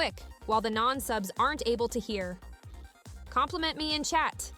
Quick, while the non-subs aren't able to hear. Compliment me in chat.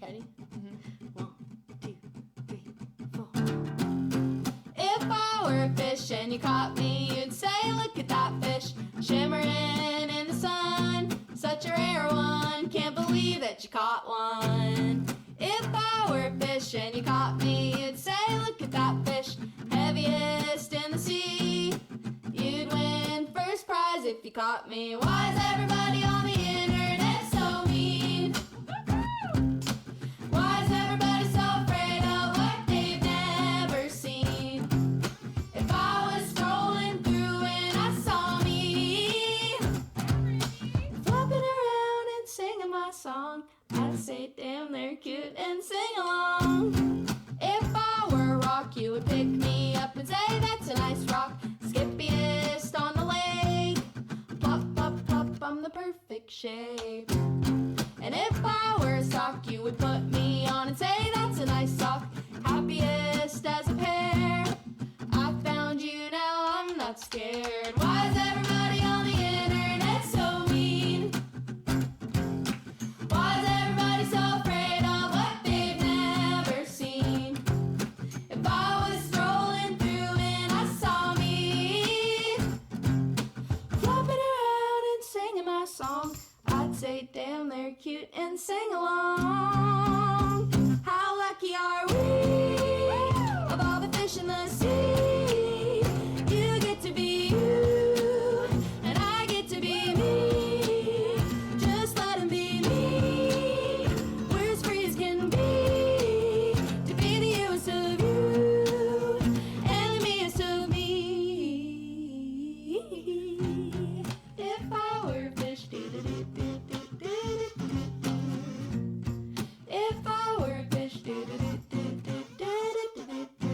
Ready? Mm-hmm. 1, 2, 3, 4. If I were a fish and you caught me, you'd say, look at that fish, shimmering in the sun. Such a rare one, can't believe that you caught one. If I were a fish and you caught me, you'd say, look at that fish, heaviest in the sea. You'd win first prize if you caught me. Why is everybody on the internet so mean? Why is everybody so afraid of what they've never seen? If I was strolling through and I saw me flopping around and singing my song, I'd say, damn, they're cute and sing along. If I were a rock, you would pick me up and say, that's a nice rock, skippiest on the lake. Plop, plop, plop, I'm the perfect shape. And if I were a sock, you would put me on and say, that's a nice sock, happiest as a pair. I found you, now I'm not scared. Why is everybody on the internet so mean? Why is everybody so afraid of what they've never seen? If I was strolling through and I saw me flopping around and singing my song, I'd say, damn, they're cute and sing along. How lucky are we? Of all the fish in the sea, you get to be you, and I get to be me. Just let 'em be me. We're as free as can be, to be the youest of you, and the meest of me. If I were a fish, do-do-do-do-do-do-do-do-do. If I were a fish, do-do-do-do-do-do-do-do.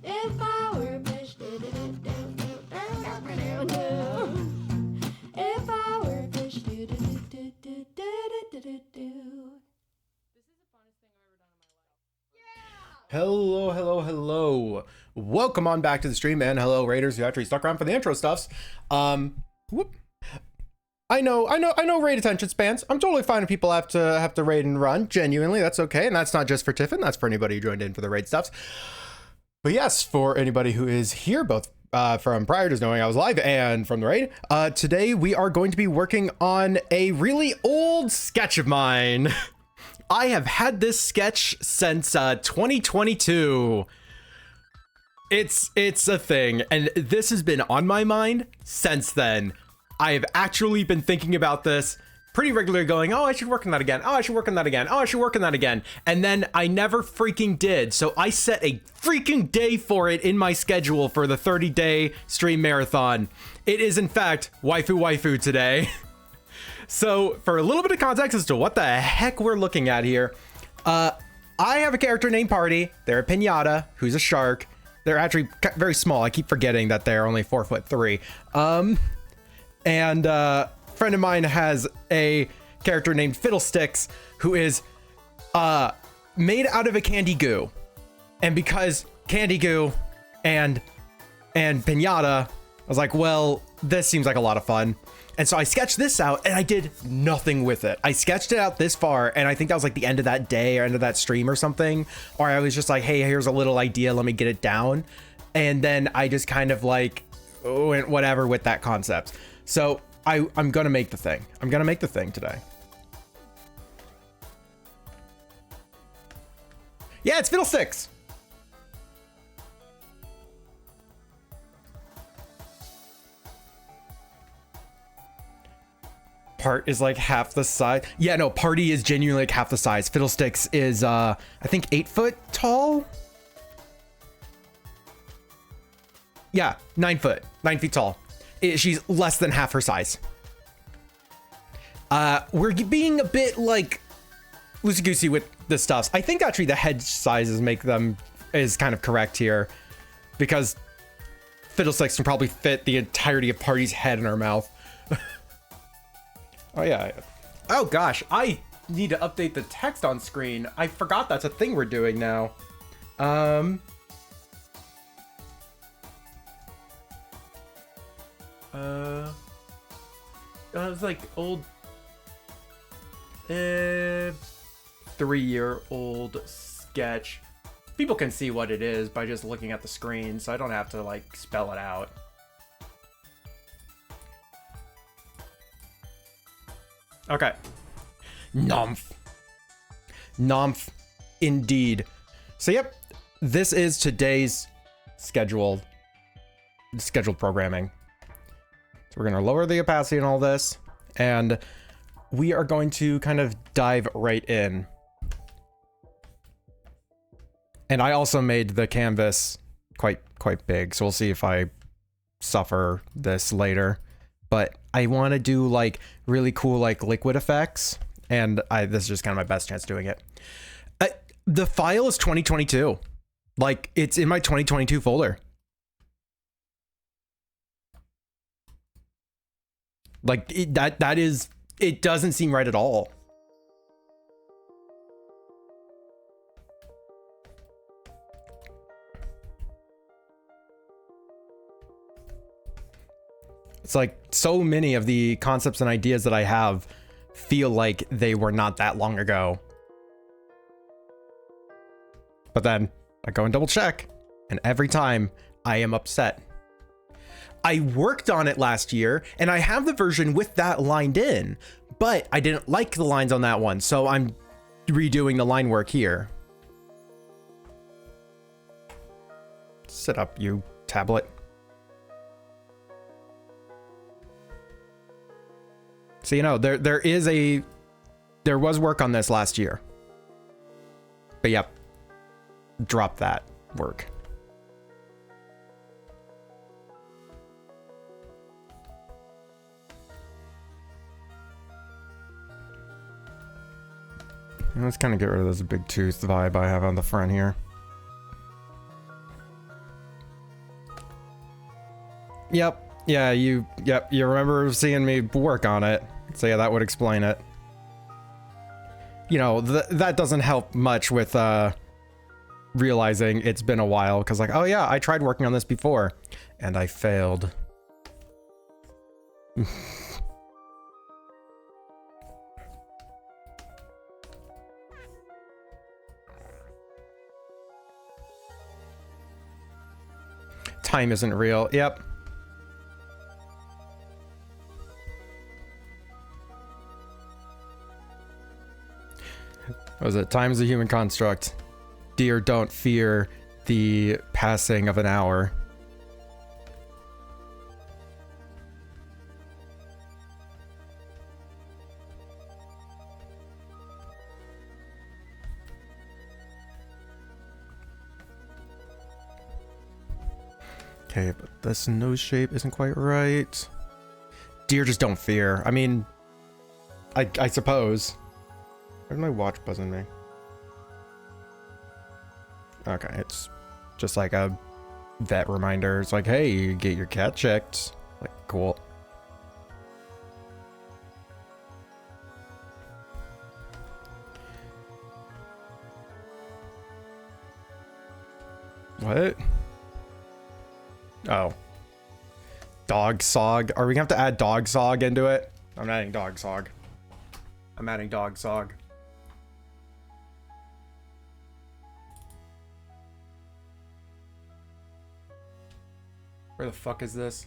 If I were a fish, do-do-do-do-do-do-do-do. If I were a fish, do-do-do-do-do-do-do-do. Hello. Welcome on back to the stream, and hello raiders who actually stuck around for the intro stuffs. Whoop. I know raid attention spans. I'm totally fine if people have to raid and run. Genuinely, that's okay. And that's not just for Tiffin, that's for anybody who joined in for the raid stuffs. But yes, for anybody who is here, both from prior to knowing I was live and from the raid, today we are going to be working on a really old sketch of mine. I have had this sketch since 2022. It's a thing, and this has been on my mind since then. I have actually been thinking about this pretty regularly, going, oh, I should work on that again. Oh, I should work on that again. Oh, I should work on that again. And then I never freaking did. So I set a freaking day for it in my schedule for the 30-day stream marathon. It is, in fact, waifu today. So for a little bit of context as to what the heck we're looking at here, I have a character named Party. They're a pinata who's a shark. They're actually very small. I keep forgetting that they're only 4'3". And a friend of mine has a character named Fiddlesticks who is made out of a candy goo. And because candy goo and pinata, I was like, well, this seems like a lot of fun. And so I sketched this out and I did nothing with it. I sketched it out this far, and I think that was like the end of that day or end of that stream or something. Or I was just like, hey, here's a little idea, let me get it down. And then I just kind of like went whatever with that concept. So I'm gonna make the thing. I'm gonna make the thing today. Yeah, it's Fiddlesticks. Part is like half the size. Yeah, no, Party is genuinely like half the size. Fiddlesticks is I think 8 foot tall. Yeah, 9 feet tall. She's less than half her size. We're being a bit like loosey-goosey with the stuffs. I think actually the head sizes make them is kind of correct here, because Fiddlesticks can probably fit the entirety of Party's head in her mouth. Oh yeah. Oh gosh, I need to update the text on screen. I forgot that's a thing we're doing now. It was like old. 3-year-old sketch. People can see what it is by just looking at the screen, so I don't have to like spell it out. Okay. Nomph. Nomph, indeed. So yep, this is today's scheduled programming. So we're gonna lower the opacity and all this, and we are going to kind of dive right in. And I also made the canvas quite big, so we'll see if I suffer this later. But I want to do like really cool like liquid effects, and this is just kind of my best chance doing it. The file is 2022. Like, it's in my 2022 folder. Like, it doesn't seem right at all. It's like so many of the concepts and ideas that I have feel like they were not that long ago. But then I go and double check, and every time I am upset. I worked on it last year, and I have the version with that lined in, but I didn't like the lines on that one, so I'm redoing the line work here. Sit up, you tablet. So, you know, there was work on this last year. But yep, drop that work. Let's kind of get rid of this big tooth vibe I have on the front here. Yep. Yeah, you remember seeing me work on it. So yeah, that would explain it. You know, that doesn't help much with realizing it's been a while, because like, oh yeah, I tried working on this before and I failed. Time isn't real. Yep. What was it? Time is a human construct. Dear, don't fear the passing of an hour. Okay, but this nose shape isn't quite right. Dear, just don't fear. I mean, I suppose. Where's my watch buzzing me? Okay, it's just like a vet reminder. It's like, hey, you get your cat checked. Like, cool. What? Oh. Dog sog. Are we gonna have to add dog sog into it? I'm adding dog sog. I'm adding dog sog. Where the fuck is this?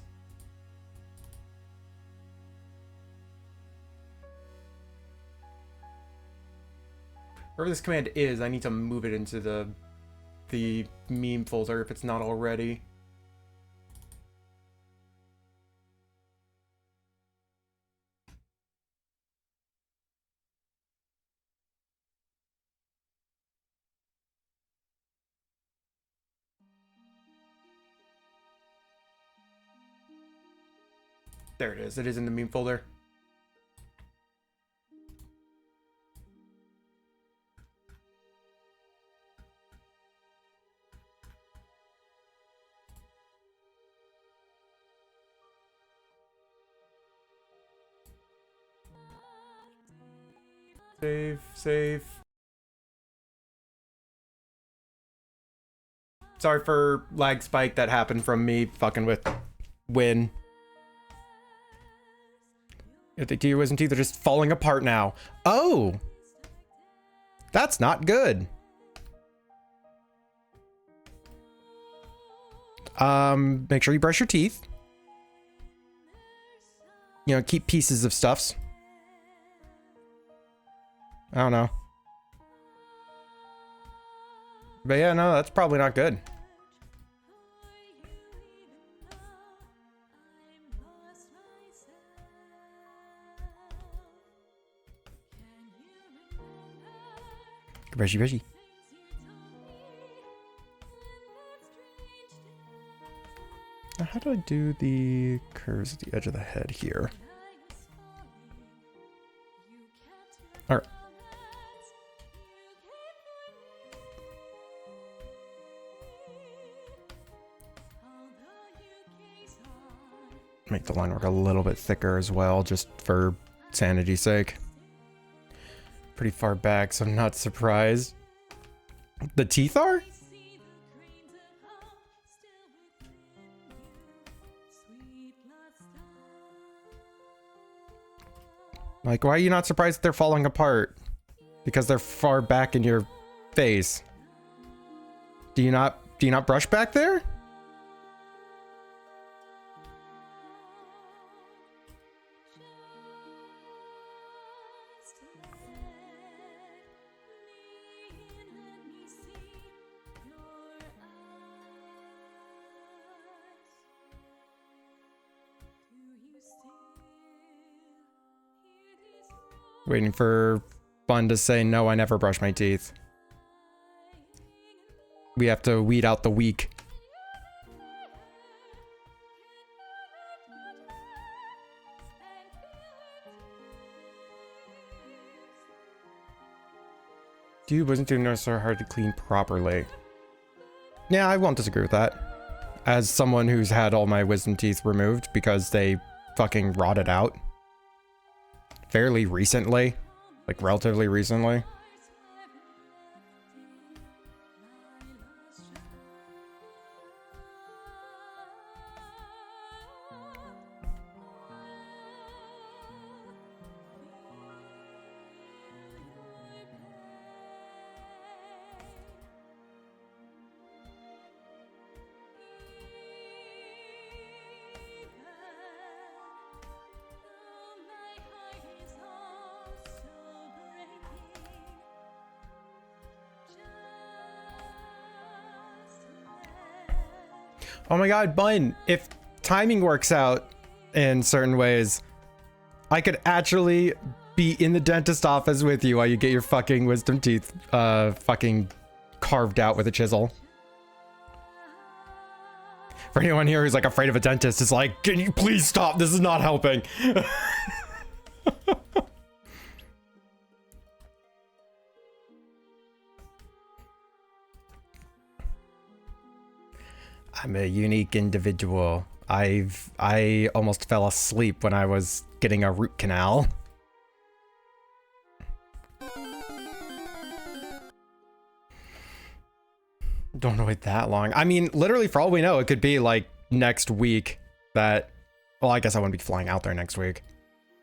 Wherever this command is, I need to move it into the meme folder if it's not already. There it is. It is in the meme folder. Save. Sorry for lag spike that happened from me fucking with Win. The gear wasn't either just falling apart now. Oh! That's not good. Make sure you brush your teeth. You know, keep pieces of stuffs. I don't know. But yeah, no, that's probably not good. Brushy, brushy. Now, how do I do the curves at the edge of the head here? All right. Make the line work a little bit thicker as well, just for sanity's sake. Pretty far back, so I'm not surprised. The teeth are? Like, why are you not surprised that they're falling apart? Because they're far back in your face. Do you not brush back there? Waiting for Fun to say, no, I never brush my teeth. We have to weed out the weak. Dude, wasn't doing no so hard to clean properly. Yeah, I won't disagree with that. As someone who's had all my wisdom teeth removed because they fucking rotted out. Fairly recently. Like, relatively recently. Oh my god, Bun, if timing works out in certain ways, I could actually be in the dentist office with you while you get your fucking wisdom teeth fucking carved out with a chisel. For anyone here who's like afraid of a dentist, it's like, can you please stop? This is not helping. I'm a unique individual. I almost fell asleep when I was getting a root canal. Don't wait that long. I mean, literally, for all we know, it could be like next week that, well, I guess I wouldn't be flying out there next week.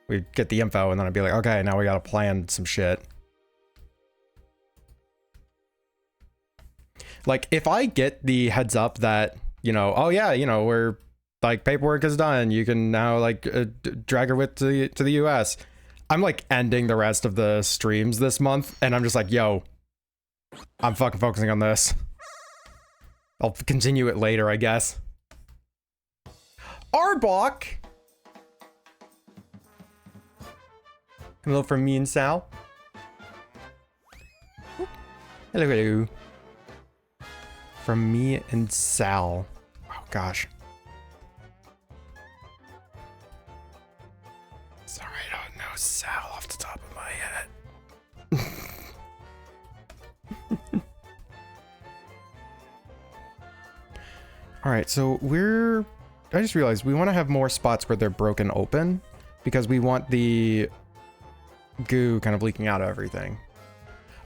We'd get the info and then I'd be like, okay, now we gotta plan some shit. Like, if I get the heads up that, you know, oh yeah, you know, we're like, paperwork is done, you can now like drag her with to the US. I'm like ending the rest of the streams this month and I'm just like, yo, I'm fucking focusing on this. I'll continue it later, I guess. Arbok! Hello from me and Sal. Hello, hello. From me and Sal. Oh, gosh. Sorry, I don't know Sal off the top of my head. Alright, so I just realized we want to have more spots where they're broken open because we want the goo kind of leaking out of everything.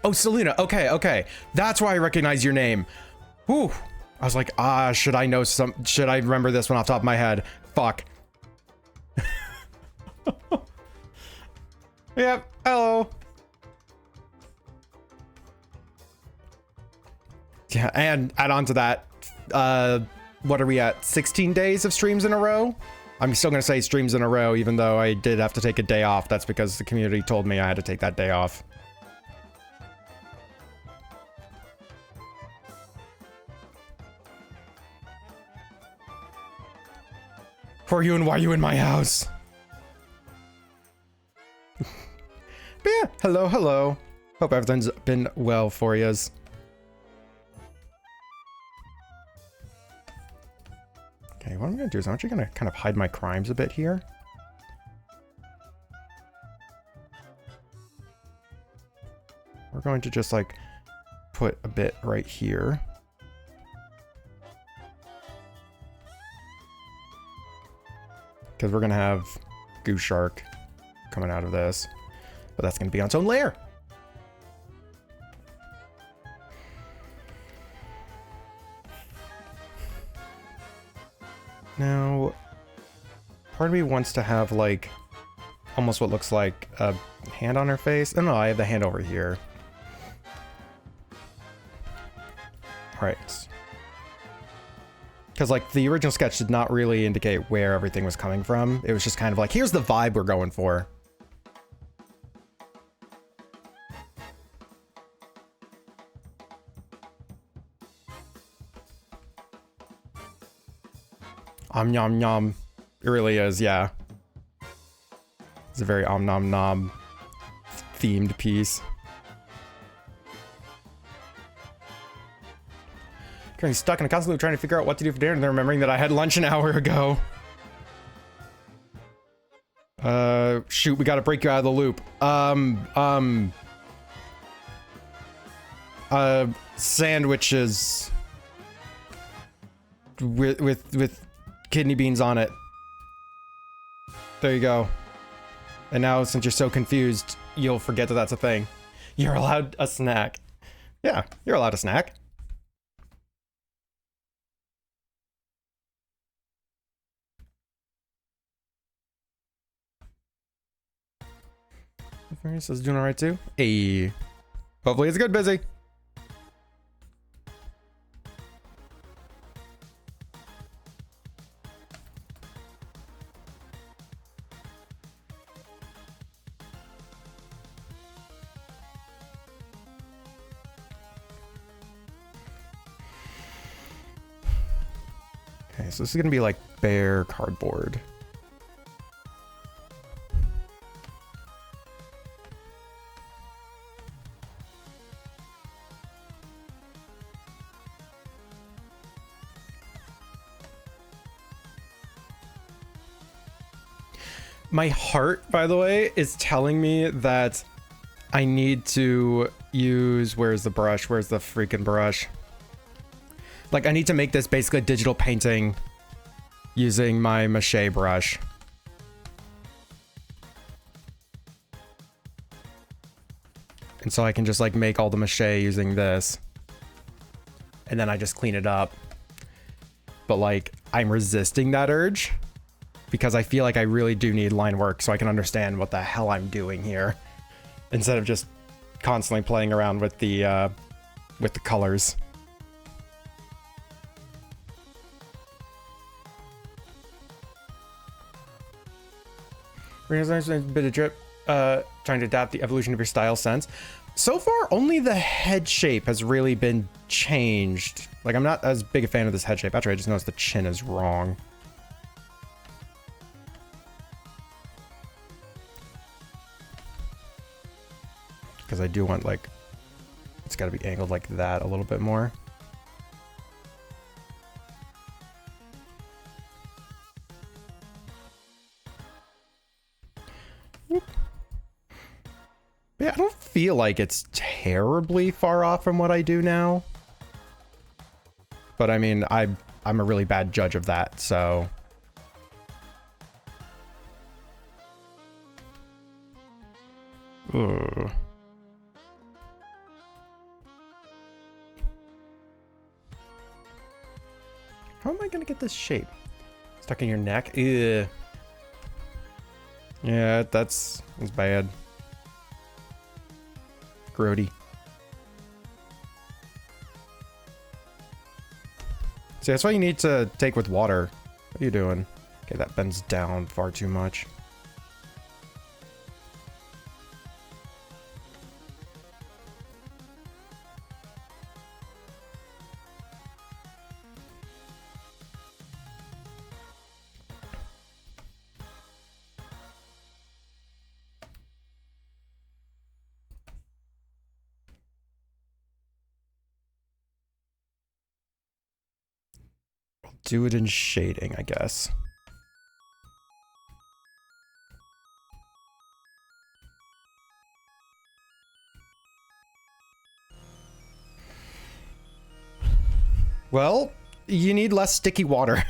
Oh, Selena. Okay, okay. That's why I recognize your name. Whew. I was like, should I remember this one off the top of my head? Fuck. Yep. Hello. Yeah, and add on to that, what are we at? 16 days of streams in a row? I'm still gonna say streams in a row, even though I did have to take a day off. That's because the community told me I had to take that day off. Who are you and why are you in my house? But yeah, hello, hello. Hope everything's been well for yous. Okay, what I'm gonna do is I'm actually gonna kind of hide my crimes a bit here. We're going to just like put a bit right here. Because we're gonna have Goose Shark coming out of this. But that's gonna be on its own layer. Now, part of me wants to have like almost what looks like a hand on her face. Oh no, I have the hand over here. Alright. Because like the original sketch did not really indicate where everything was coming from. It was just kind of like, here's the vibe we're going for. Nom nom. It really is, yeah. It's a very nom nom themed piece. Currently stuck in a constant loop trying to figure out what to do for dinner and then remembering that I had lunch an hour ago. Shoot, we gotta break you out of the loop. Sandwiches with kidney beans on it. There you go. And now, since you're so confused, you'll forget that that's a thing. You're allowed a snack. Yeah, you're allowed a snack. Says doing alright too. Hey. Hopefully it's good, busy. Okay, so this is gonna be like bare cardboard. My heart, by the way, is telling me that I need to use... Where's the brush? Where's the freaking brush? Like, I need to make this basically a digital painting using my mache brush. And so I can just, like, make all the mache using this. And then I just clean it up. But, like, I'm resisting that urge. Because I feel like I really do need line work so I can understand what the hell I'm doing here. Instead of just constantly playing around with the colors. There's a bit of drip, trying to adapt the evolution of your style sense. So far, only the head shape has really been changed. Like, I'm not as big a fan of this head shape. Actually, I just noticed the chin is wrong. Because I do want, like, it's got to be angled like that a little bit more. Whoop. Yeah, I don't feel like it's terribly far off from what I do now. But I mean, I'm a really bad judge of that, so... Ugh. How am I gonna get this shape? Stuck in your neck? Ugh. Yeah, that's bad. Grody. See, that's why you need to take with water. What are you doing? Okay, that bends down far too much. Do it in shading, I guess. Well, you need less sticky water.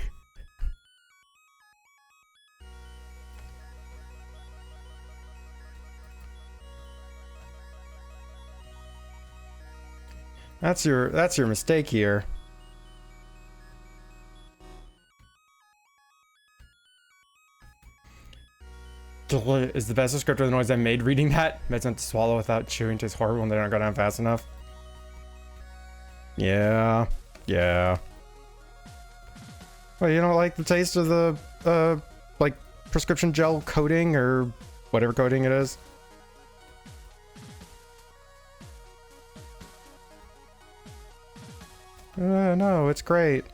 That's your mistake here. Is the best descriptor of the noise I made reading that? Meds meant to swallow without chewing tastes horrible when they don't go down fast enough. Yeah. Yeah. Well, you don't like the taste of the, like, prescription gel coating or whatever coating it is? No, it's great.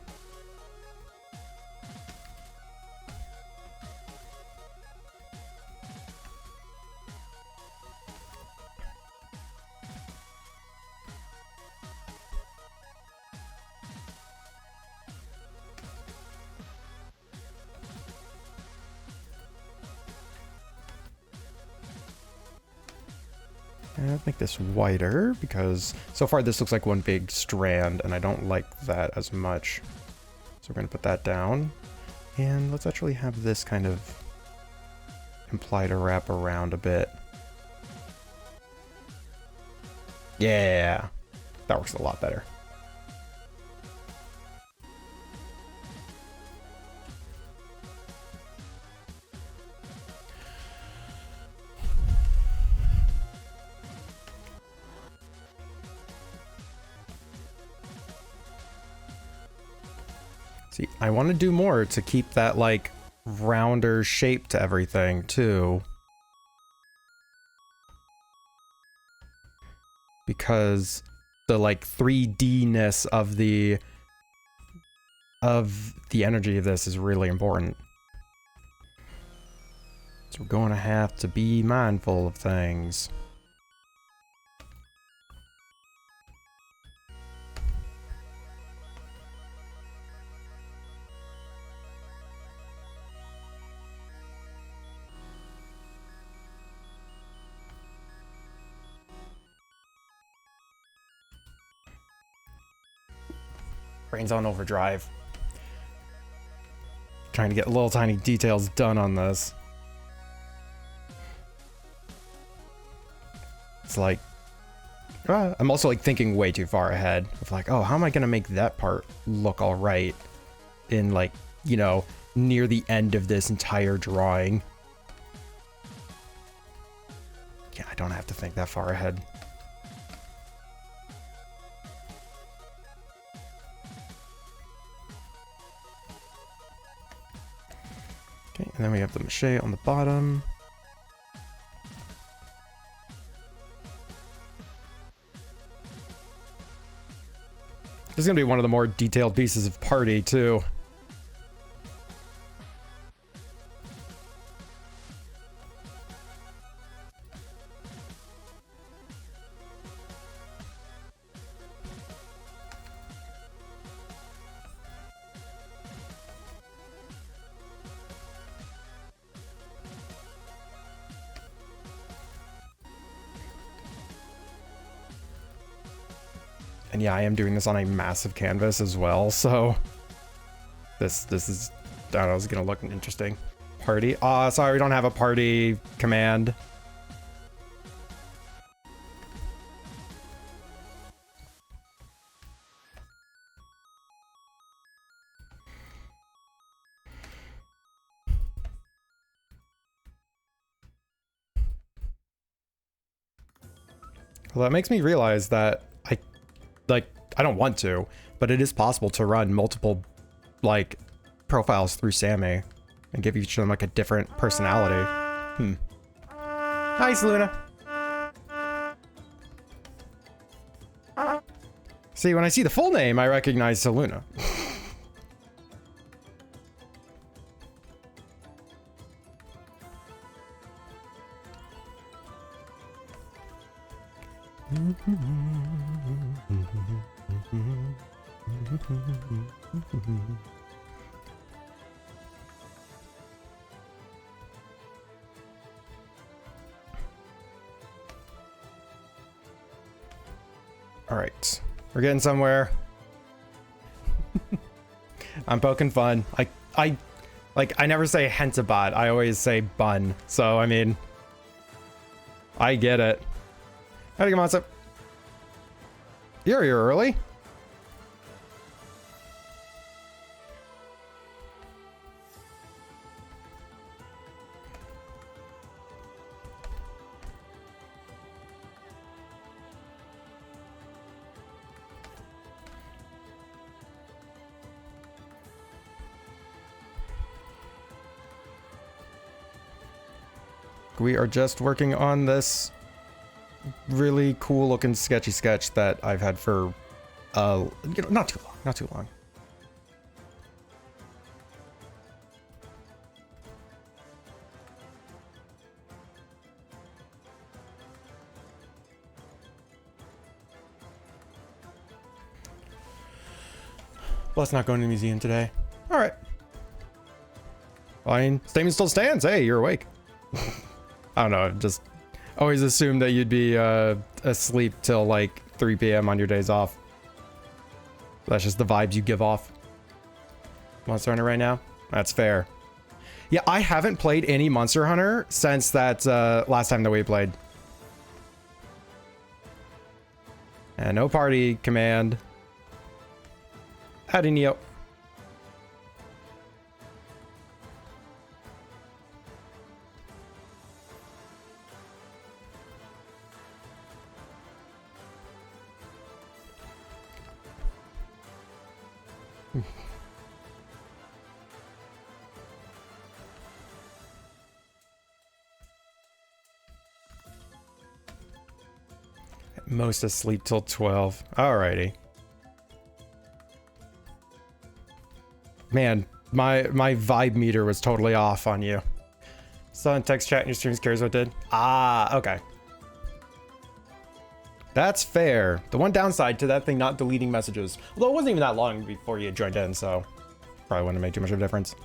Let's make this wider because so far this looks like one big strand and I don't like that as much. So we're going to put that down and let's actually have this kind of imply to wrap around a bit. Yeah, that works a lot better. See, I want to do more to keep that, like, rounder shape to everything, too. Because the, like, 3D-ness of the energy of this is really important. So we're going to have to be mindful of things. Brain's on overdrive. Trying to get little tiny details done on this. It's like, I'm also like thinking way too far ahead of like, oh, how am I gonna make that part look all right in like, you know, near the end of this entire drawing. Yeah, I don't have to think that far ahead. Okay, and then we have the mache on the bottom. This is going to be one of the more detailed pieces of party, too. And yeah, I am doing this on a massive canvas as well, so this is, I don't know, it's gonna look interesting. Party. Aw, sorry, we don't have a party command. Well, that makes me realize that I don't want to, but it is possible to run multiple like profiles through Sammy and give each of them like a different personality. Nice, Luna. See, when I see the full name, I recognize Saluna. All right, we're getting somewhere. I'm poking fun. I never say hentabot. I always say bun. So I mean, I get it. Howdy, come on, up. You're here early. We are just working on this really cool looking sketchy sketch that I've had for not too long. Let's not go to the museum today. All right. Fine. Statement still stands. Hey, you're awake. I don't know. Just always assumed that you'd be asleep till like 3 p.m. on your days off. That's just the vibes you give off. Monster Hunter right now? That's fair. Yeah, I haven't played any Monster Hunter since that last time that we played. And no party command. Howdy, Neo. Most asleep till 12. Alrighty. Man, my vibe meter was totally off on you. Saw in text chat in your streams cares what did. Ah, okay. That's fair. The one downside to that thing not deleting messages, although it wasn't even that long before you joined in, so probably wouldn't make too much of a difference.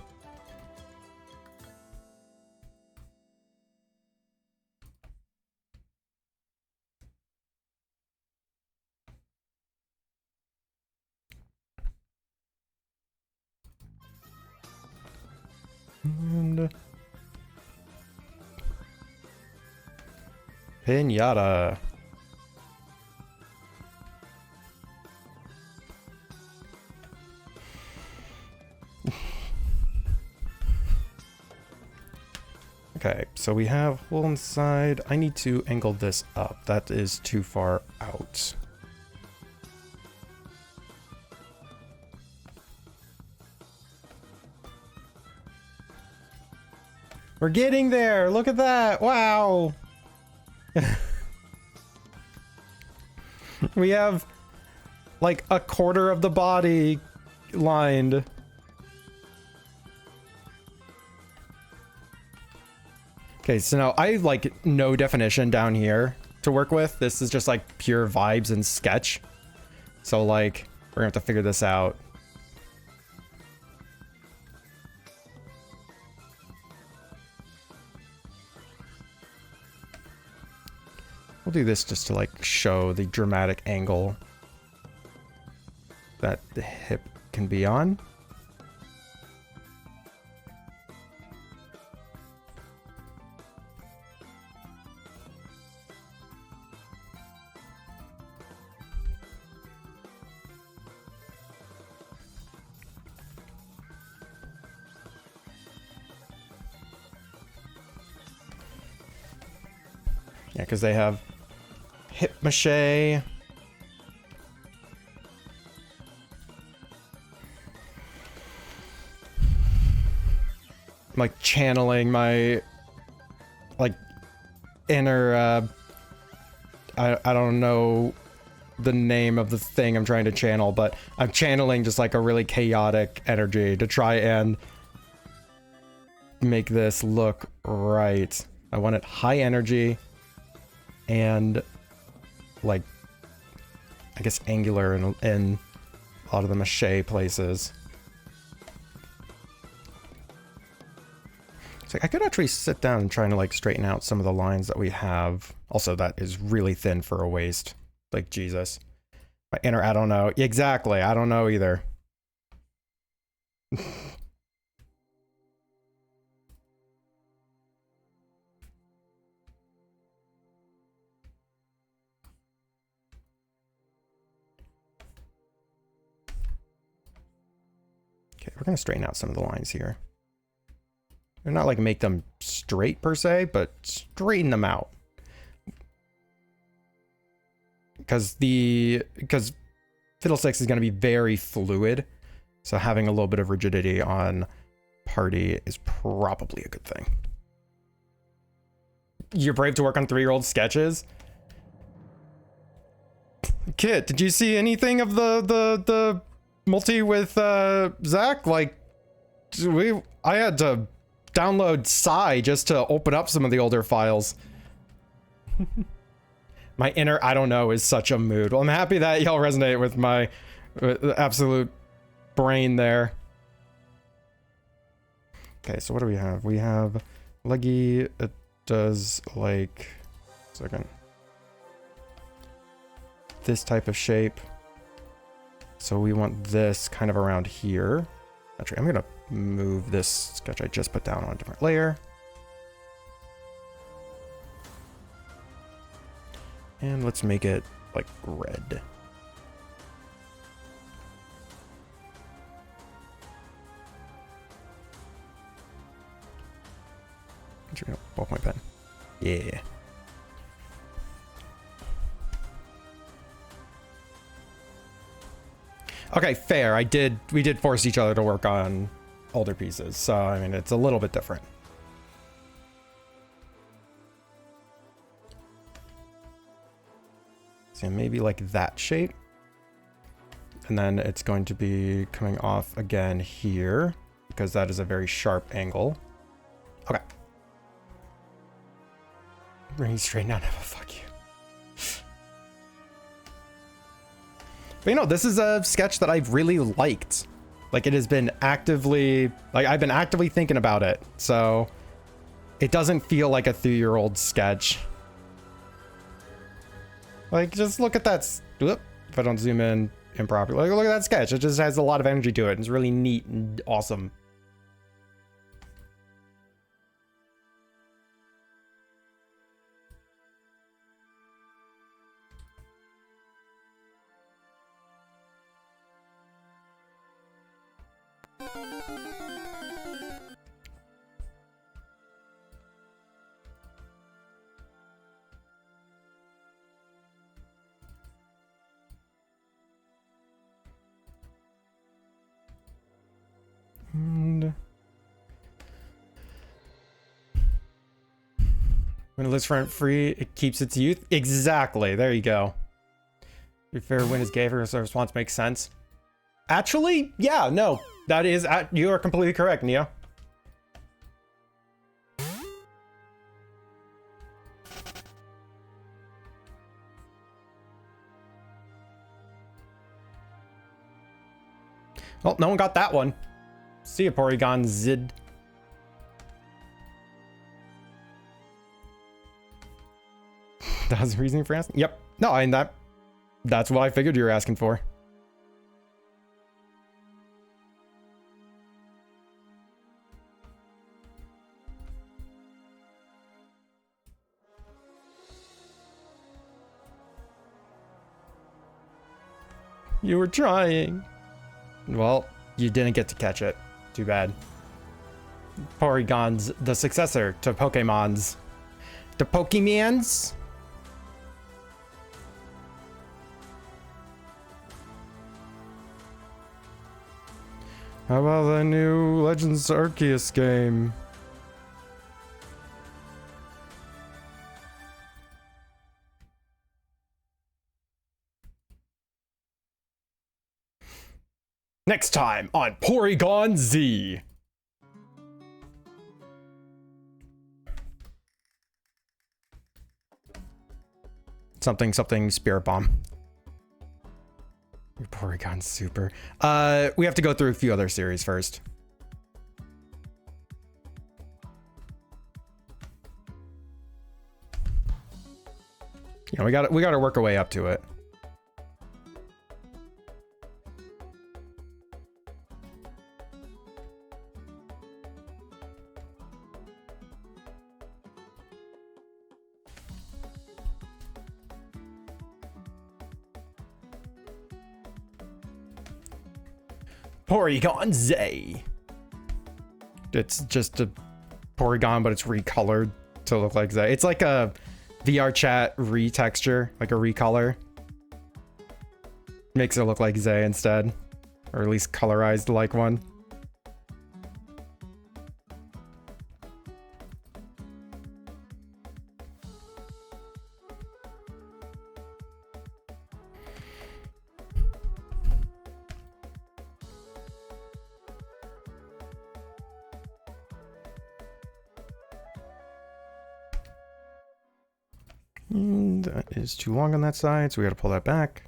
And Pinata. Okay, so we have hole inside. I need to angle this up. That is too far out. We're getting there. Look at that. Wow. We have like a quarter of the body lined. Okay, so now I have like no definition down here to work with. This is just like pure vibes and sketch. So like we're gonna have to figure this out. We'll do this just to like show the dramatic angle that the hip can be on. Yeah, because they have hip mache. like channeling my like inner I don't know the name of the thing I'm trying to channel, but I'm channeling just like a really chaotic energy to try and make this look right. I want it high energy and like I guess angular in a lot of the mache places. So I could actually sit down and try to like straighten out some of the lines that we have. Also, that is really thin for a waist. Like, Jesus. My inner, I don't know. Exactly, I don't know either. Okay, we're gonna straighten out some of the lines here. They're not like make them straight per se, but straighten them out. Because Fiddlesticks is going to be very fluid, so having a little bit of rigidity on Party is probably a good thing. You're brave to work on 3-year-old sketches? Kit, did you see anything of the multi with Zach? Like, I had to download Psy just to open up some of the older files. My inner, I don't know, is such a mood. Well, I'm happy that y'all resonate with my absolute brain there. Okay, so what do we have? We have Leggy. It does like, second, this type of shape. So we want this kind of around here. Actually, I'm gonna move this sketch I just put down on a different layer. And let's make it like red. Ballpoint pen. Yeah. Okay, fair. We did force each other to work on older pieces, so I mean it's a little bit different. So maybe like that shape. And then it's going to be coming off again here, because that is a very sharp angle. Okay. Bring you straight down. Fuck you. But you know, this is a sketch that I've really liked. Like it has been actively, like I've been actively thinking about it. So it doesn't feel like a 3-year-old sketch. Like, just look at that. Whoop, if I don't zoom in improperly. Like, look at that sketch. It just has a lot of energy to it. It's really neat and awesome. And when it lives rent free, it keeps its youth. Exactly. There you go. Your fair win is gay for a response makes sense. Actually, yeah, no, that is, you are completely correct, Neo. Well, no one got that one. See ya, Porygon Zid. That was the reasoning for asking? Yep. No, I mean, that's what I figured you were asking for. You were trying. Well, you didn't get to catch it. Too bad. Porygon's the successor to Pokemon's. The Pokemons? How about the new Legends Arceus game? Next time on Porygon Z. Something Spirit Bomb. Porygon Super. We have to go through a few other series first. You know, we got to work our way up to it. Porygon Z. It's just a Porygon, but it's recolored to look like Z. It's like a VR chat retexture, like a recolor. Makes it look like Z instead, or at least colorized like one. That is too long on that side, so we got to pull that back.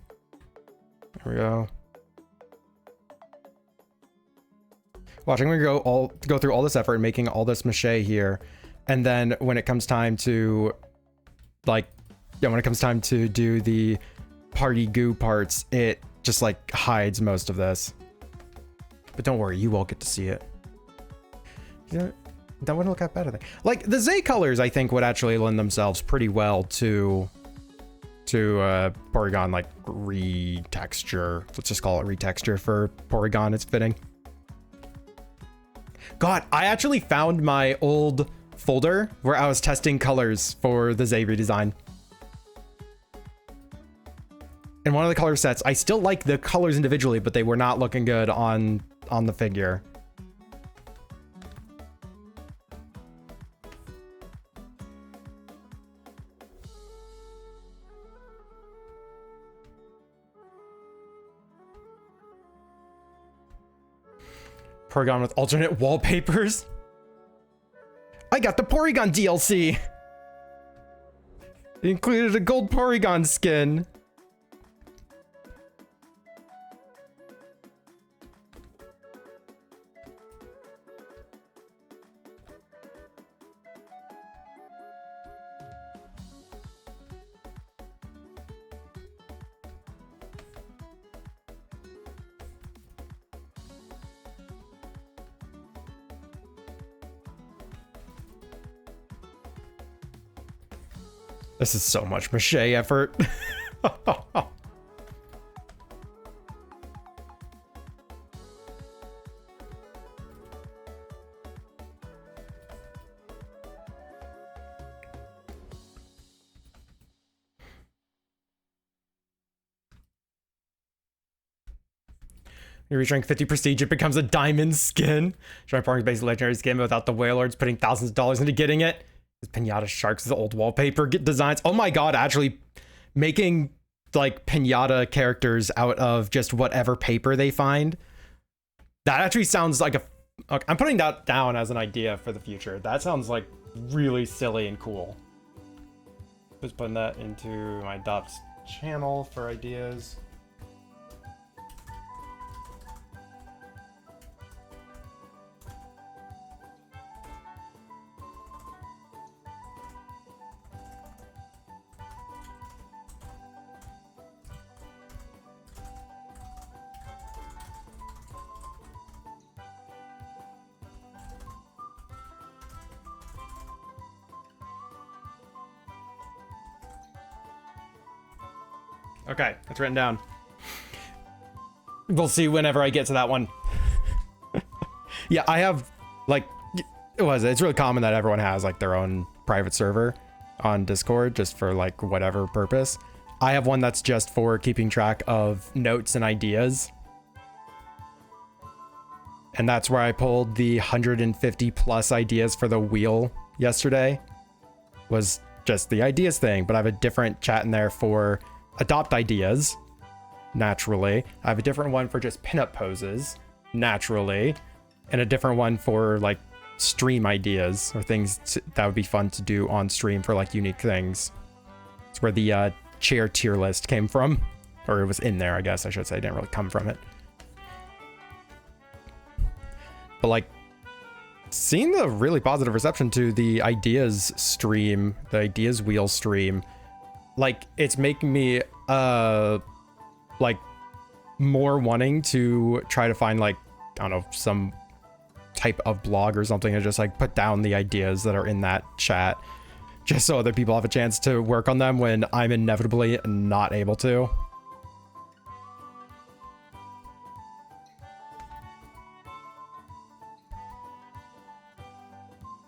There we go. Watch, I'm gonna go through all this effort and making all this mache here, and then when it comes time to, like, yeah, when it comes time to do the party goo parts, it just like hides most of this. But don't worry, you will get to see it. Yeah. That wouldn't look that bad, I think. Like, the Z colors, I think, would actually lend themselves pretty well to Porygon, like, retexture. Let's just call it retexture for Porygon. It's fitting. God, I actually found my old folder where I was testing colors for the Z redesign. In one of the color sets, I still like the colors individually, but they were not looking good on the figure. Porygon with alternate wallpapers. I got the Porygon DLC. It included a gold Porygon skin. This is so much mache effort. You reach rank 50 prestige, it becomes a diamond skin. Try Porygon's basic legendary skin without the Wailords putting thousands of dollars into getting it. Pinata sharks, the old wallpaper designs. Oh my god, actually making like pinata characters out of just whatever paper they find. That actually sounds like I'm putting that down as an idea for the future. That sounds like really silly and cool. Just putting that into my Adopt channel for ideas. Okay, it's written down. We'll see whenever I get to that one. Yeah, I have, like, it's really common that everyone has, like, their own private server on Discord, just for, like, whatever purpose. I have one that's just for keeping track of notes and ideas. And that's where I pulled the 150 plus ideas for the wheel yesterday. Was just the ideas thing, but I have a different chat in there for Adopt ideas, naturally. I have a different one for just pinup poses, naturally, and a different one for like stream ideas or things that would be fun to do on stream for like unique things. It's where the chair tier list came from, or it was in there, I guess I should say. It didn't really come from it. But like, seeing the really positive reception to the ideas stream, the ideas wheel stream, like it's making me like more wanting to try to find like, I don't know, some type of blog or something and just like put down the ideas that are in that chat just so other people have a chance to work on them when I'm inevitably not able to.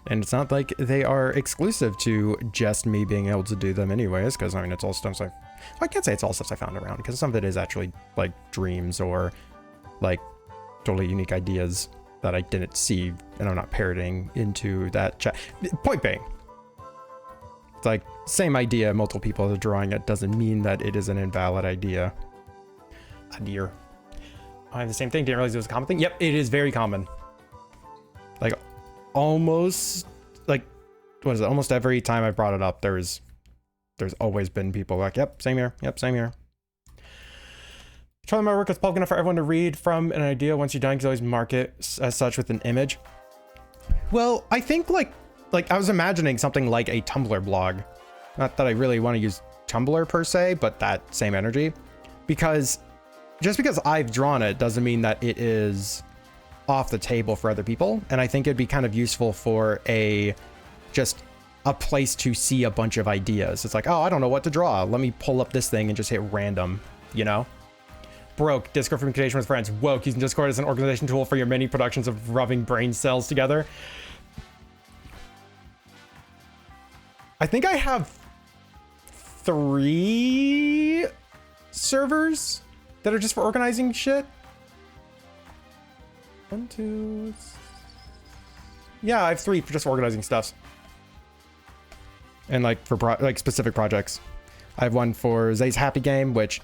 And it's not like they are exclusive to just me being able to do them anyways, because I mean, it's all stuff I can't say it's all stuff I found around, because some of it is actually like dreams or like totally unique ideas that I didn't see and I'm not parroting into that chat. Point being, it's like same idea, multiple people are drawing it doesn't mean that it is an invalid idea. I have the same thing, didn't realize it was a common thing. Yep, it is very common. Like almost like, what is it? Almost every time I brought it up, there's always been people like, yep, same here. Yep, same here. Try my work is public enough for everyone to read from an idea. Once you're done, you can always mark it as such with an image. Well, I think like I was imagining something like a Tumblr blog. Not that I really want to use Tumblr per se, but that same energy. Because just because I've drawn it doesn't mean that it is off the table for other people. And I think it'd be kind of useful for just a place to see a bunch of ideas. It's like, oh, I don't know what to draw. Let me pull up this thing and just hit random, you know? Broke, Discord for communication with friends. Woke, using Discord as an organization tool for your mini productions of rubbing brain cells together. I think I have 3 servers that are just for organizing shit. 1, 2. Yeah, I have 3 for just organizing stuffs. And like for like specific projects. I have one for Zay's Happy Game, which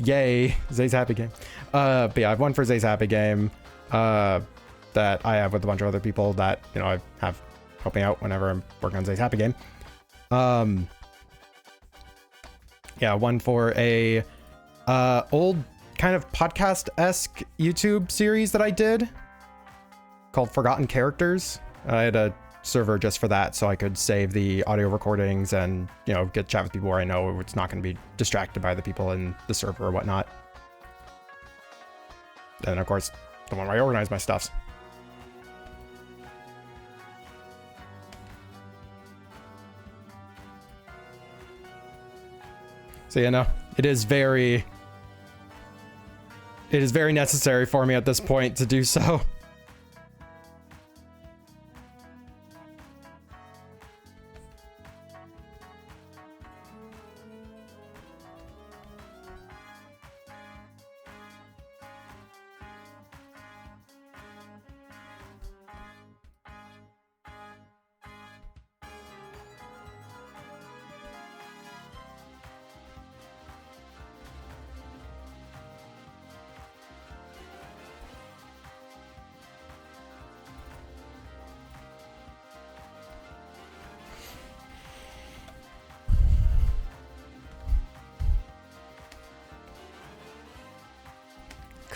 yay, Zay's Happy Game. But yeah, I have one for Zay's Happy Game that I have with a bunch of other people that, you know, I have helping out whenever I'm working on Zay's Happy Game. Yeah, one for a old kind of podcast-esque YouTube series that I did called Forgotten Characters. I had a server just for that so I could save the audio recordings and, you know, get chat with people where I know it's not going to be distracted by the people in the server or whatnot. And of course, the one where I organize my stuffs. So, you know, it is very necessary for me at this point to do so.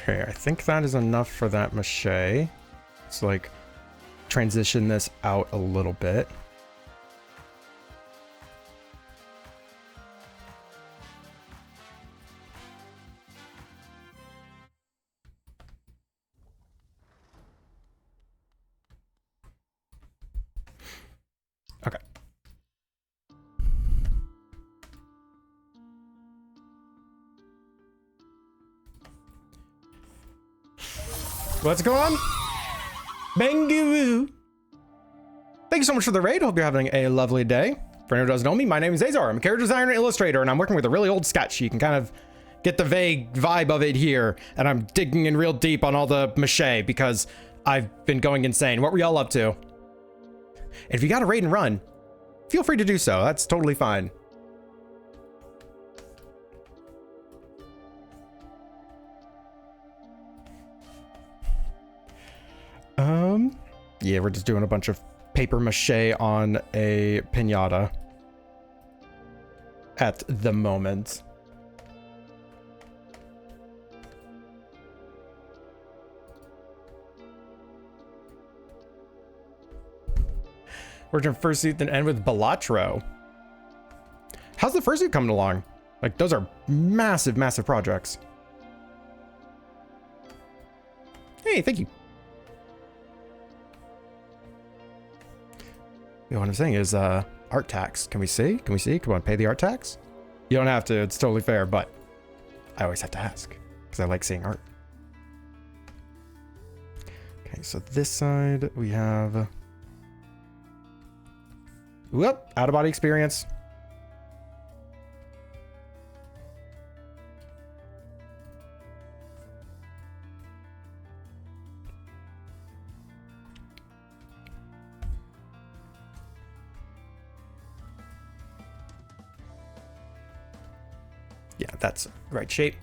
Okay, I think that is enough for that mache. Let's like transition this out a little bit. Okay. What's going on? Bangu. Thank you so much for the raid. Hope you're having a lovely day. For anyone who doesn't know me, my name is Azar. I'm a character designer and illustrator, and I'm working with a really old sketch. You can kind of get the vague vibe of it here, and I'm digging in real deep on all the mache because I've been going insane. What were y'all up to? And if you got a raid and run, feel free to do so. That's totally fine. Yeah, we're just doing a bunch of paper mache on a pinata at the moment. Working on fursuit, then end with Balatro. How's the fursuit coming along? Like, those are massive, massive projects. Hey, thank you. You know, what I'm saying is, art tax. Can we see? Can we see? Come on, pay the art tax? You don't have to, it's totally fair, but I always have to ask because I like seeing art. Okay, so this side we have, whoop, out of body experience. Yeah, that's right shape.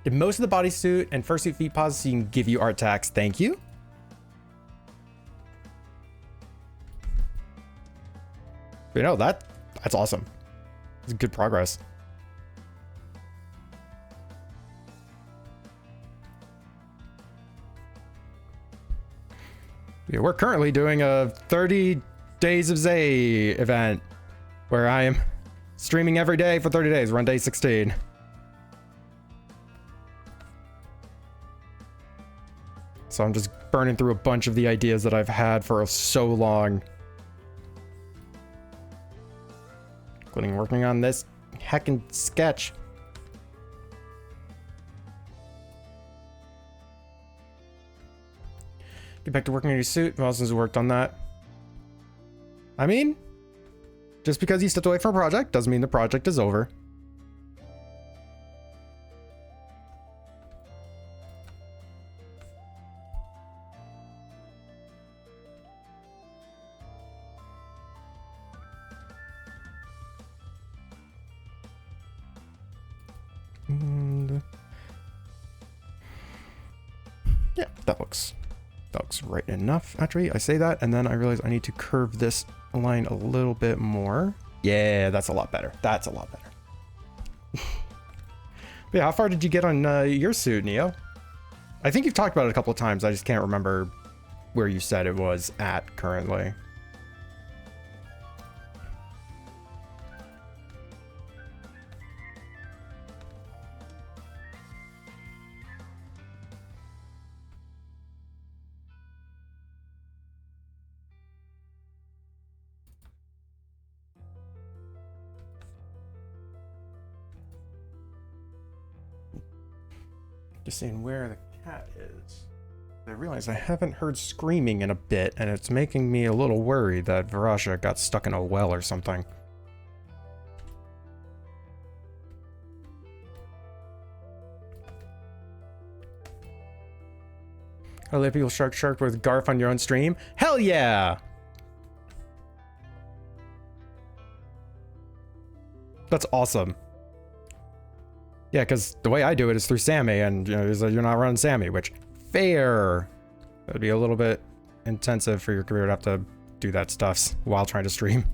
Did most of the bodysuit and fursuit feet pause so you can give you art tax. Thank you. You know, that's awesome. It's good progress. Yeah, we're currently doing a 30 Days of Zay event where I am streaming every day for 30 days. We're on day 16. So I'm just burning through a bunch of the ideas that I've had for so long. Including working on this heckin' sketch. Get back to working on your suit. Who else has worked on that? I mean, just because you stepped away from a project doesn't mean the project is over. And yeah, that looks right enough. Actually, I say that and then I realize I need to curve this line a little bit more. Yeah, that's a lot better. That's a lot better. But yeah, how far did you get on your suit, Neo? I think you've talked about it a couple of times. I just can't remember where you said it was at currently. Just seeing where the cat is. I realize I haven't heard screaming in a bit, and it's making me a little worried that Varasha got stuck in a well or something. Hello, people shark with Garf on your own stream? Hell yeah! That's awesome. Yeah, because the way I do it is through Sammy, and you know, you're not running Sammy, which fair. That'd be a little bit intensive for your career to have to do that stuff while trying to stream.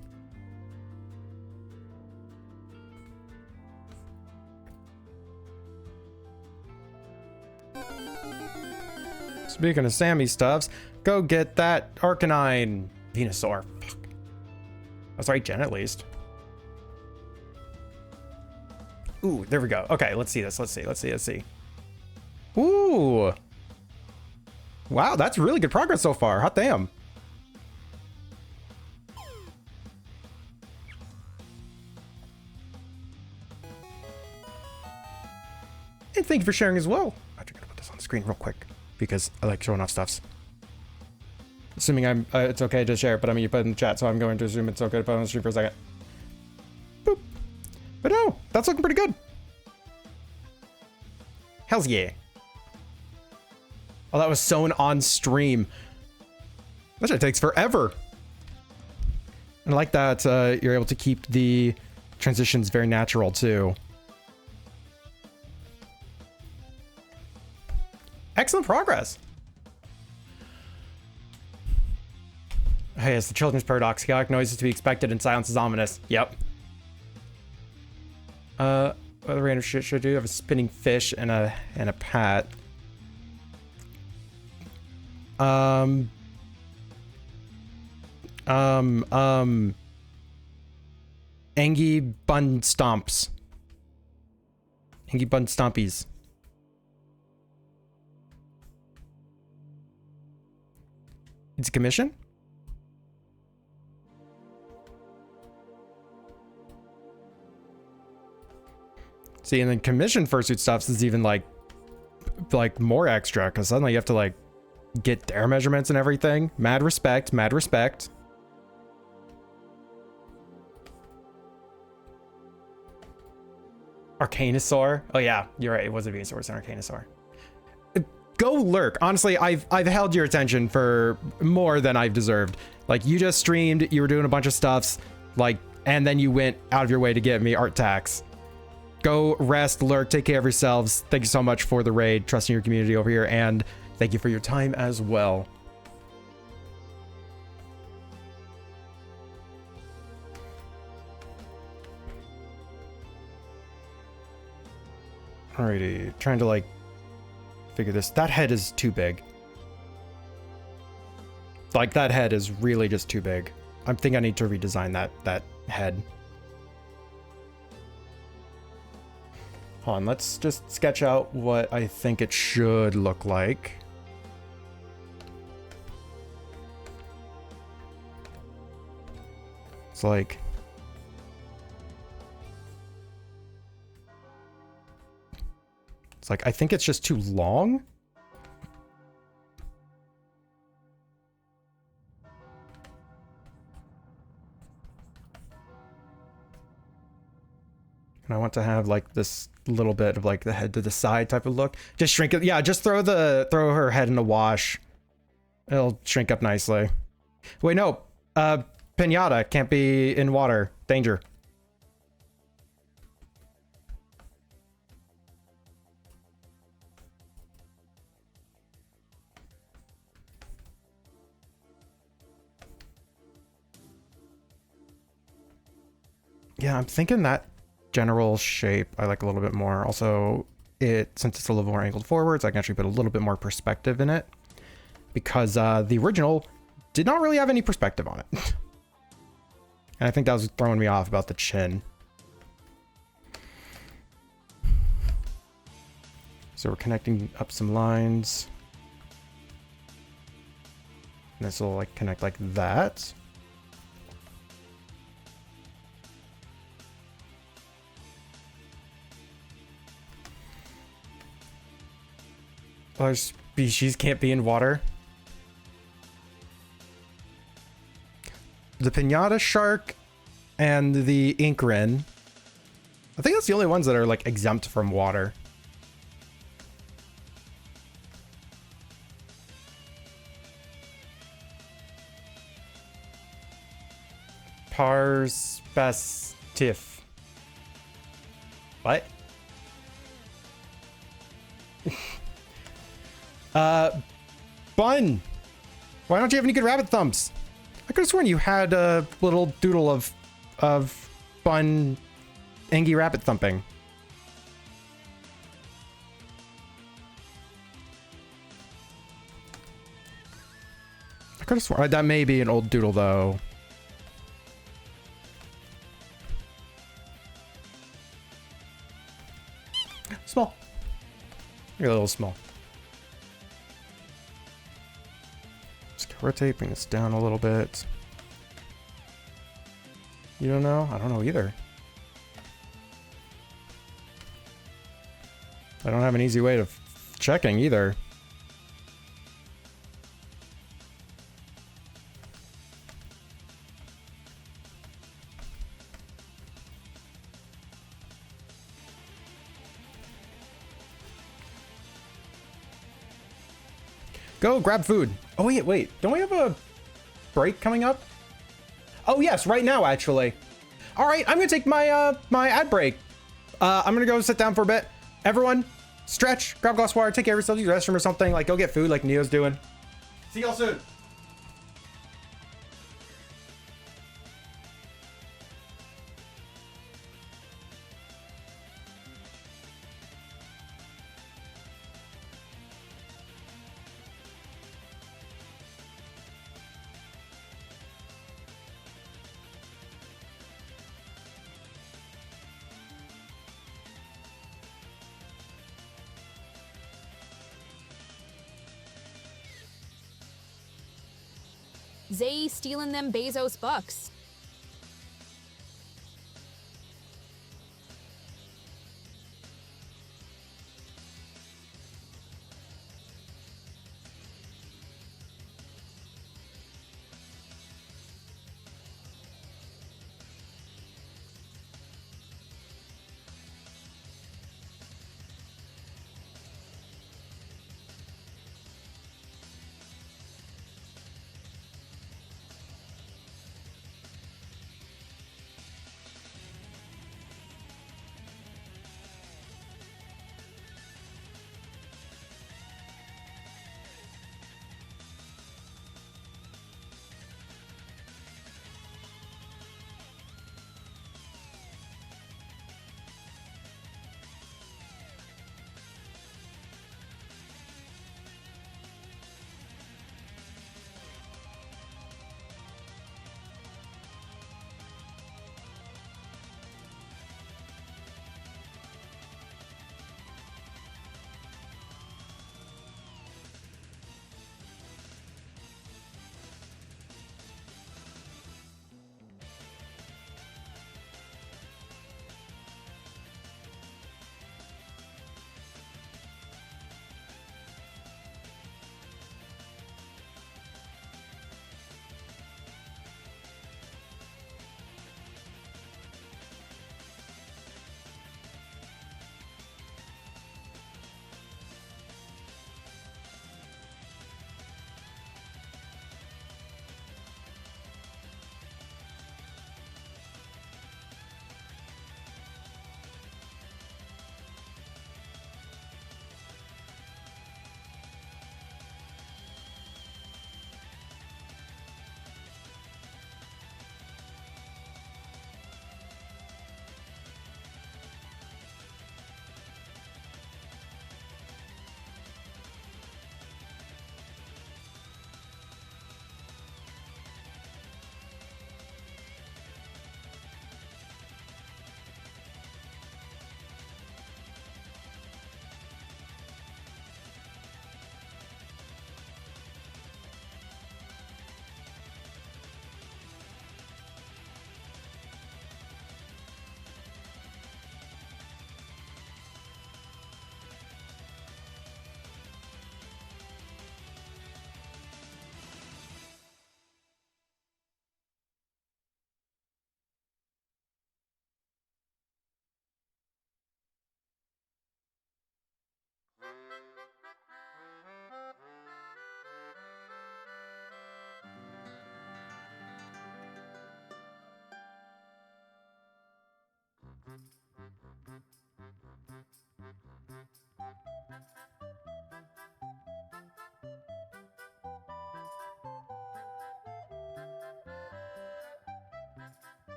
Speaking of Sammy stuffs, go get that Arcanine Venusaur. Fuck. That's right, Jen, at least. Ooh, there we go. Okay, let's see this. Let's see. Ooh. Wow, that's really good progress so far. Hot damn. And thank you for sharing as well. I'm actually gonna put this on the screen real quick because I like showing off stuffs. Assuming I'm, it's okay to share, but I mean you put it in the chat, so I'm going to assume it's okay to put it on the stream for a second. Boop. But no, that's looking pretty good. Hells yeah. Oh, that was sewn on stream. That shit takes forever. And I like that you're able to keep the transitions very natural too. Excellent progress. Hey, it's the children's paradox. Chaotic noise is to be expected and silence is ominous. Yep. What other random shit should I do? I have a spinning fish and a pat. Angie bun stomps. Angie bun stompies. It's a commission? See, and then commission fursuit stuffs is even like more extra, because suddenly you have to like get their measurements and everything. Mad respect, mad respect. Arcanosaur. Oh yeah, you're right. It was a Venusaur, it's an Arcanosaur. Go lurk. Honestly, I've held your attention for more than I've deserved. Like, you just streamed, you were doing a bunch of stuffs, like, and then you went out of your way to give me art tax. Go rest, lurk, take care of yourselves. Thank you so much for the raid, trusting your community over here, and thank you for your time as well. Alrighty, trying to like figure this. That head is too big. Like, that head is really just too big. I think I need to redesign that head. Hold on, let's just sketch out what I think it should look like. It's like... It's like, I think it's just too long. And I want to have like this little bit of like the head to the side type of look. Just shrink it. Yeah, just throw her head in the wash. It'll shrink up nicely. Wait, no. Pinata can't be in water. Danger. Yeah, I'm thinking that general shape I like a little bit more. Also, since it's a little more angled forwards, I can actually put a little bit more perspective in it, because the original did not really have any perspective on it. And I think that was throwing me off about the chin. So we're connecting up some lines. And this will like connect like that. Our species can't be in water. The pinata shark and the ink wren. I think that's the only ones that are like exempt from water. Parspecitif. What? Bun! Why don't you have any good rabbit thumbs? I could have sworn you had a little doodle of Bun Angie rabbit thumping. I could have sworn that may be an old doodle though. Small. You're a little small. Rotate, bring this down a little bit. You don't know? I don't know either. I don't have an easy way of checking either. Go grab food. Oh wait. Don't we have a break coming up? Oh yes, right now actually. All right, I'm gonna take my my ad break. I'm gonna go sit down for a bit. Everyone, stretch, grab a glass of water, take care of yourself, use the restroom or something. Like, go get food like Neo's doing. See y'all soon. Zay stealing them Bezos bucks.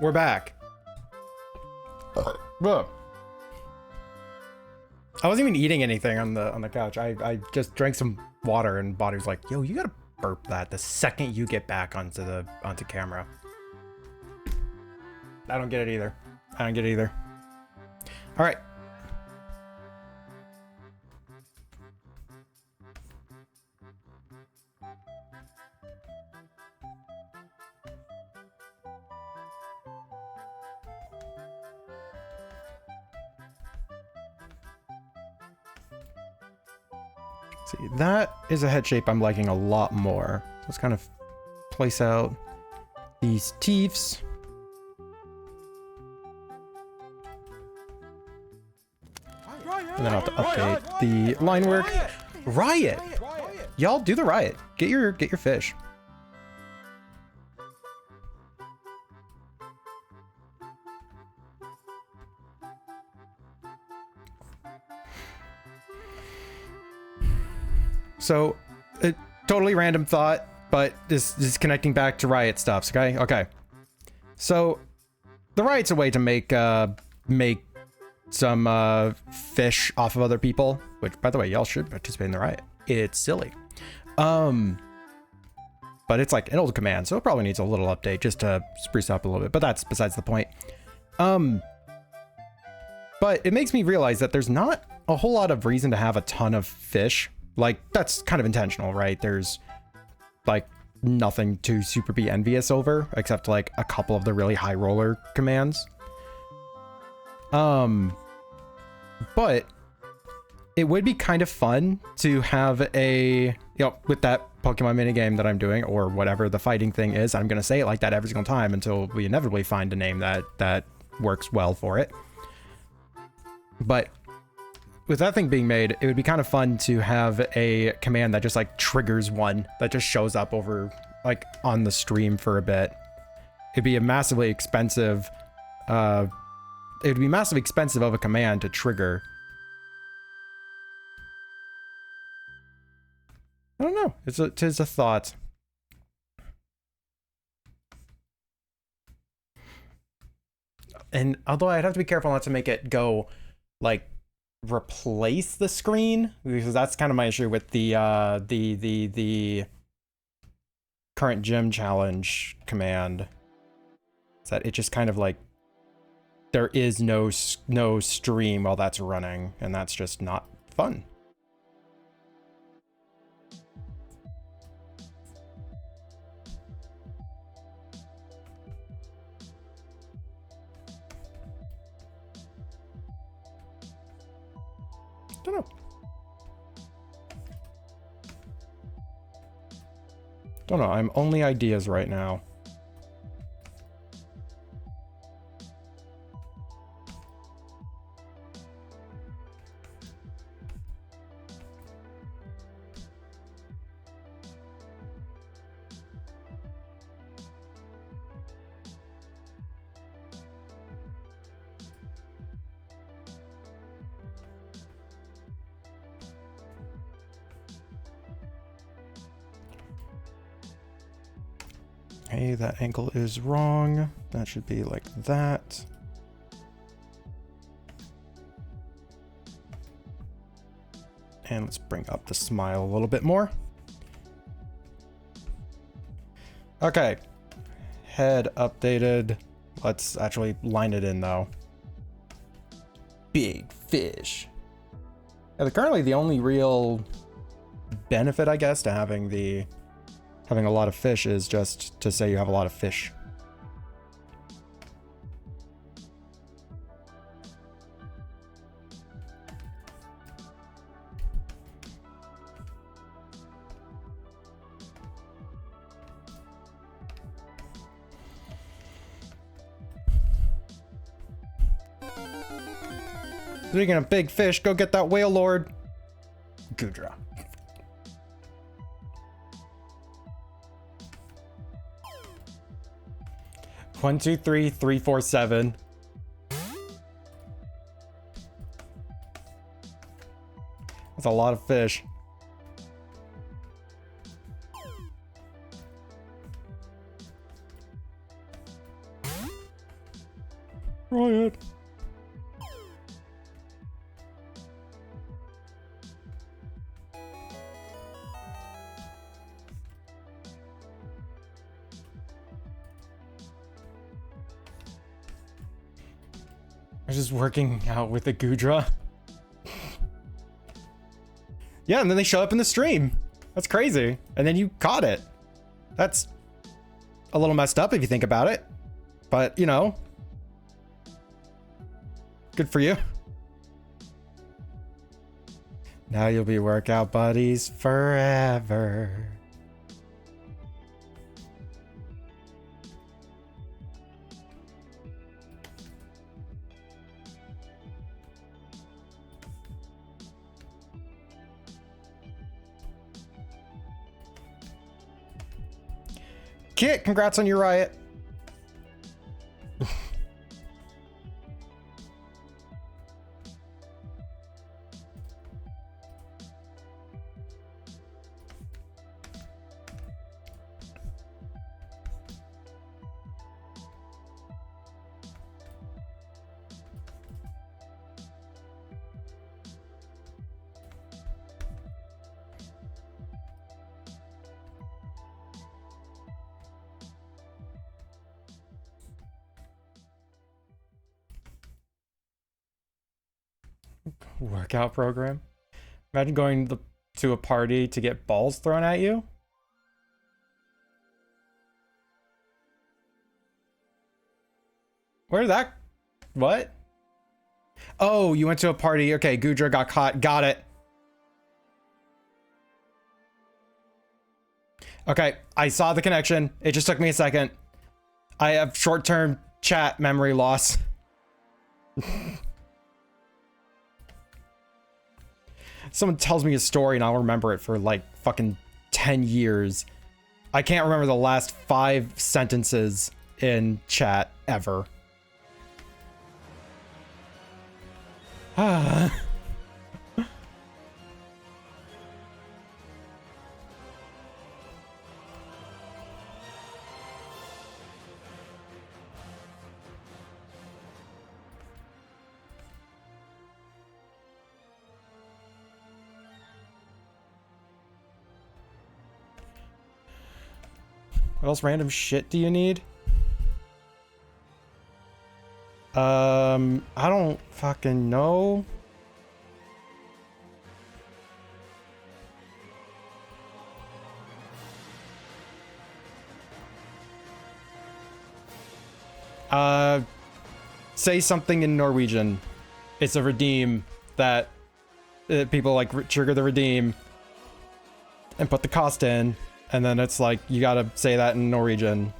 We're back. Ugh. I wasn't even eating anything on the couch. I just drank some water and Body was like, yo, you gotta burp that the second you get back onto camera. I don't get it either. I don't get it either. All right. See, that is a head shape I'm liking a lot more. Let's kind of place out these teeths. And then I'll have to update the line work. Riot! Y'all do the riot. Get your fish. So, a totally random thought, but this is connecting back to riot stuffs, okay? Okay. So, the riot's a way to make some fish off of other people, which, by the way, y'all should participate in the riot. It's silly. But it's like an old command, so it probably needs a little update just to spruce up a little bit, but that's besides the point. But it makes me realize that there's not a whole lot of reason to have a ton of fish. Like, that's kind of intentional, right? There's like nothing to super be envious over, except like a couple of the really high roller commands. But it would be kind of fun to have a, you know, with that Pokemon minigame that I'm doing, or whatever the fighting thing is, I'm going to say it like that every single time until we inevitably find a name that works well for it. But with that thing being made, it would be kind of fun to have a command that just like triggers one that just shows up over like on the stream for a bit. It'd be a massively expensive, it would be massively expensive of a command to trigger. I don't know. It is a thought. And although I'd have to be careful not to make it go like replace the screen, because that's kind of my issue with the current gym challenge command. Is that it just kind of like there is no stream while that's running, and that's just not fun. Don't know. Don't know. I'm only ideas right now. Okay, that angle is wrong. That should be like that. And let's bring up the smile a little bit more. Okay. Head updated. Let's actually line it in though. Big fish. Currently the only real benefit, I guess, to having a lot of fish is just to say you have a lot of fish. Speaking of big fish, go get that whale lord. Gudra. One, two, three, 3, 4, 7. That's a lot of fish. Riot. I was just working out with the Gudra. Yeah, and then they show up in the stream. That's crazy. And then you caught it. That's a little messed up if you think about it. But, you know. Good for you. Now you'll be workout buddies forever. Kit, congrats on your riot. Workout program. Imagine going to a party to get balls thrown at you. Where did that? What? Oh, you went to a party. Okay, Gudra got caught. Got it. Okay, I saw the connection. It just took me a second. I have short-term chat memory loss. Someone tells me a story and I'll remember it for like fucking 10 years. I can't remember the last 5 sentences in chat ever. Ah. What else random shit do you need? I don't fucking know. Say something in Norwegian. It's a redeem that people like trigger the redeem and put the cost in. And then it's like, you gotta say that in Norwegian.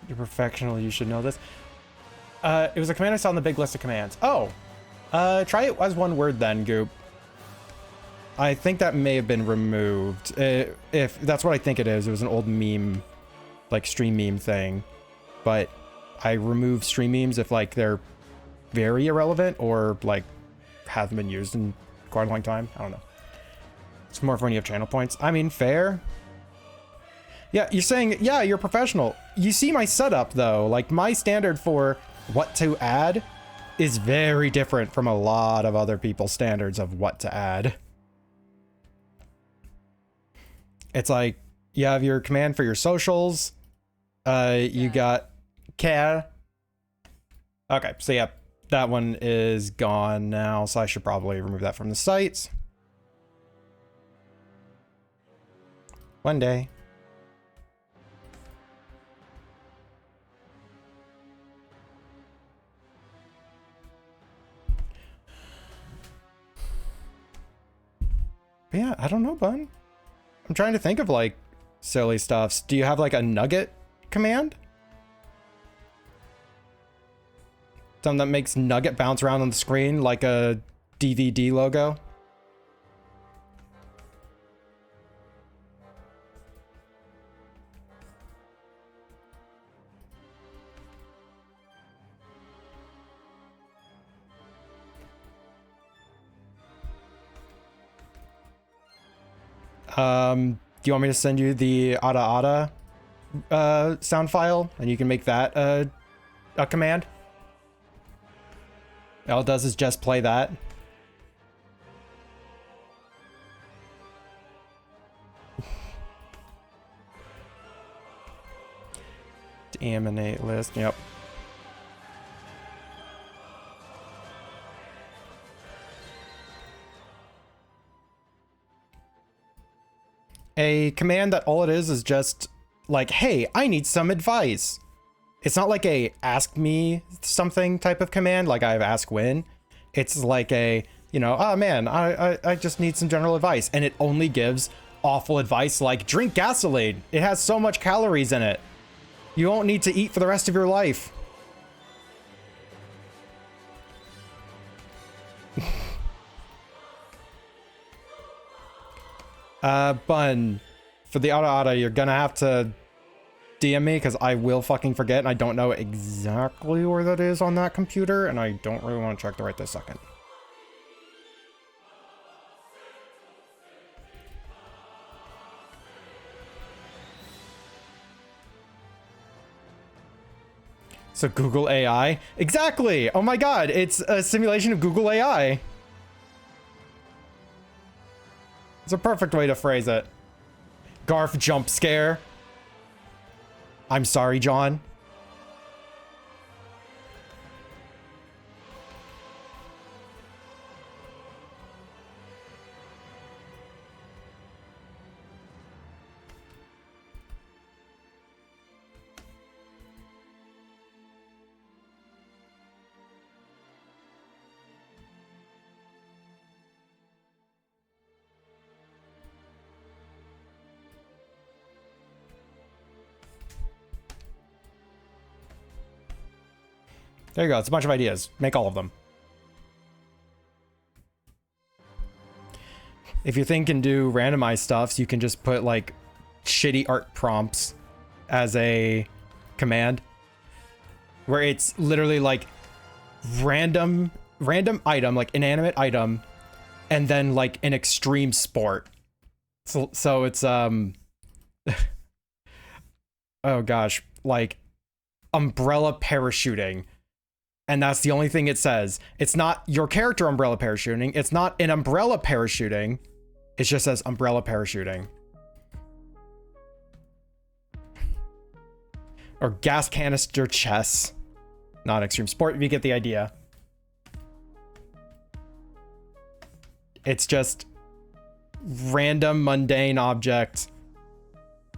You're professional, you should know this. It was a command I saw on the big list of commands. Oh, try it as one word then, Goop. I think that may have been removed. If that's what I think it is, it was an old meme, like stream meme thing. But I remove stream memes if like they're very irrelevant or like haven't been used in quite a long time. I don't know. It's more for when you have channel points. I mean, fair. Yeah, you're saying, yeah, you're professional. You see my setup though. Like my standard for what to add is very different from a lot of other people's standards of what to add. It's like you have your command for your socials. You got care. Okay, so yeah. That one is gone now, so I should probably remove that from the sites. One day. But yeah, I don't know, bud. I'm trying to think of like silly stuffs. Do you have like a nugget command? Something that makes nugget bounce around on the screen like a DVD logo. Do you want me to send you the Ada Ada sound file and you can make that a command? All it does is just play that. Aminate list, yep. A command that all it is just like, hey, I need some advice. it's not like a ask me something type of command like I have ask when. It's like a, you know, oh man, I just need some general advice. And it only gives awful advice like drink gasoline. It has so much calories in it. You won't need to eat for the rest of your life. Bun, for the auto, you're gonna have to DM me because I will fucking forget and I don't know exactly where that is on that computer and I don't really want to check the right this second. So Google AI? Exactly! Oh my god, it's a simulation of Google AI. It's a perfect way to phrase it. Garf jump scare. I'm sorry, John. There you go. It's a bunch of ideas. Make all of them. If your thing can do randomized stuff, so you can just put like shitty art prompts as a command where it's literally like random item, like inanimate item, and then like an extreme sport. So it's oh gosh, like umbrella parachuting. And that's the only thing it says. It's not your character umbrella parachuting. It's not an umbrella parachuting. It just says umbrella parachuting. Or gas canister chess. Not extreme sport, you get the idea. It's just random mundane object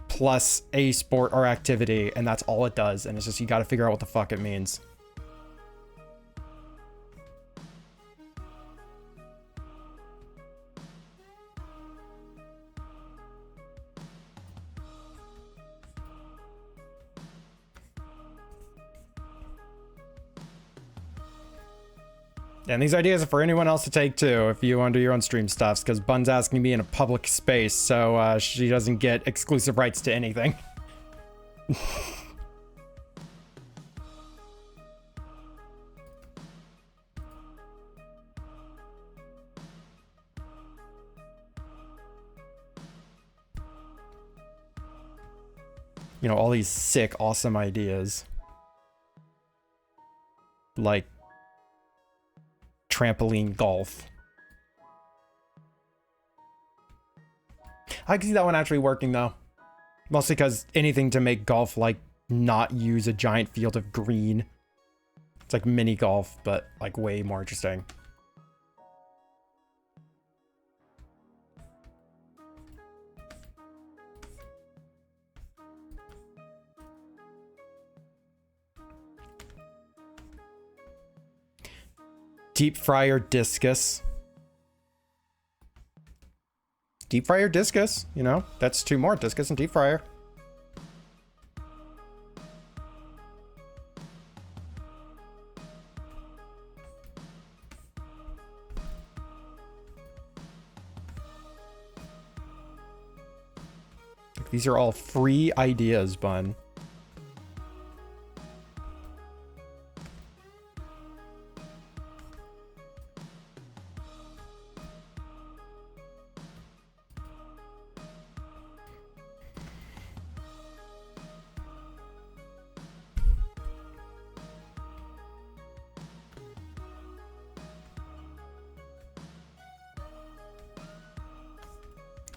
plus a sport or activity, and that's all it does. And it's just, you gotta figure out what the fuck it means. And these ideas are for anyone else to take too, if you want to do your own stream stuffs, because Bun's asking me in a public space, so she doesn't get exclusive rights to anything. You know, all these sick, awesome ideas. Like trampoline golf. I can see that one actually working though. Mostly because anything to make golf like not use a giant field of green. It's like mini golf, but like way more interesting. Deep fryer discus. Deep fryer discus, you know, that's two more, discus and deep fryer. These are all free ideas, Bun.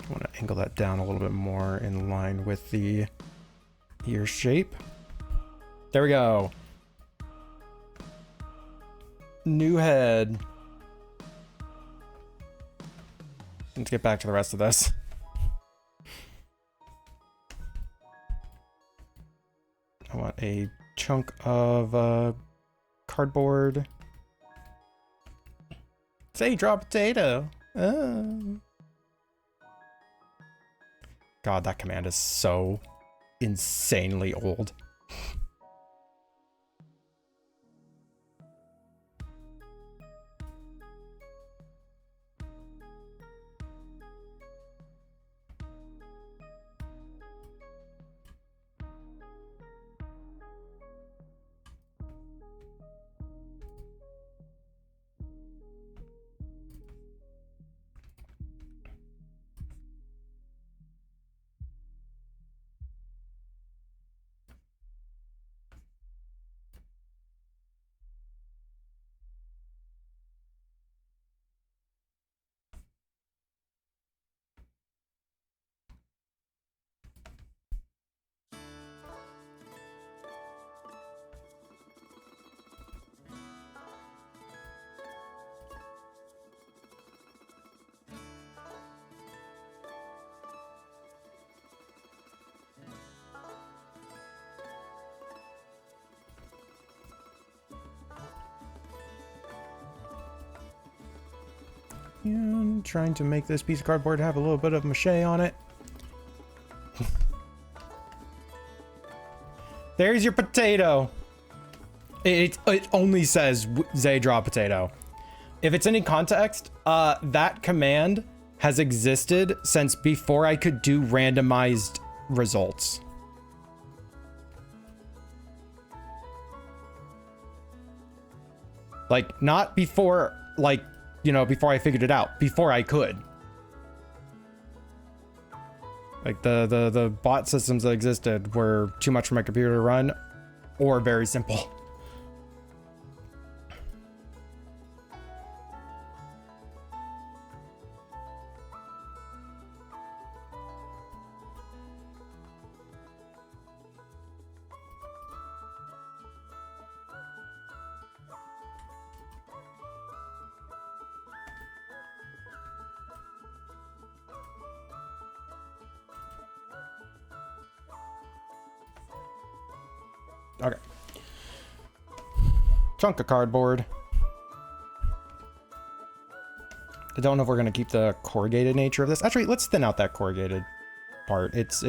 I want to angle that down a little bit more in line with the ear shape. There we go. New head. Let's get back to the rest of this. I want a chunk of cardboard. Say, drop potato. God, that command is so insanely old. And trying to make this piece of cardboard have a little bit of mache on it. There's your potato. It only says Zay draw potato. If it's any context, that command has existed since before I could do randomized results. Like, not before, like, you know, before I figured it out, before I could. Like, the bot systems that existed were too much for my computer to run, or very simple. Okay. Chunk of cardboard. I don't know if we're gonna keep the corrugated nature of this. Actually, let's thin out that corrugated part. It's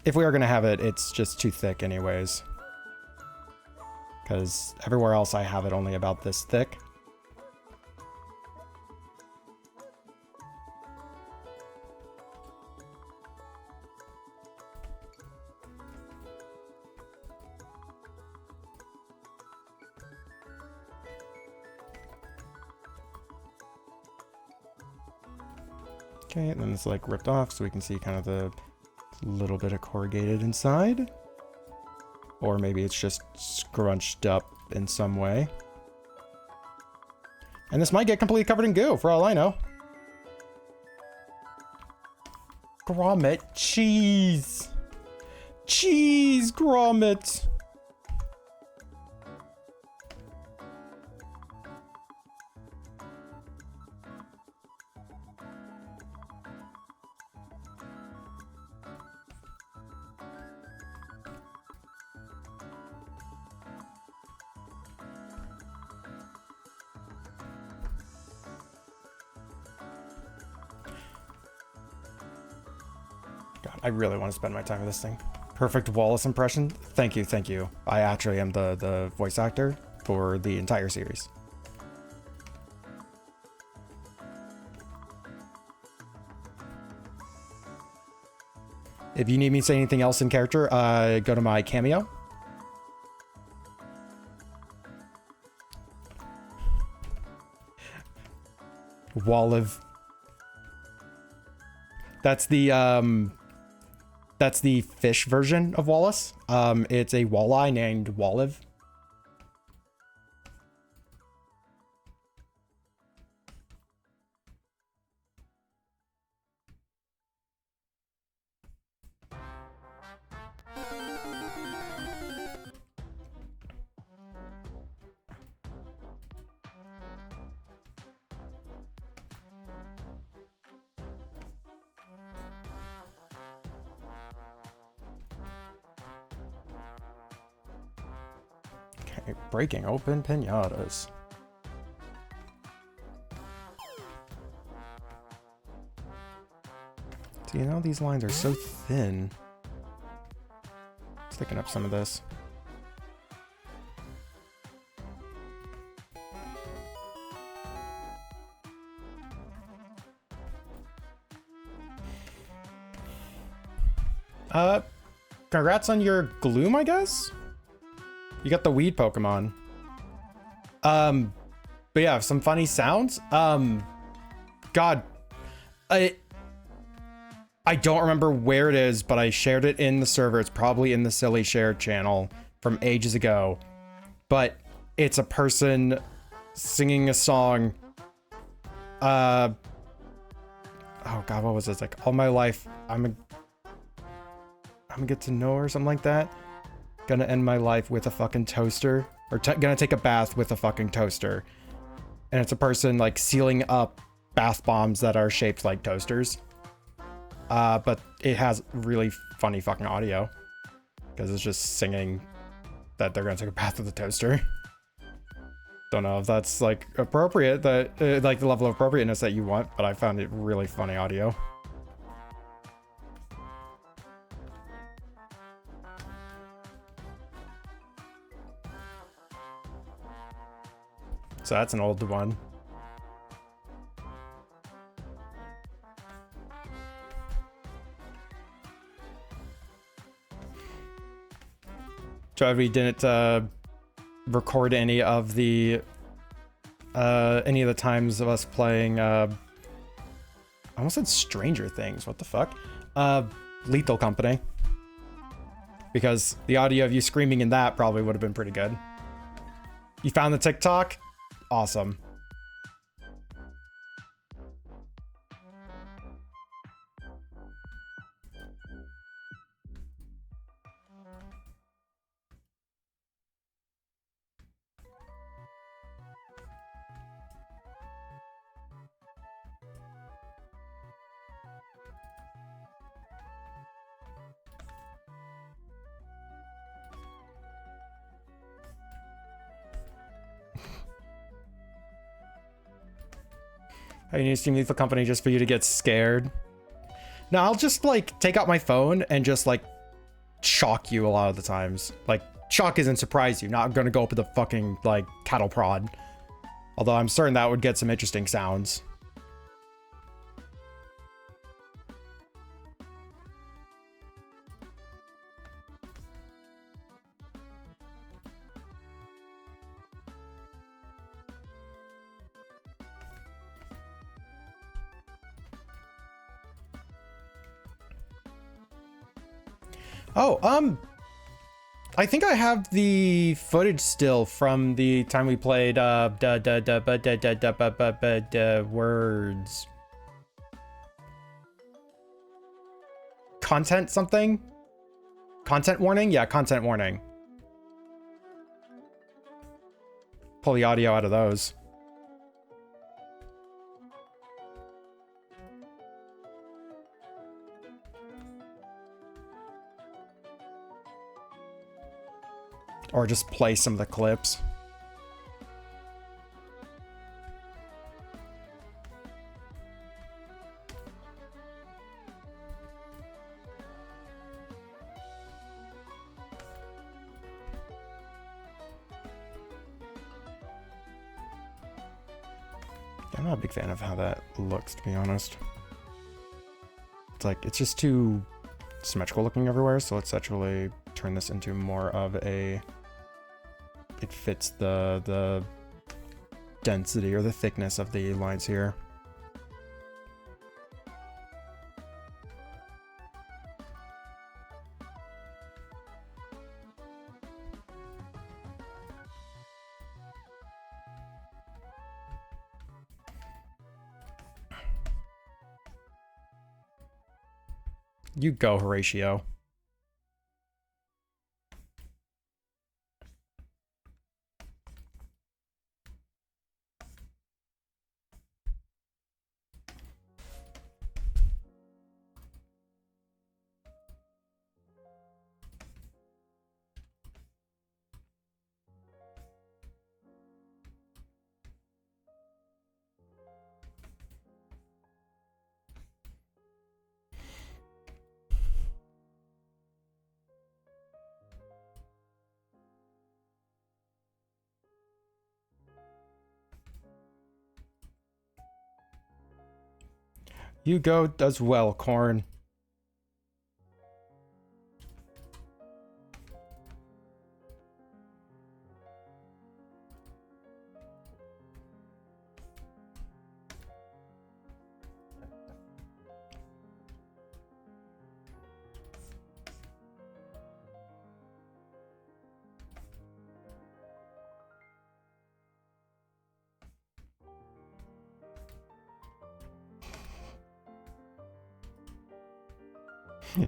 if we are gonna have it, it's just too thick anyways. Because everywhere else I have it only about this thick. Okay, and then it's like ripped off so we can see kind of the little bit of corrugated inside. Or maybe it's just scrunched up in some way. And this might get completely covered in goo, for all I know. Grommet cheese! Cheese grommet! God, I really want to spend my time with this thing. Perfect Wallace impression. Thank you, thank you. I actually am the voice actor for the entire series. If you need me to say anything else in character, go to my cameo. Walliv. That's the fish version of Wallace. It's a walleye named Walliv. Breaking open pinatas. Do you know these lines are so thin? Sticking up some of this. Congrats on your Gloom, I guess? You got the weed Pokemon. But yeah, some funny sounds. God, I don't remember where it is, but I shared it in the server. It's probably in the Silly Share channel from ages ago. But it's a person singing a song. Oh God, what was this? Like, all my life, I'm gonna get to know her or something like that. Gonna end my life with a fucking toaster. Or gonna take a bath with a fucking toaster. And it's a person like sealing up bath bombs that are shaped like toasters. But it has really funny fucking audio. Because it's just singing that they're gonna take a bath with a toaster. Don't know if that's like appropriate, that like the level of appropriateness that you want, but I found it really funny audio. So that's an old one. So we didn't record any of the times of us playing I almost said Stranger Things. What the fuck? Lethal Company. Because the audio of you screaming in that probably would have been pretty good. You found the TikTok? Awesome. I need to Steam Lethal Company just for you to get scared. No, I'll just like take out my phone and just like shock you a lot of the times. Like shock isn't surprise you. Not gonna go up with a fucking like cattle prod. Although I'm certain that would get some interesting sounds. Oh, I think I have the footage still from the time we played words. Content something? Content warning? Yeah, content warning. Pull the audio out of those. Or just play some of the clips. I'm not a big fan of how that looks, to be honest. It's like, it's just too symmetrical looking everywhere, so let's actually turn this into more of a... It fits the density or the thickness of the lines here. You go, Horatio. You go as well, Corn.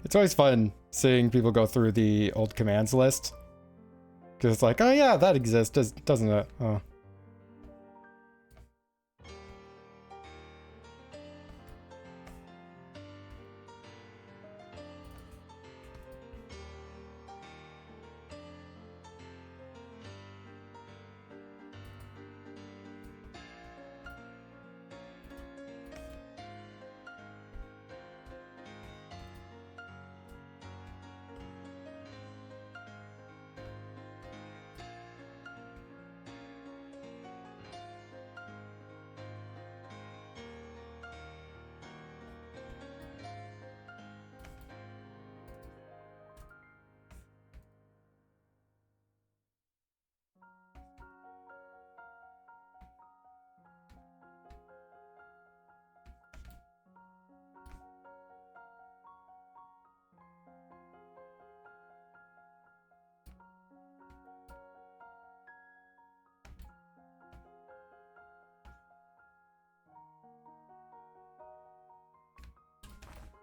It's always fun seeing people go through the old commands list. Because it's like, oh yeah, that exists, doesn't it? Oh.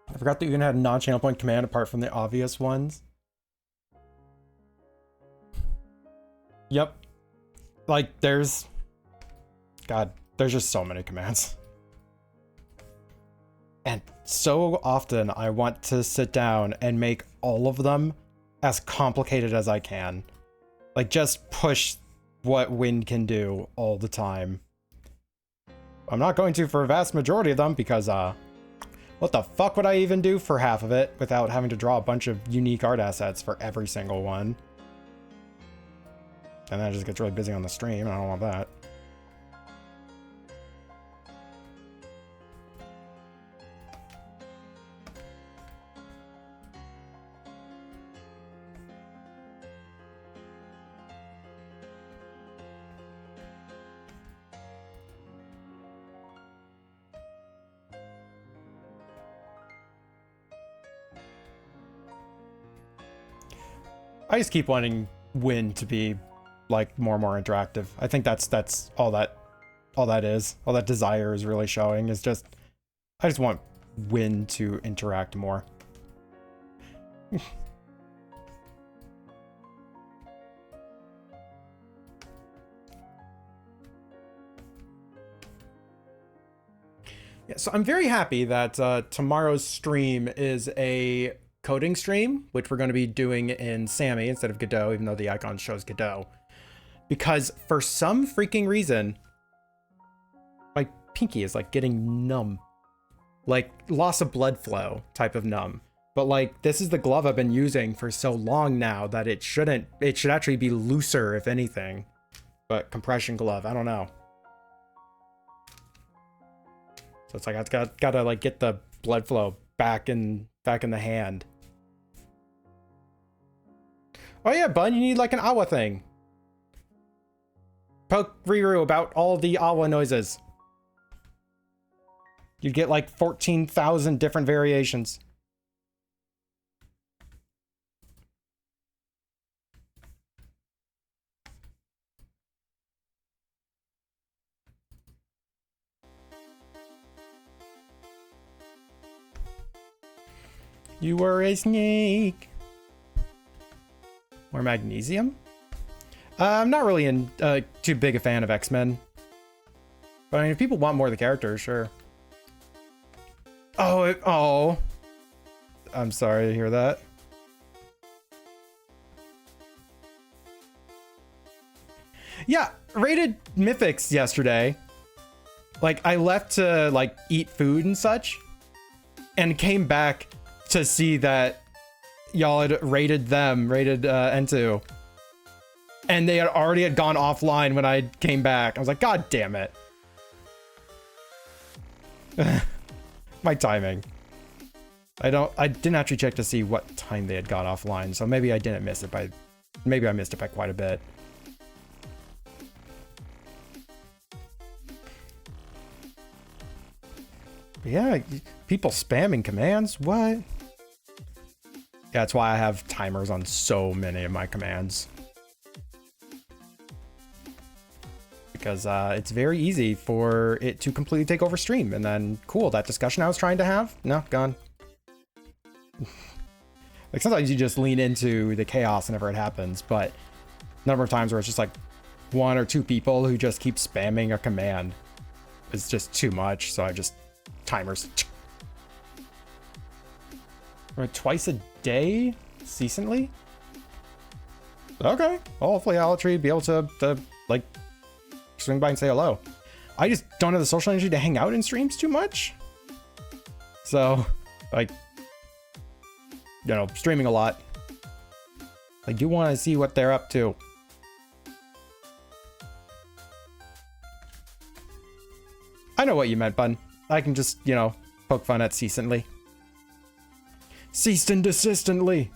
I forgot that you can have non-channel point command apart from the obvious ones. Yep. Like, there's... God, there's just so many commands. And so often I want to sit down and make all of them as complicated as I can. Like, just push what wind can do all the time. I'm not going to for a vast majority of them because, what the fuck would I even do for half of it without having to draw a bunch of unique art assets for every single one? And then it just gets really busy on the stream, and I don't want that. I just keep wanting Win to be like more and more interactive. I think that's all that is. All that desire is really showing is just I just want Win to interact more. Yeah, so I'm very happy that tomorrow's stream is a coding stream, which we're going to be doing in Sammy instead of Godot, even though the icon shows Godot. Because for some freaking reason, my pinky is like getting numb. Like loss of blood flow type of numb. But like this is the glove I've been using for so long now that it should actually be looser if anything. But compression glove, I don't know. So it's like I've gotta like get the blood flow back in the hand. Oh yeah, Bun, you need like an Awa thing. Poke Riru about all the Awa noises. You get like 14,000 different variations. You were a snake. Or magnesium? I'm not really too big a fan of X-Men. But I mean, if people want more of the characters, sure. Oh. I'm sorry to hear that. Yeah, raided Mythics yesterday. Like, I left to, like, eat food and such. And came back to see that y'all had raided N2. And they had gone offline when I came back. I was like, God damn it. my timing. I didn't actually check to see what time they had gone offline, so maybe I didn't miss it by, maybe I missed it by quite a bit. But yeah, people spamming commands, what? Yeah, that's why I have timers on so many of my commands. Because it's very easy for it to completely take over stream, and then cool, that discussion I was trying to have, no, gone. Like sometimes you just lean into the chaos whenever it happens, but a number of times where it's just like one or two people who just keep spamming a command is just too much, so I just timers. Right, twice a day, decently. Okay, well, hopefully I'll actually be able to like swing by and say hello. I just don't have the social energy to hang out in streams too much, so like, you know, streaming a lot. I do want to see what they're up to. I know what you meant, bun. I can just, you know, poke fun at ceasantly. Ceased and desistantly.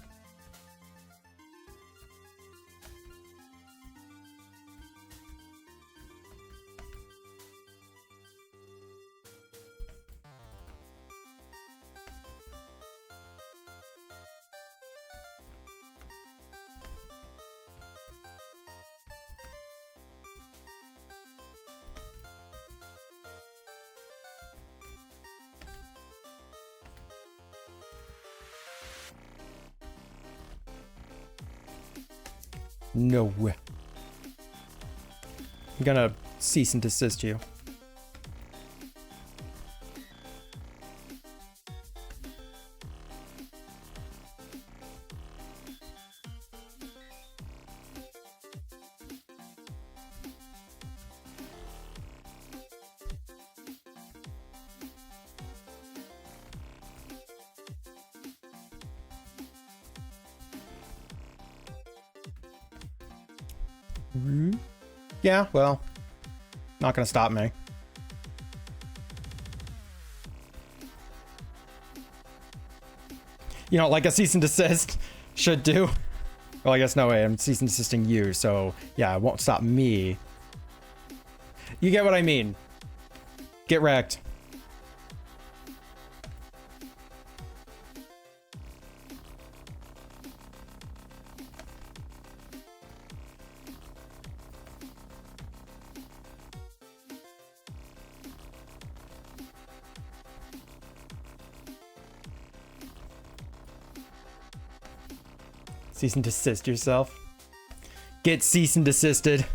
No. I'm gonna cease and desist you. Yeah, well, not gonna stop me. You know, like a cease and desist should do. Well, I guess no way, I'm cease and desisting you, so yeah, it won't stop me. You get what I mean. Get wrecked. Cease and desist yourself. Get cease and desisted.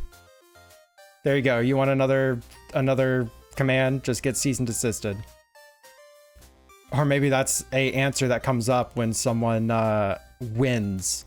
There you go. You want another command? Just get cease and desisted. Or maybe that's a answer that comes up when someone wins.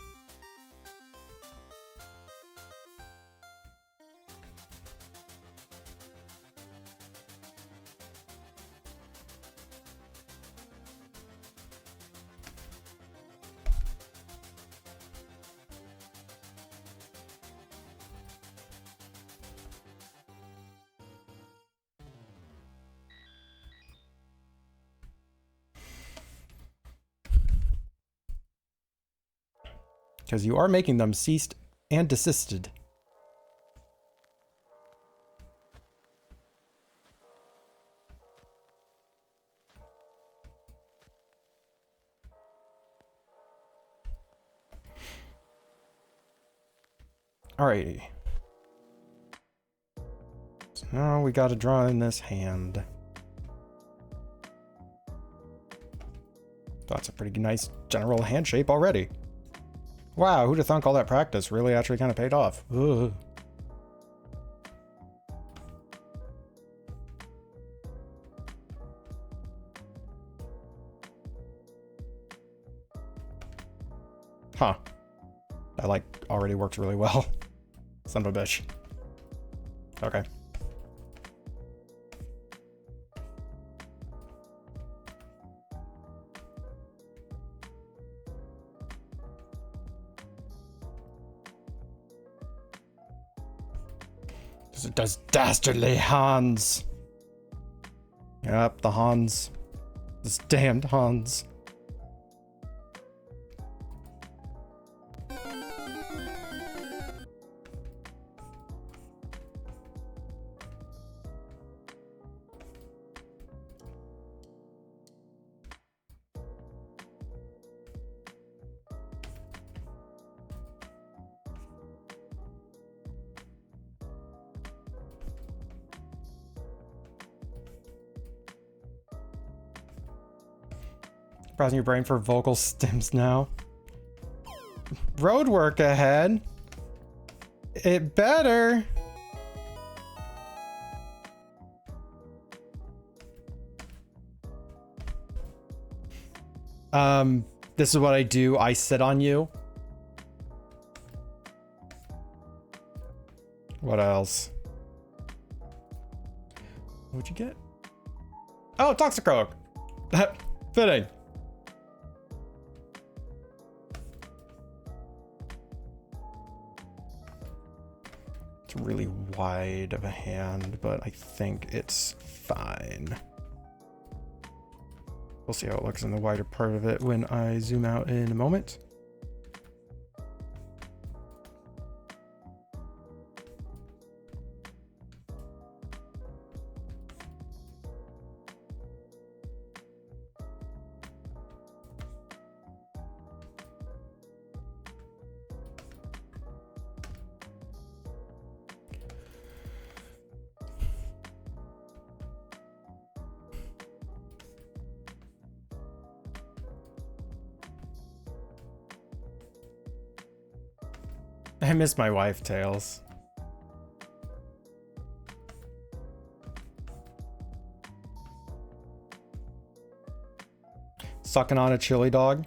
Because you are making them ceased and desisted. Alrighty. So now we gotta draw in this hand. That's a pretty nice general hand shape already. Wow, who'd have thunk all that practice really actually kind of paid off? Ugh. Huh. That like already works really well. Son of a bitch. Okay. It does dastardly Hans. Yep, the Hans. This damned Hans. Browsing your brain for vocal stems now. Road work ahead. It better. This is what I do. I sit on you. What else? What'd you get? Oh, Toxicroak. Fitting. It's really wide of a hand, but I think it's fine. We'll see how it looks in the wider part of it when I zoom out in a moment. I miss my wife, Tails. Sucking on a chili dog.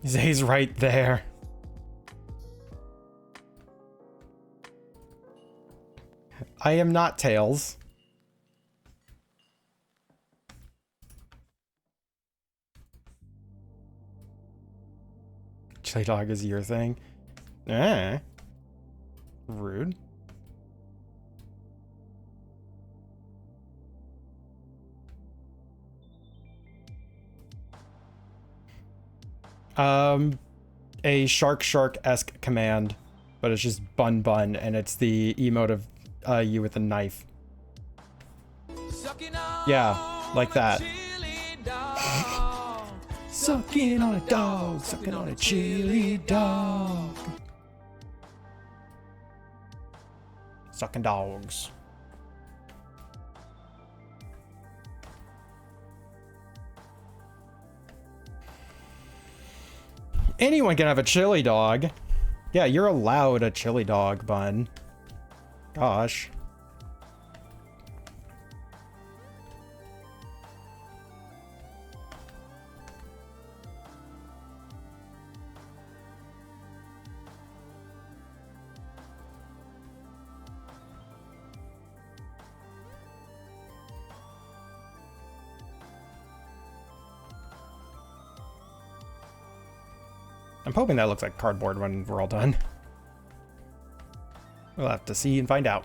He's right there. I am not Tails. Chili dog is your thing. Rude. A shark-esque command, but it's just bun, and it's the emote of you with a knife. Yeah, like that. Sucking on a dog, sucking on a chili dog. Sucking dogs. Anyone can have a chili dog. Yeah, you're allowed a chili dog, bun. Gosh. I'm hoping that looks like cardboard when we're all done. We'll have to see and find out.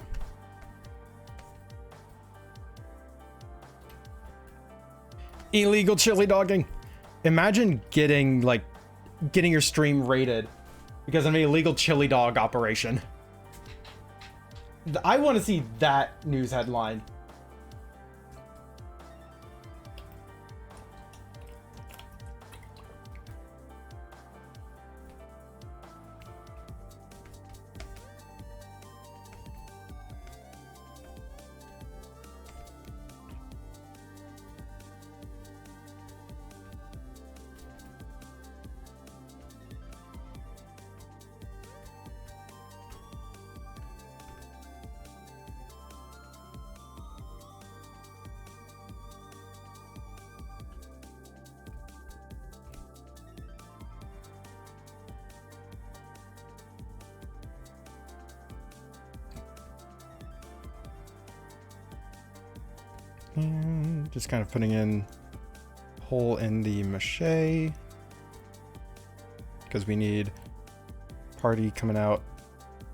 Illegal chili dogging. Imagine getting your stream rated because of an illegal chili dog operation. I want to see that news headline. And just kind of putting in hole in the mache. because we need party coming out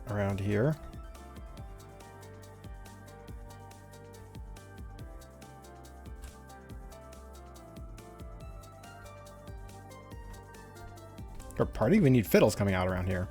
around here. Or party? We need fiddles coming out around here.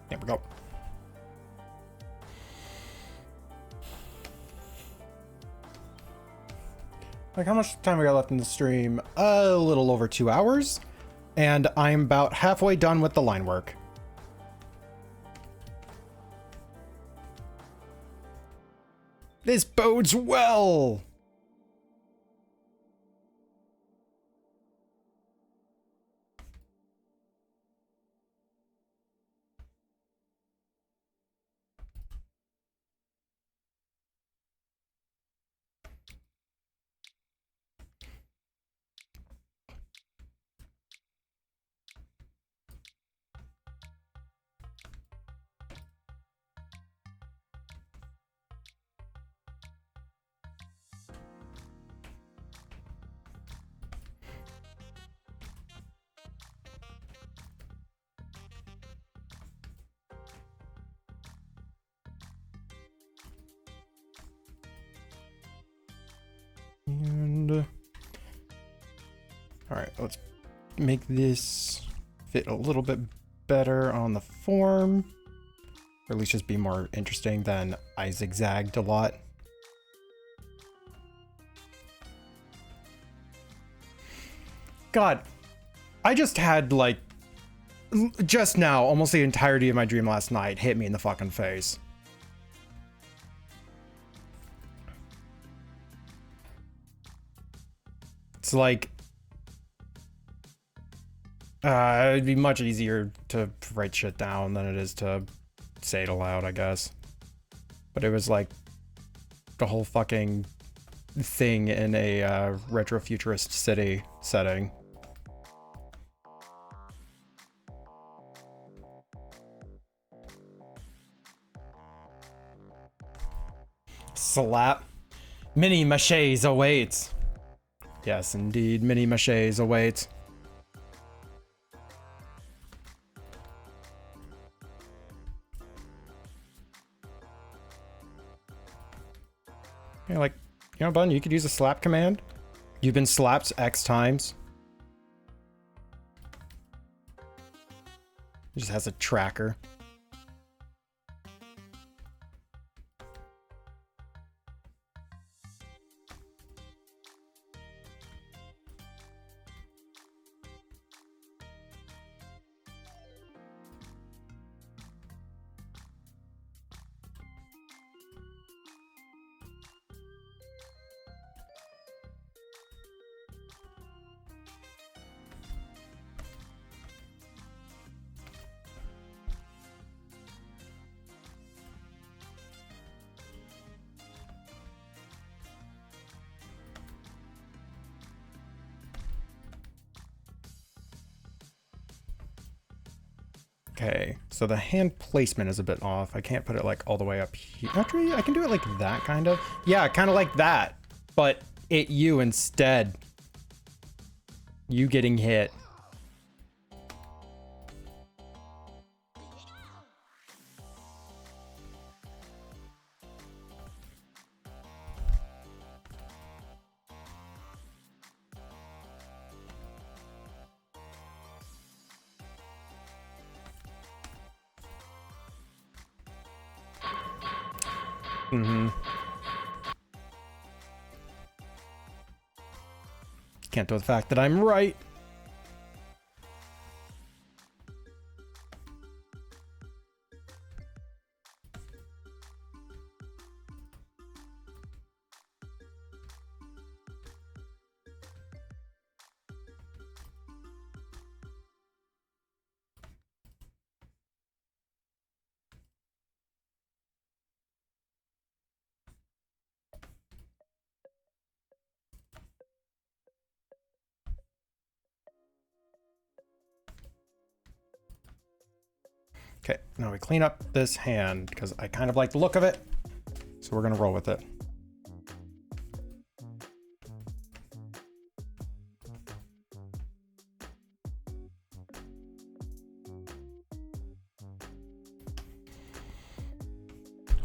There we go. Like, how much time we got left in the stream? A little over 2 hours. And I'm about halfway done with the line work. This bodes well. And all right, let's make this fit a little bit better on the form, or at least just be more interesting than I zigzagged a lot. God, I just had, like, just now, almost the entirety of my dream last night hit me in the fucking face. It's like, it'd be much easier to write shit down than it is to say it aloud, I guess. But it was like the whole fucking thing in a retro-futurist city setting. Slap. Mini machetes awaits. Yes, indeed, mini machetes awaits. Yeah, like, you know, Bun, you could use a slap command. You've been slapped X times. It just has a tracker. Okay, so the hand placement is a bit off. I can't put it like all the way up here. Actually, I can do it like that, kind of. Yeah, kind of like that, but it you instead. You getting hit. Mm-hmm. Can't do the fact that I'm right. Okay, now we clean up this hand because I kind of like the look of it. So we're gonna roll with it.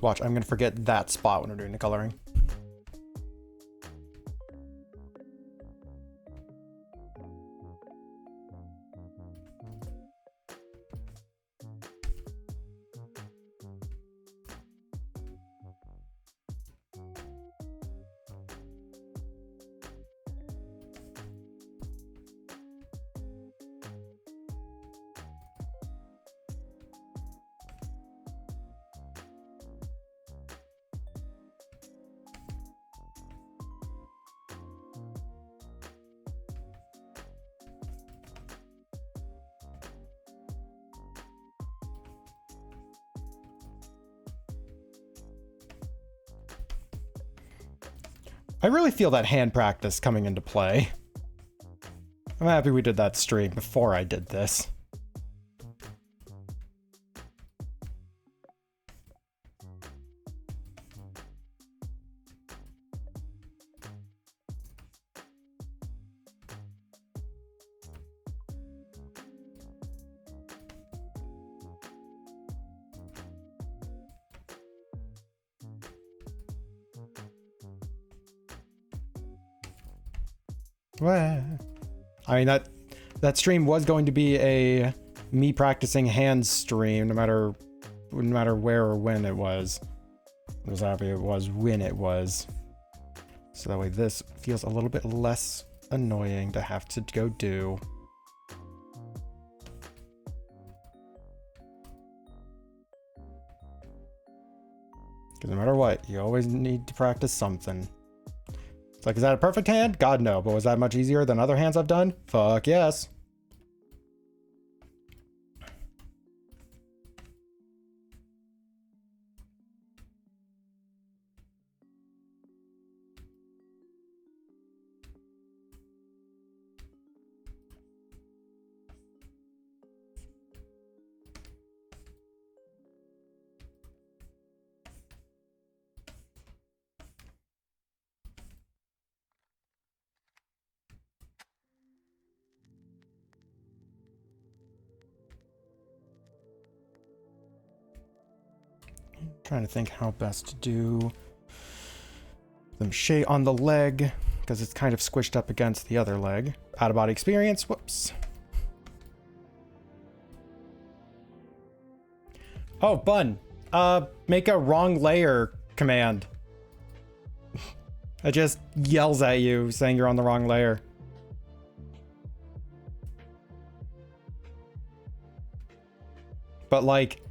Watch, I'm gonna forget that spot when we're doing the coloring. I really feel that hand practice coming into play. I'm happy we did that stream before I did this. Well, I mean, that stream was going to be a me practicing hands stream, no matter where or when it was. I was happy it was when it was. So that way this feels a little bit less annoying to have to go do. Because no matter what, you always need to practice something. It's like, is that a perfect hand? God, no. But was that much easier than other hands I've done? Fuck yes. Trying to think how best to do them shade on the leg, because it's kind of squished up against the other leg. Out of body experience, whoops. Oh, Bun, make a wrong layer command. It just yells at you saying you're on the wrong layer. But like,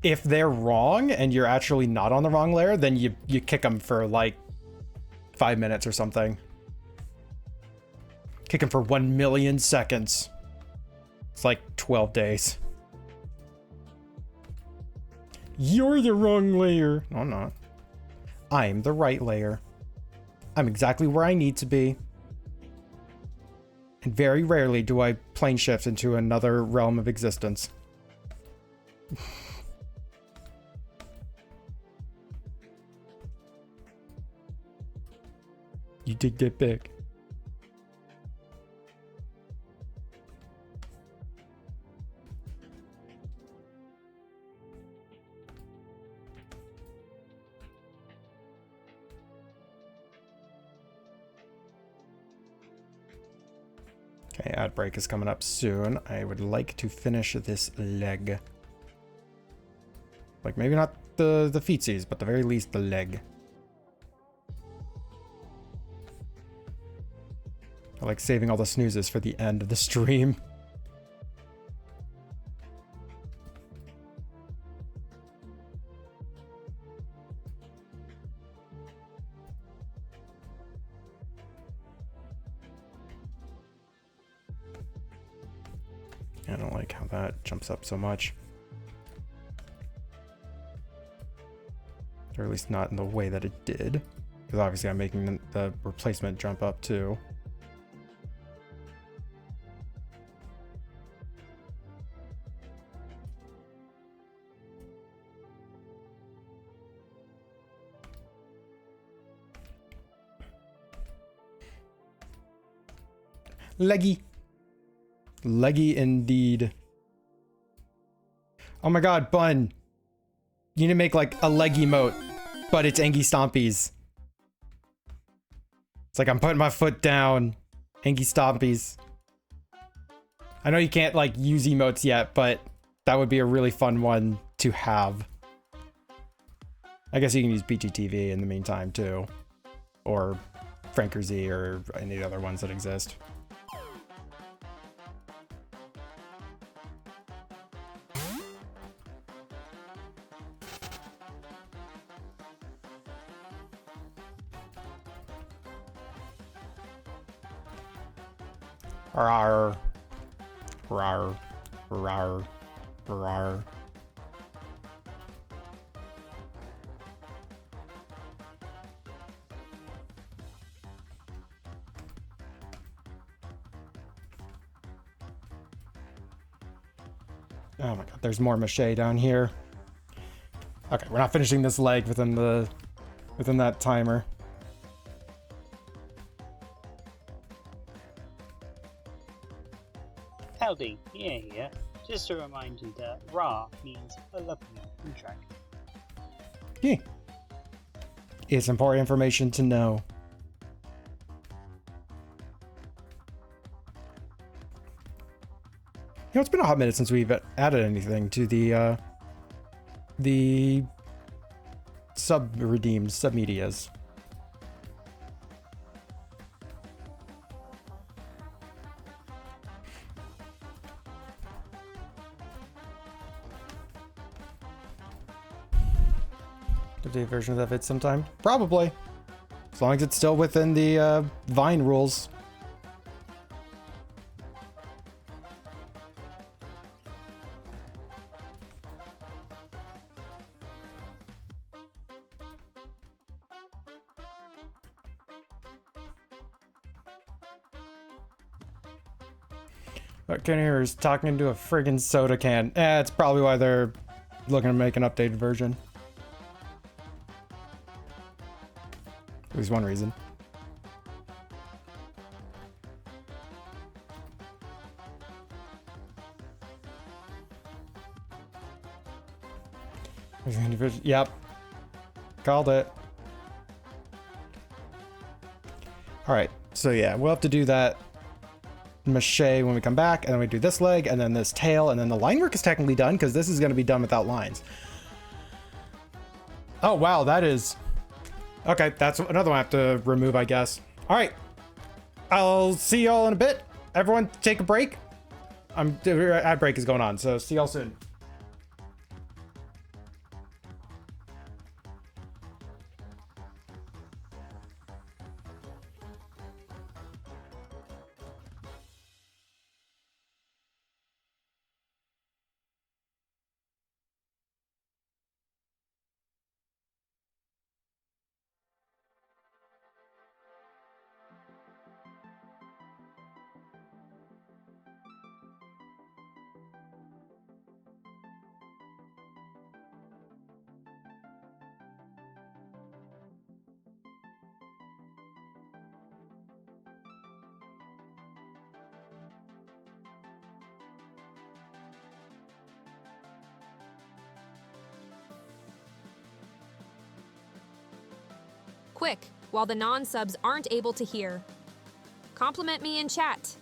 if they're wrong and you're actually not on the wrong layer, then you kick them for like 5 minutes or something. Kick them for 1 million seconds. It's like 12 days. You're the wrong layer. No, I'm not. I'm the right layer. I'm exactly where I need to be. And very rarely do I plane shift into another realm of existence. You dig that big. Okay, ad break is coming up soon. I would like to finish this leg. Like, maybe not the feetsies, but the very least the leg. I like saving all the snoozes for the end of the stream. I don't like how that jumps up so much. Or at least not in the way that it did. Because obviously I'm making the replacement jump up too. Leggy. Leggy indeed. Oh my god, Bun. You need to make like a leg emote, but it's Angie Stompies. It's like I'm putting my foot down. Angie Stompies. I know you can't like use emotes yet, but that would be a really fun one to have. I guess you can use BGTV in the meantime too. Or Franker Z or any other ones that exist. Rawr. Rawr. Rawr. Rawr. Oh my god, there's more mache down here. Okay, we're not finishing this leg within that timer. Howdy, yeah here. Just to remind you that Ra means I love you in dragon. Yeah. It's important information to know. You know, it's been a hot minute since we've added anything to the sub-redeemed sub-medias. Update version of that vid sometime? Probably. As long as it's still within the Vine rules. Kenny is talking into a friggin' soda can. It's probably why they're looking to make an updated version. At least one reason. Yep. Called it. Alright, so yeah, we'll have to do that mache when we come back, and then we do this leg, and then this tail, and then the line work is technically done, because this is going to be done without lines. Oh, wow, that is... Okay, that's another one I have to remove, I guess. Alright, I'll see y'all in a bit. Everyone, take a break. Ad break is going on, so see y'all soon. Quick, while the non-subs aren't able to hear. Compliment me in chat.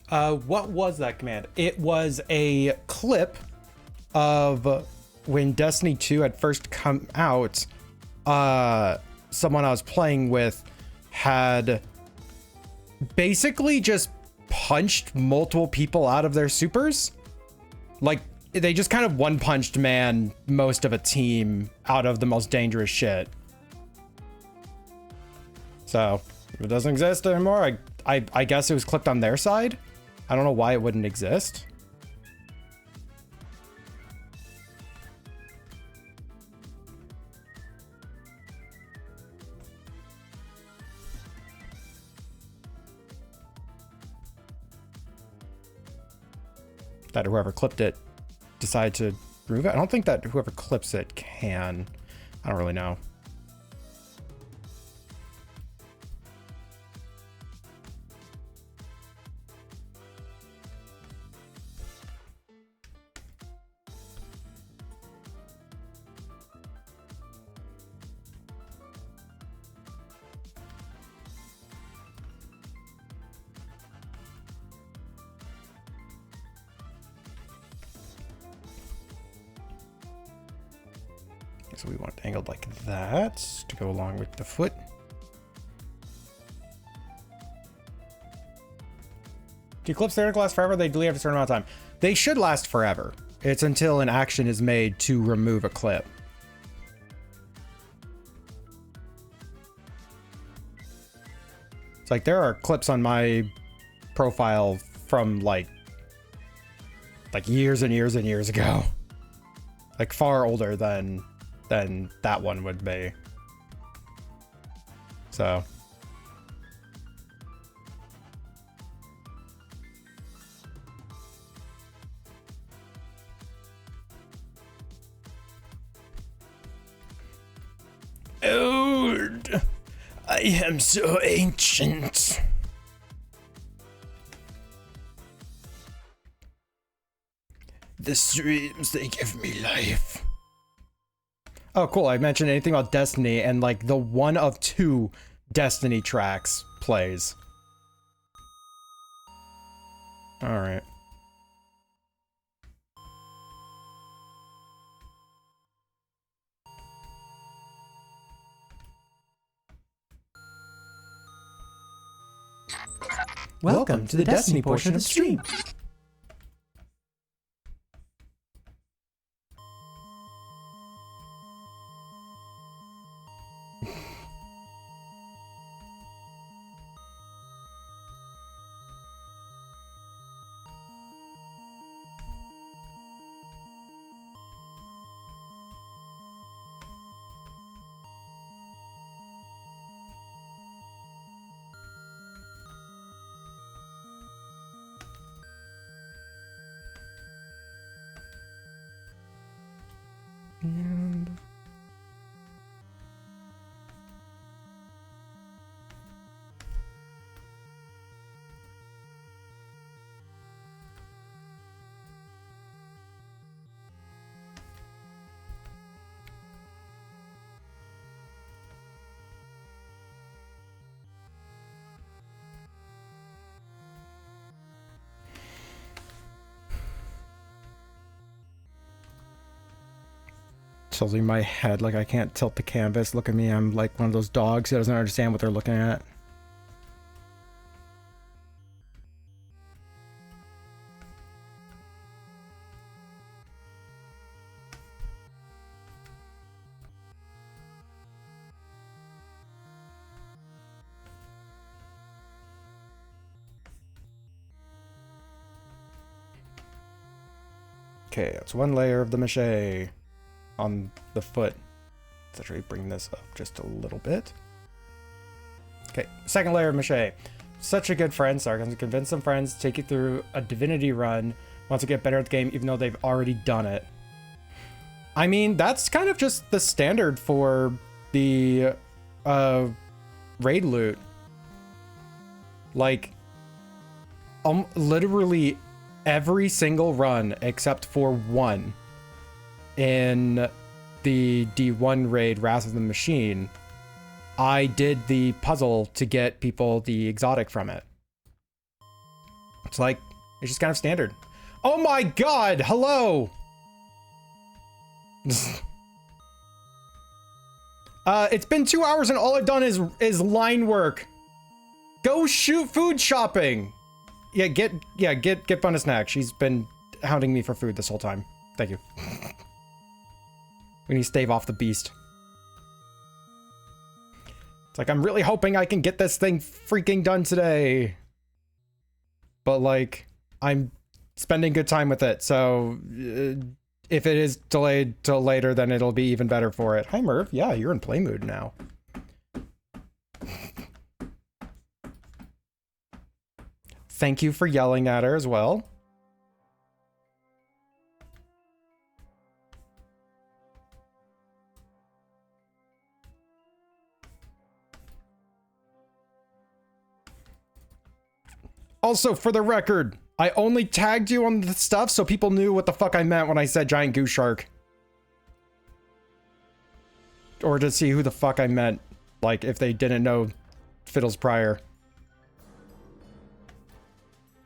What was that command? It was a clip of when Destiny 2 had first come out. Someone I was playing with had basically just punched multiple people out of their supers. Like, they just kind of one-punched man most of a team out of the most dangerous shit. So, if it doesn't exist anymore, I guess it was clipped on their side. I don't know why it wouldn't exist. That whoever clipped it decide to remove it. I don't think that whoever clips it can. I don't really know. So we want it angled like that to go along with the foot. Do clips there last forever? They delete after a certain amount of time. They should last forever. It's until an action is made to remove a clip. It's like there are clips on my profile from like years and years and years ago. Like far older than that one would be. So old, I am so ancient. The streams, they give me life. Oh, cool. I mentioned anything about Destiny, and like the one of two Destiny tracks plays. All right. Welcome to the Destiny portion of the stream. And tilting my head like I can't tilt the canvas. Look at me, I'm like one of those dogs who doesn't understand what they're looking at. Okay, that's one layer of the mache on the foot. Let's actually bring this up just a little bit. Okay, second layer of mache. Such a good friend. Sargon, convince some friends to take you through a divinity run. Wants to get better at the game even though they've already done it. I mean, that's kind of just the standard for the raid loot. Like, literally every single run except for one in the D1 raid Wrath of the Machine, I did the puzzle to get people the exotic from it. It's like, it's just kind of standard. Oh my god, hello! It's been 2 hours and all I've done is line work. Go shoot food shopping. Yeah, get Fun a snack. She's been hounding me for food this whole time. Thank you. We need to stave off the beast. It's like, I'm really hoping I can get this thing freaking done today. But like, I'm spending good time with it, so if it is delayed till later, then it'll be even better for it. Hi, Merv. Yeah, you're in play mood now. Thank you for yelling at her as well. Also, for the record, I only tagged you on the stuff so people knew what the fuck I meant when I said giant goose shark. Or to see who the fuck I meant, like, if they didn't know Fiddles prior.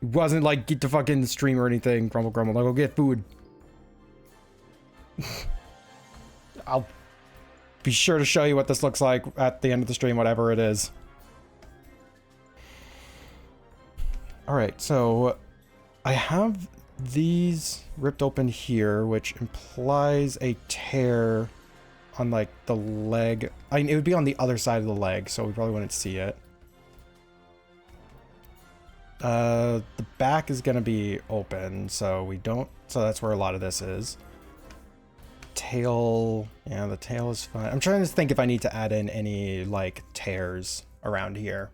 It wasn't like, get the fuck in the stream or anything, grumble grumble, like, go get food. I'll be sure to show you what this looks like at the end of the stream, whatever it is. Alright, so I have these ripped open here, which implies a tear on like the leg. I mean, it would be on the other side of the leg, so we probably wouldn't see it. The back is gonna be open, so that's where a lot of this is. Tail, yeah, the tail is fine. I'm trying to think if I need to add in any like tears around here.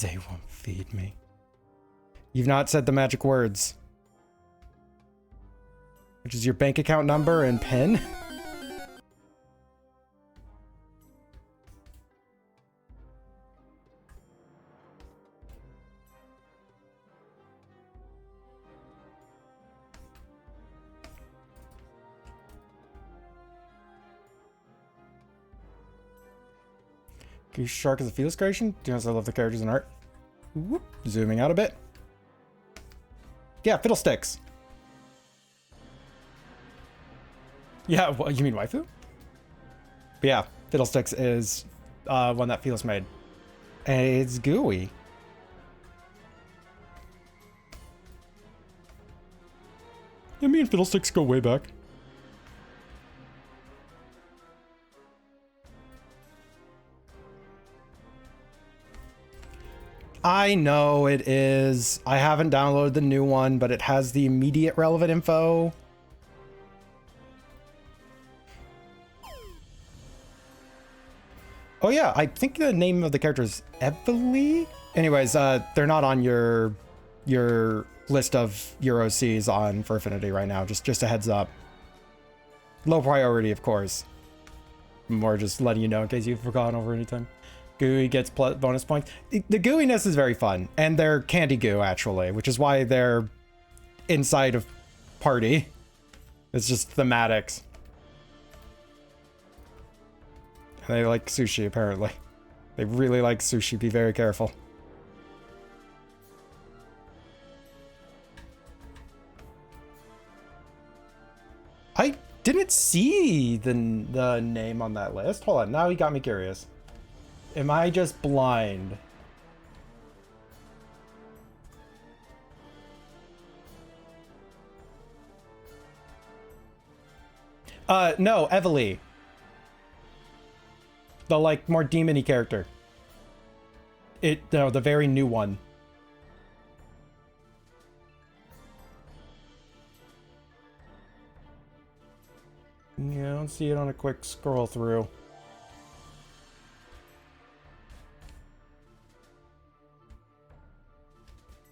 They won't feed me. You've not said the magic words. Which is your bank account number and PIN? Goose Shark is a Felix creation? Do you know I love the characters and art? Whoop. Zooming out a bit. Yeah, Fiddlesticks. Yeah, well, you mean waifu? But yeah, Fiddlesticks is one that Felix made. And it's gooey. Yeah, me and Fiddlesticks go way back. I know it is. I haven't downloaded the new one, but it has the immediate relevant info. Oh yeah, I think the name of the character is Evely? Anyways, they're not on your list of Euro Cs on for Affinity right now. Just a heads up. Low priority, of course. More just letting you know in case you've forgotten over any time. Gooey gets bonus points. The gooiness is very fun, and they're candy goo actually, which is why they're inside of party. It's just thematics. And they like sushi apparently. They really like sushi. Be very careful. I didn't see the name on that list. Hold on, now he got me curious. Am I just blind? No, Evely. The, like, more demon-y character. No, the very new one. Yeah, I don't see it on a quick scroll through.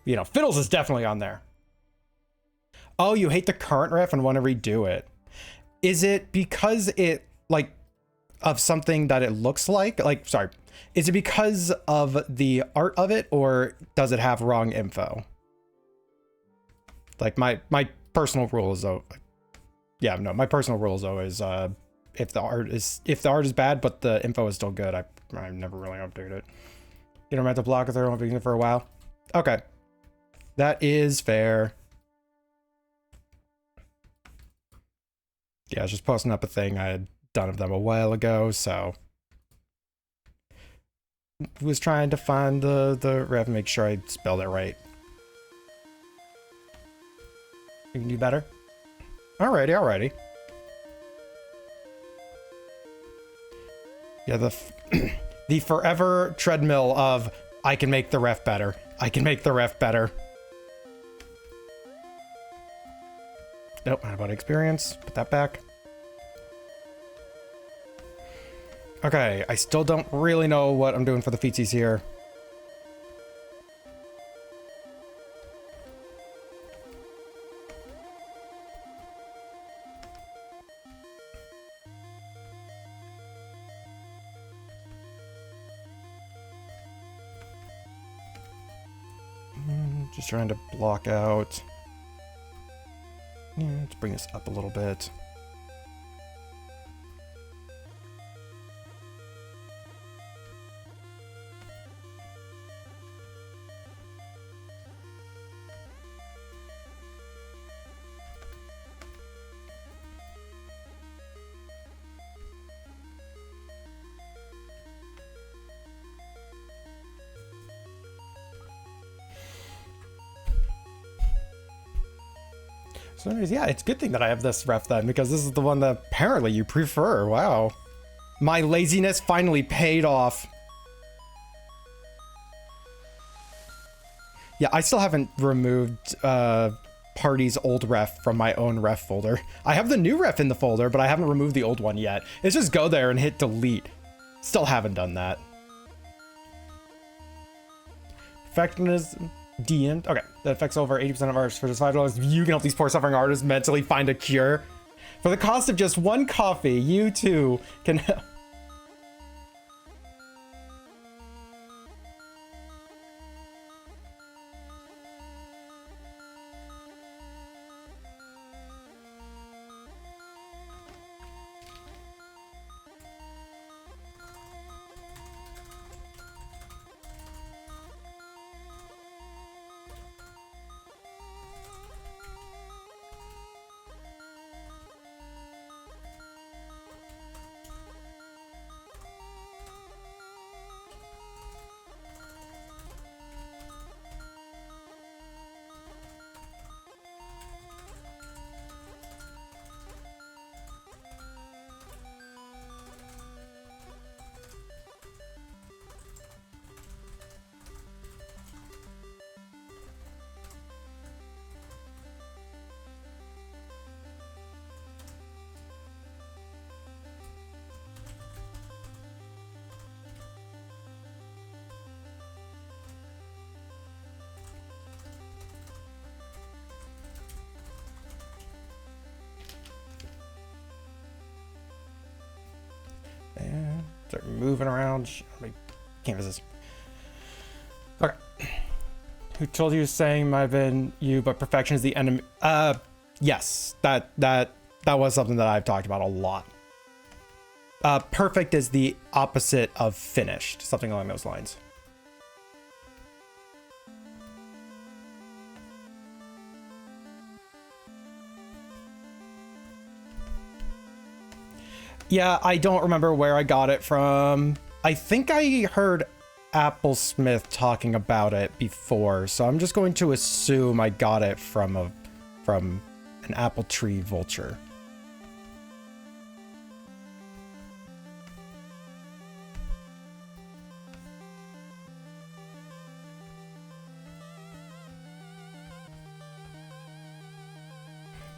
You know, Fiddles is definitely on there. Oh, you hate the current ref and want to redo it. Is it because it, like, of something that it looks like? Like, sorry. Is it because of the art of it, or does it have wrong info? Like, my personal rule is, though... Yeah, no, my personal rule is always, if the art is bad, but the info is still good, I never really update it. You don't have to block it there, I've been for a while. Okay. That is fair. Yeah, I was just posting up a thing I had done of them a while ago, so was trying to find the ref and make sure I spelled it right. You can do better? Alrighty, alrighty. Yeah, the forever treadmill of I can make the ref better. I can make the ref better. Nope, not about experience. Put that back. Okay, I still don't really know what I'm doing for the featsies here. Just trying to block out. Yeah, let's bring this up a little bit. So anyways, yeah, it's a good thing that I have this ref then, because this is the one that apparently you prefer. Wow. My laziness finally paid off. Yeah, I still haven't removed Party's old ref from my own ref folder. I have the new ref in the folder, but I haven't removed the old one yet. It's just go there and hit delete. Still haven't done that. Effectiveness DM'd. Okay, that affects over 80% of artists. For just $5, you can help these poor suffering artists mentally find a cure. For the cost of just one coffee, you too can help. And start moving around. How many canvases? Okay. Who told you saying might have been you, but perfection is the enemy? Yes, that was something that I've talked about a lot. Perfect is the opposite of finished, something along those lines. Yeah, I don't remember where I got it from. I think I heard Applesmith talking about it before, so I'm just going to assume I got it from an apple tree vulture.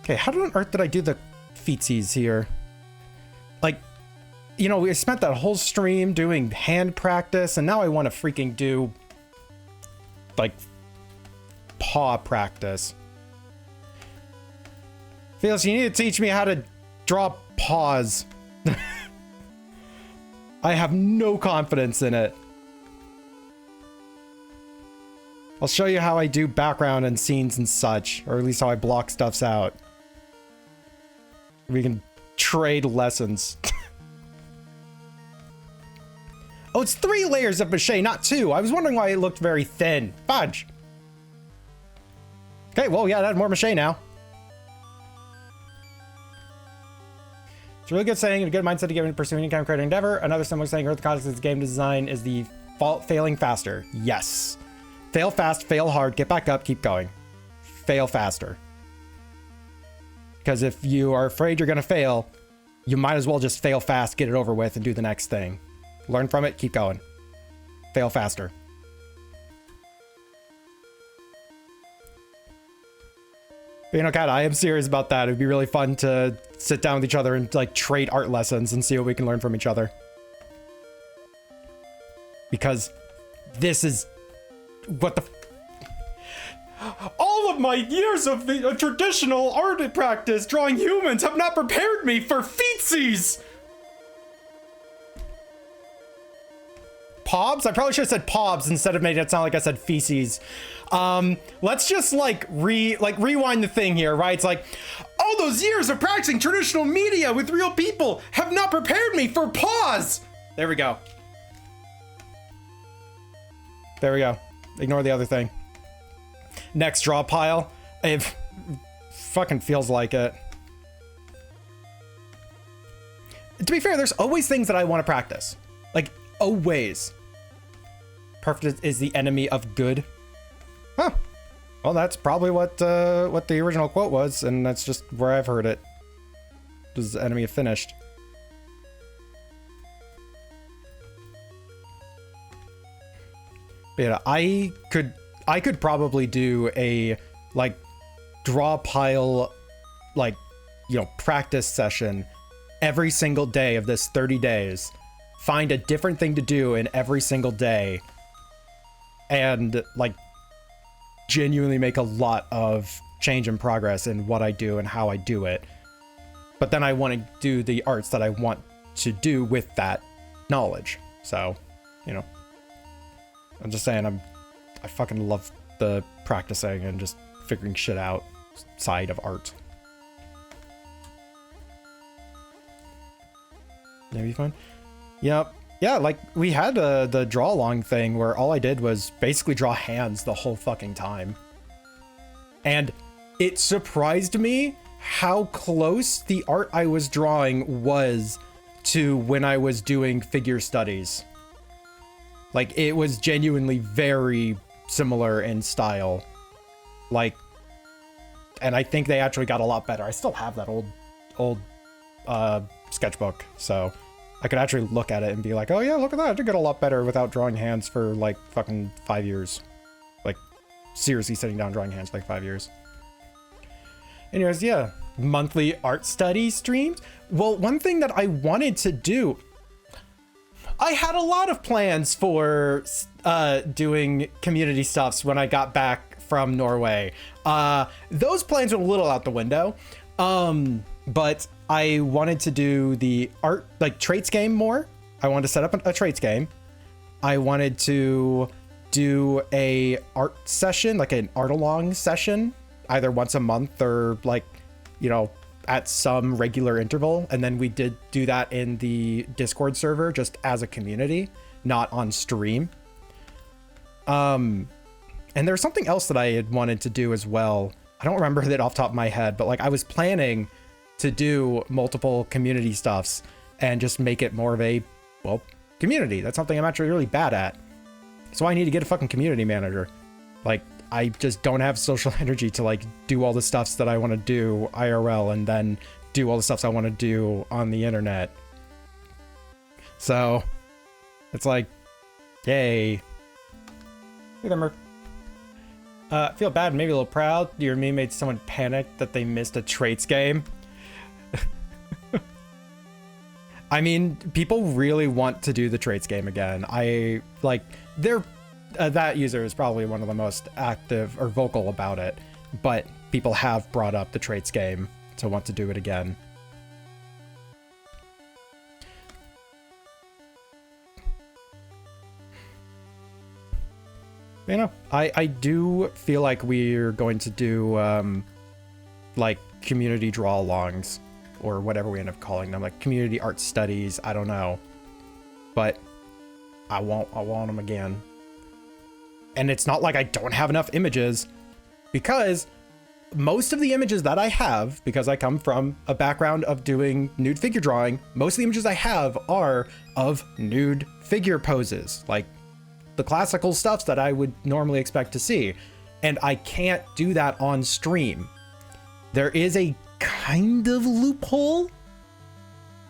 Okay, how on earth did I do the featsies here? Like, you know, we spent that whole stream doing hand practice, and now I want to freaking do, like, paw practice. Felix, you need to teach me how to draw paws. I have no confidence in it. I'll show you how I do background and scenes and such, or at least how I block stuffs out. We can trade lessons. Oh, it's 3 layers of mache, not 2. I was wondering why it looked very thin. Fudge. Okay, well, yeah, that's more mache now. It's a really good saying and a good mindset to give in pursuing any kind of creative endeavor. Another similar saying, Earth context of game design is the failing faster. Yes. Fail fast, fail hard, get back up, keep going. Fail faster. Because if you are afraid you're going to fail, you might as well just fail fast, get it over with, and do the next thing. Learn from it, keep going. Fail faster. But, you know, Kat, I am serious about that. It'd be really fun to sit down with each other and like trade art lessons and see what we can learn from each other. Because this is what the... All of my years of traditional art practice drawing humans have not prepared me for feetsies! Pobs? I probably should have said pobs instead of making it sound like I said feces. Let's just rewind the thing here, right? It's like, all those years of practicing traditional media with real people have not prepared me for paws! There we go. There we go. Ignore the other thing. Next draw pile. It fucking feels like it. To be fair, there's always things that I want to practice. Like, always. Perfect is the enemy of good. Huh. Well, that's probably what the original quote was, and that's just where I've heard it. Was the enemy of finished. But yeah, I could probably do a like draw pile, like, you know, practice session every single day of this 30 days. Find a different thing to do in every single day, and like genuinely make a lot of change and progress in what I do and how I do it. But then I want to do the arts that I want to do with that knowledge. So, you know, I'm just saying I fucking love the practicing and just figuring shit out side of art. Maybe fun. Yep. Yeah, like we had the draw along thing where all I did was basically draw hands the whole fucking time. And it surprised me how close the art I was drawing was to when I was doing figure studies. Like, it was genuinely very similar in style. Like, and I think they actually got a lot better. I still have that old sketchbook, so I could actually look at it and be like, oh yeah, look at that. I did get a lot better without drawing hands for like fucking 5 years. Like, seriously sitting down drawing hands for like 5 years. Anyways, yeah, monthly art study streams. Well, one thing that I wanted to do, I had a lot of plans for doing community stuffs when I got back from Norway. Those plans were a little out the window. But I wanted to do the art, like, traits game more. I wanted to set up a traits game. I wanted to do a art session, like an art along session, either once a month or like, you know, at some regular interval. And then we did do that in the Discord server just as a community, not on stream. And there's something else that I had wanted to do as well. I don't remember that off the top of my head, but like I was planning to do multiple community stuffs and just make it more of a, well, community. That's something I'm actually really bad at. So I need to get a fucking community manager. Like, I just don't have social energy to like do all the stuffs that I want to do IRL and then do all the stuffs I want to do on the internet. So it's like, yay. Hey there, Murph. Feel bad, maybe a little proud. Your meme made someone panic that they missed a traits game. I mean, people really want to do the traits game again. I like that user is probably one of the most active or vocal about it, but people have brought up the traits game to want to do it again. You know, I do feel like we're going to do like community draw alongs or whatever we end up calling them, like community art studies. I don't know, but I want them again. And it's not like I don't have enough images, because most of the images that I have, because I come from a background of doing nude figure drawing, most of the images I have are of nude figure poses, like the classical stuff that I would normally expect to see. And I can't do that on stream. There is a kind of loophole.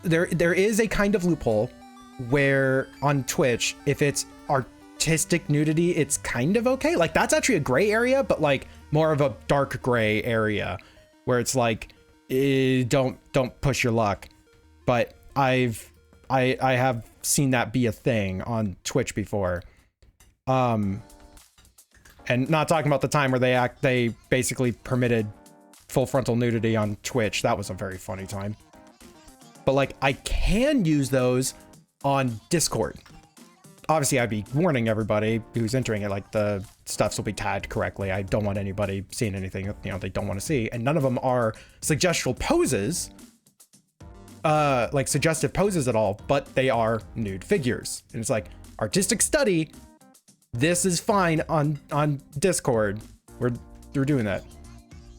There is a kind of loophole where on Twitch, if it's artistic nudity, it's kind of okay. Like that's actually a gray area, but like more of a dark gray area where it's like, don't push your luck. But I have seen that be a thing on Twitch before. And not talking about the time where they basically permitted full frontal nudity on Twitch. That was a very funny time. But like I can use those on Discord. Obviously I'd be warning everybody who's entering it, like the stuffs will be tagged correctly. I don't want anybody seeing anything, you know, they don't want to see. And none of them are suggestive poses, like suggestive poses at all, but they are nude figures. And it's like artistic study. This is fine on Discord. We're doing that.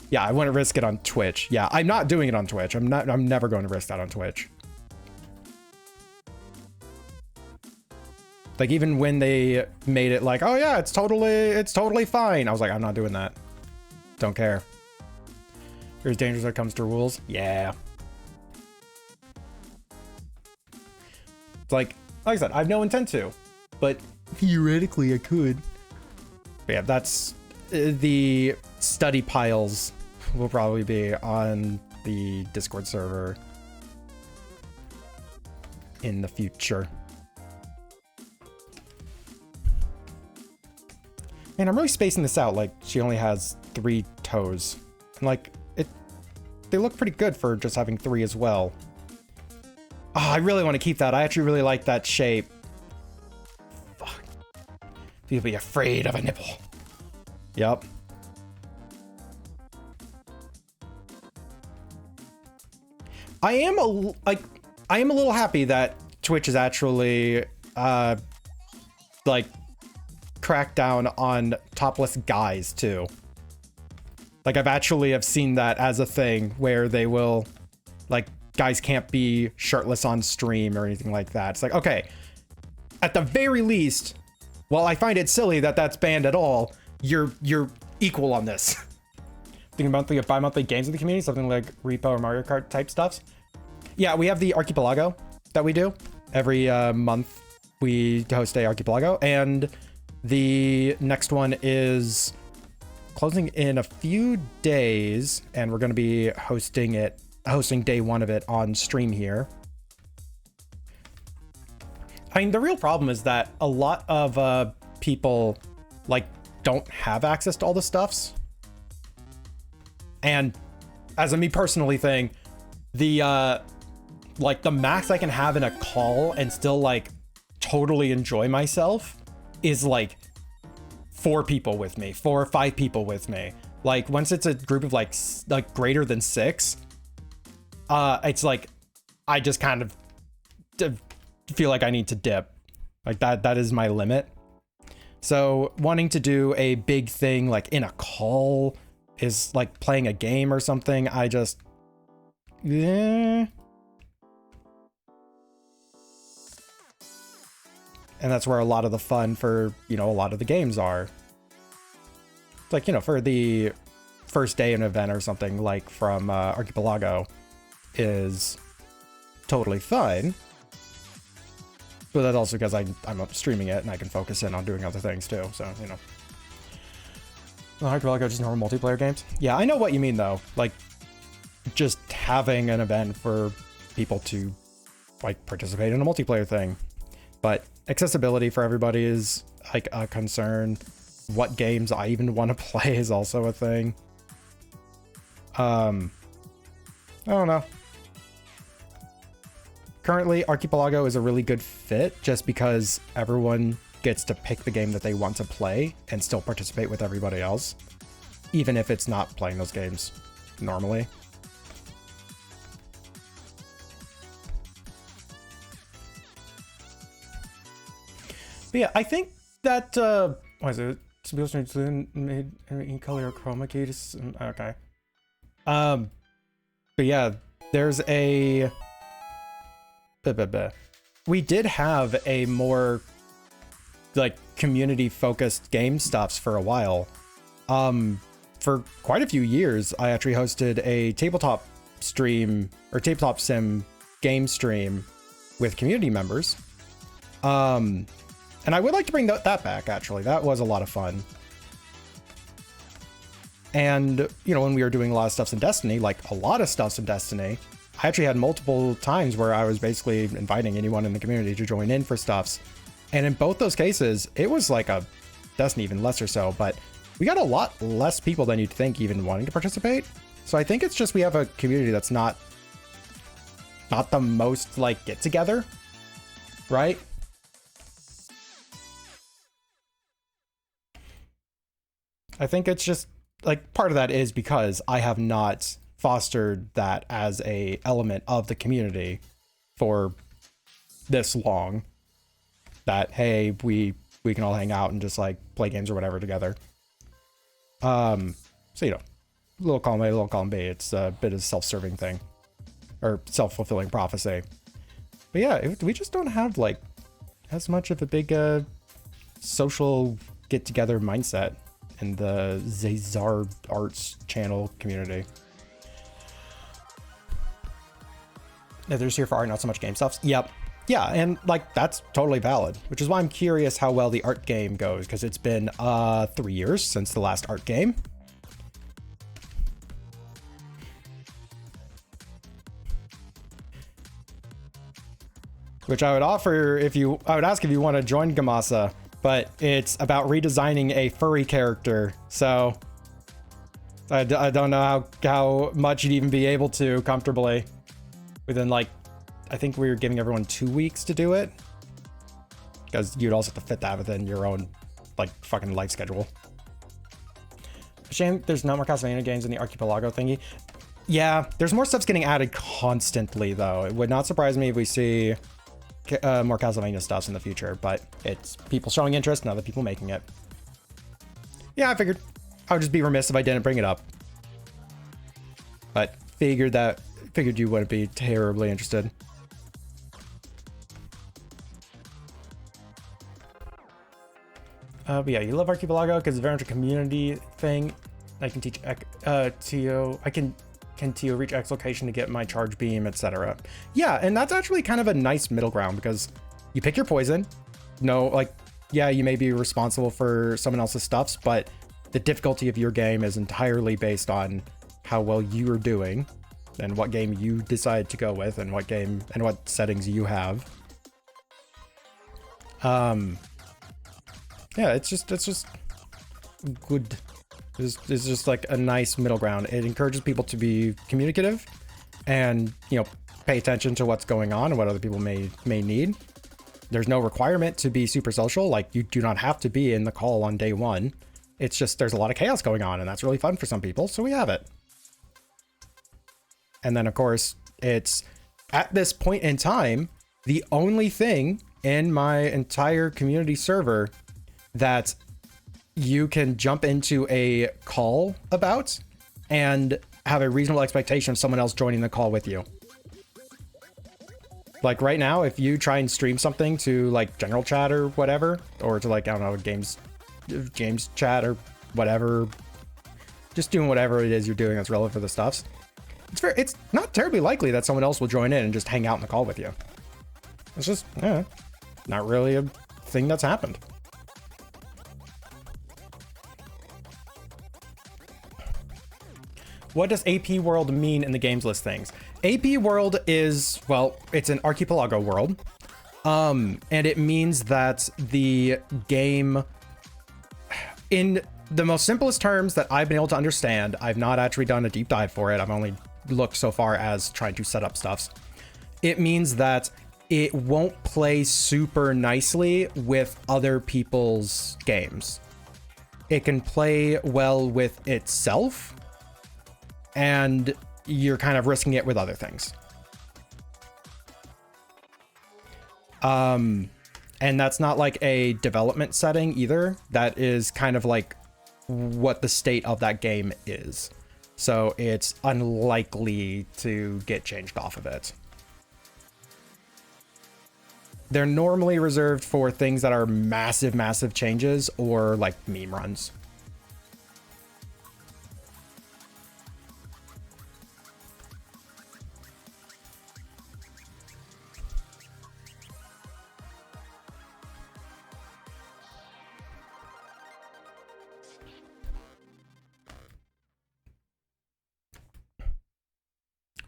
Yeah, I wouldn't risk it on Twitch. Yeah, I'm not doing it on Twitch. I'm never going to risk that on Twitch. Like even when they made it like, oh yeah, it's totally fine. I was like, I'm not doing that. Don't care. There's dangers when it comes to rules. Yeah. It's like I said, I have no intent to, but theoretically I could. But yeah, that's the study piles will probably be on the Discord server in the future. Man, I'm really spacing this out. Like she only has 3 toes, and like they look pretty good for just having 3 as well. Oh, I really want to keep that. I actually really like that shape. Fuck. People be afraid of a nipple. Yep. I am a little happy that Twitch is actually like cracked down on topless guys too. Like I've seen that as a thing where they will, like, guys can't be shirtless on stream or anything like that. It's like, okay, at the very least, while I find it silly that that's banned at all, you're equal on this. Thinking monthly or bi-monthly games in the community, something like Repo or Mario Kart type stuffs. Yeah, we have the Archipelago that we do. Every month we host a Archipelago, and the next one is closing in a few days, and we're going to be hosting day 1 of it on stream here. I mean, the real problem is that a lot of people like don't have access to all the stuffs. And as a me personally thing, the like the max I can have in a call and still like totally enjoy myself is like 4 people with me, 4 or 5 people with me. Like once it's a group of like greater than 6, it's like I just kind of feel like I need to dip. Like that is my limit. So wanting to do a big thing like in a call is like playing a game or something. I just And that's where a lot of the fun for, you know, a lot of the games are. Like, you know, for the first day of an event or something like from Archipelago is totally fine. But that's also because I'm up streaming it and I can focus in on doing other things too. So, you know. Archipelago just normal multiplayer games. Yeah, I know what you mean though. Like, just having an event for people to like participate in a multiplayer thing. But accessibility for everybody is like a concern. What games I even want to play is also a thing. I don't know. Currently, Archipelago is a really good fit just because everyone gets to pick the game that they want to play and still participate with everybody else, even if it's not playing those games normally. But yeah, I think that what is it? Supposed to include made in color or chroma key. Okay. But yeah, there's a... We did have a more like community-focused game stuffs for a while. For quite a few years, I actually hosted a tabletop stream or tabletop sim game stream with community members. And I would like to bring that back, actually. That was a lot of fun. And, you know, when we were doing a lot of stuffs in Destiny, like a lot of stuffs in Destiny, I actually had multiple times where I was basically inviting anyone in the community to join in for stuffs. And in both those cases, it was like a Destiny even less or so, but we got a lot less people than you'd think even wanting to participate. So I think it's just we have a community that's not the most like get together, right? I think it's just like part of that is because I have not fostered that as a element of the community for this long, that hey, we can all hang out and just like play games or whatever together. So you know, little column A, little column B, it's a bit of a self-serving thing or self-fulfilling prophecy. But yeah, we just don't have like as much of a big social get-together mindset in the Zazar Arts channel community. Yeah, they're just here for art, not so much game stuffs. Yep. Yeah, and like that's totally valid, which is why I'm curious how well the art game goes, because it's been 3 years since the last art game. Which I would offer I would ask if you want to join Gamasa, but it's about redesigning a furry character, so I don't know how much you'd even be able to comfortably within like, I think we were giving everyone 2 weeks to do it, because you'd also have to fit that within your own like fucking life schedule. Shame there's no more Castlevania games in the Archipelago thingy. Yeah, there's more stuff's getting added constantly though. It would not surprise me if we see more Castlevania stuffs in the future, but it's people showing interest and other people making it. Yeah, I figured I would just be remiss if I didn't bring it up, but figured you wouldn't be terribly interested. But yeah, you love Archipelago because it's very much a community thing. I can teach Tio. I can Tio reach X location to get my charge beam, etc. Yeah, and that's actually kind of a nice middle ground because you pick your poison. No, like, yeah, you may be responsible for someone else's stuffs, but the difficulty of your game is entirely based on how well you are doing and what game you decide to go with and what game and what settings you have. Yeah, it's just good. It's just like a nice middle ground. It encourages people to be communicative and, you know, pay attention to what's going on and what other people may need. There's no requirement to be super social. Like, you do not have to be in the call on day one. It's just there's a lot of chaos going on, and that's really fun for some people, so we have it. And then, of course, it's at this point in time, the only thing in my entire community server that you can jump into a call about and have a reasonable expectation of someone else joining the call with you. Like right now, if you try and stream something to like general chat or whatever, or to like, I don't know, games chat or whatever, just doing whatever it is you're doing that's relevant for the stuffs, it's not terribly likely that someone else will join in and just hang out in the call with you. It's just, not really a thing that's happened. What does AP world mean in the games list things? AP world is, well, it's an archipelago world. And it means that the game, in the most simplest terms that I've been able to understand, I've not actually done a deep dive for it. I've only looked so far as trying to set up stuffs. It means that it won't play super nicely with other people's games. It can play well with itself, and you're kind of risking it with other things. And that's not like a development setting either. That is kind of like what the state of that game is. So it's unlikely to get changed off of it. They're normally reserved for things that are massive, massive changes or like meme runs.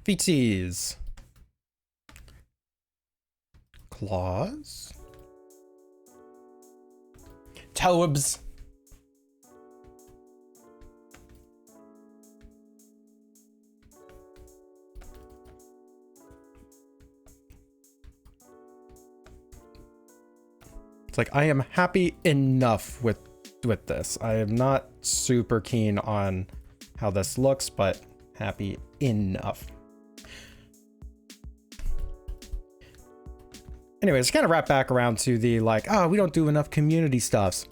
Feetsies. Claws. Tobes. It's like I am happy enough with this. I am not super keen on how this looks, but happy enough. Anyways, to kind of wrap back around to the like, oh, we don't do enough community stuffs.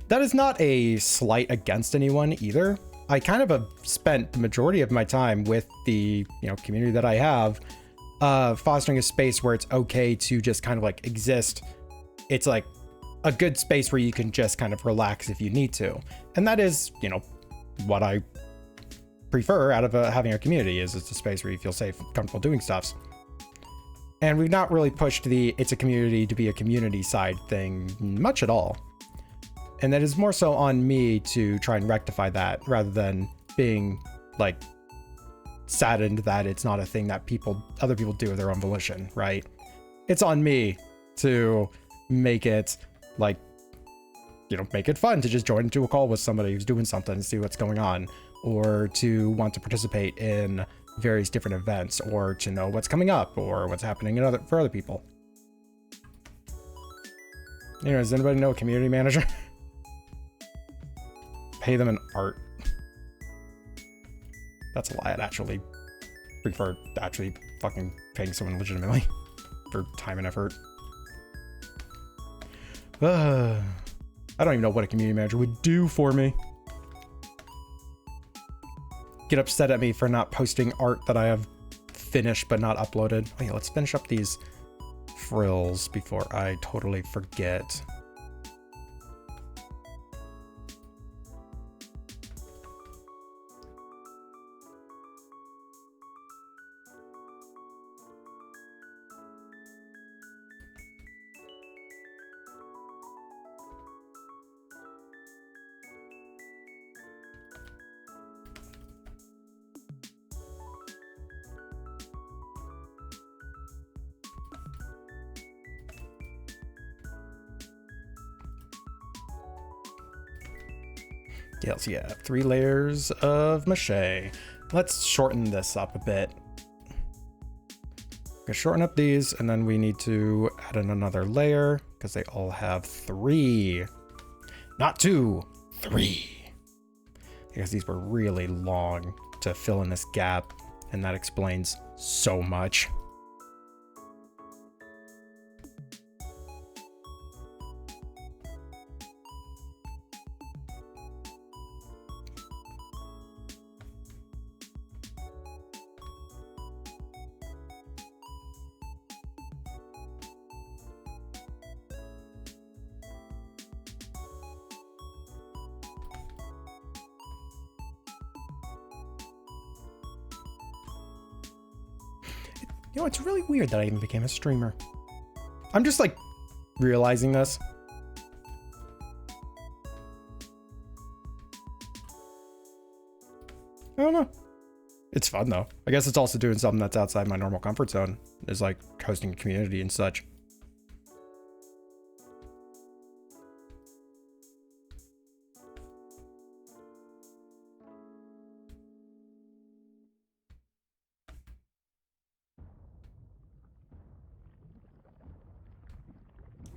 That is not a slight against anyone either. I kind of have spent the majority of my time with the, community that I have, fostering a space where it's okay to just kind of like exist. It's like a good space where you can just kind of relax if you need to. And that is, what I prefer out of having a community is it's a space where you feel safe, comfortable doing stuffs. And we've not really pushed the it's a community to be a community side thing much at all. And that is more so on me to try and rectify that rather than being like saddened that it's not a thing that other people do of their own volition, right? It's on me to make it like, make it fun to just join into a call with somebody who's doing something and see what's going on, or to want to participate in various different events, or to know what's coming up or what's happening for other people. Does anybody know a community manager? Pay them in art. That's a lie. I'd actually prefer actually fucking paying someone legitimately for time and effort. I don't even know what a community manager would do for me. Get upset at me for not posting art that I have finished but not uploaded. Oh yeah, let's finish up these frills before I totally forget. Yes, yeah, 3 layers of mache. Let's shorten this up a bit. We're gonna shorten up these, and then we need to add in another layer because they all have 3, not 2, 3. Because these were really long to fill in this gap, and that explains so much. It's really weird that I even became a streamer. I'm just like realizing this. I don't know. It's fun though. I guess it's also doing something that's outside my normal comfort zone, is like hosting a community and such.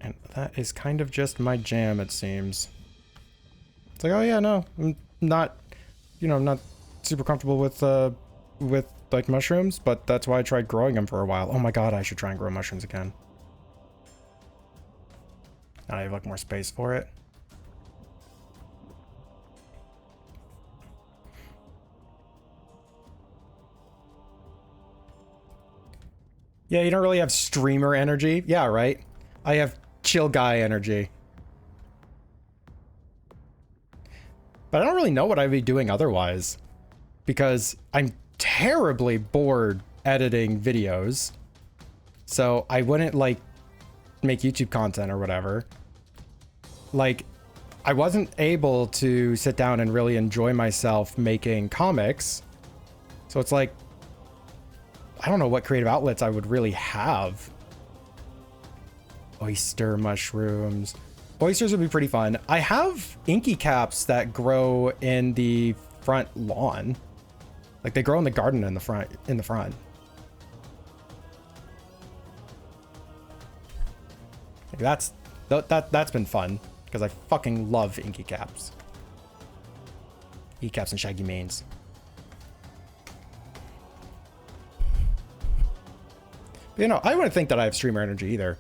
And that is kind of just my jam, it seems. It's like, oh yeah, no, I'm not, not super comfortable with like mushrooms, but that's why I tried growing them for a while. Oh my god, I should try and grow mushrooms again. Now I have like more space for it. Yeah, you don't really have streamer energy. Yeah, right. I have chill guy energy. But I don't really know what I'd be doing otherwise, because I'm terribly bored editing videos. So I wouldn't like make YouTube content or whatever. Like, I wasn't able to sit down and really enjoy myself making comics. So it's like, I don't know what creative outlets I would really have. Oyster mushrooms. Oysters would be pretty fun. I have inky caps that grow in the front lawn. Like they grow in the garden in the front. Like that's been fun because I fucking love inky caps. Inky caps and shaggy manes. But, you know, I wouldn't think that I have streamer energy either.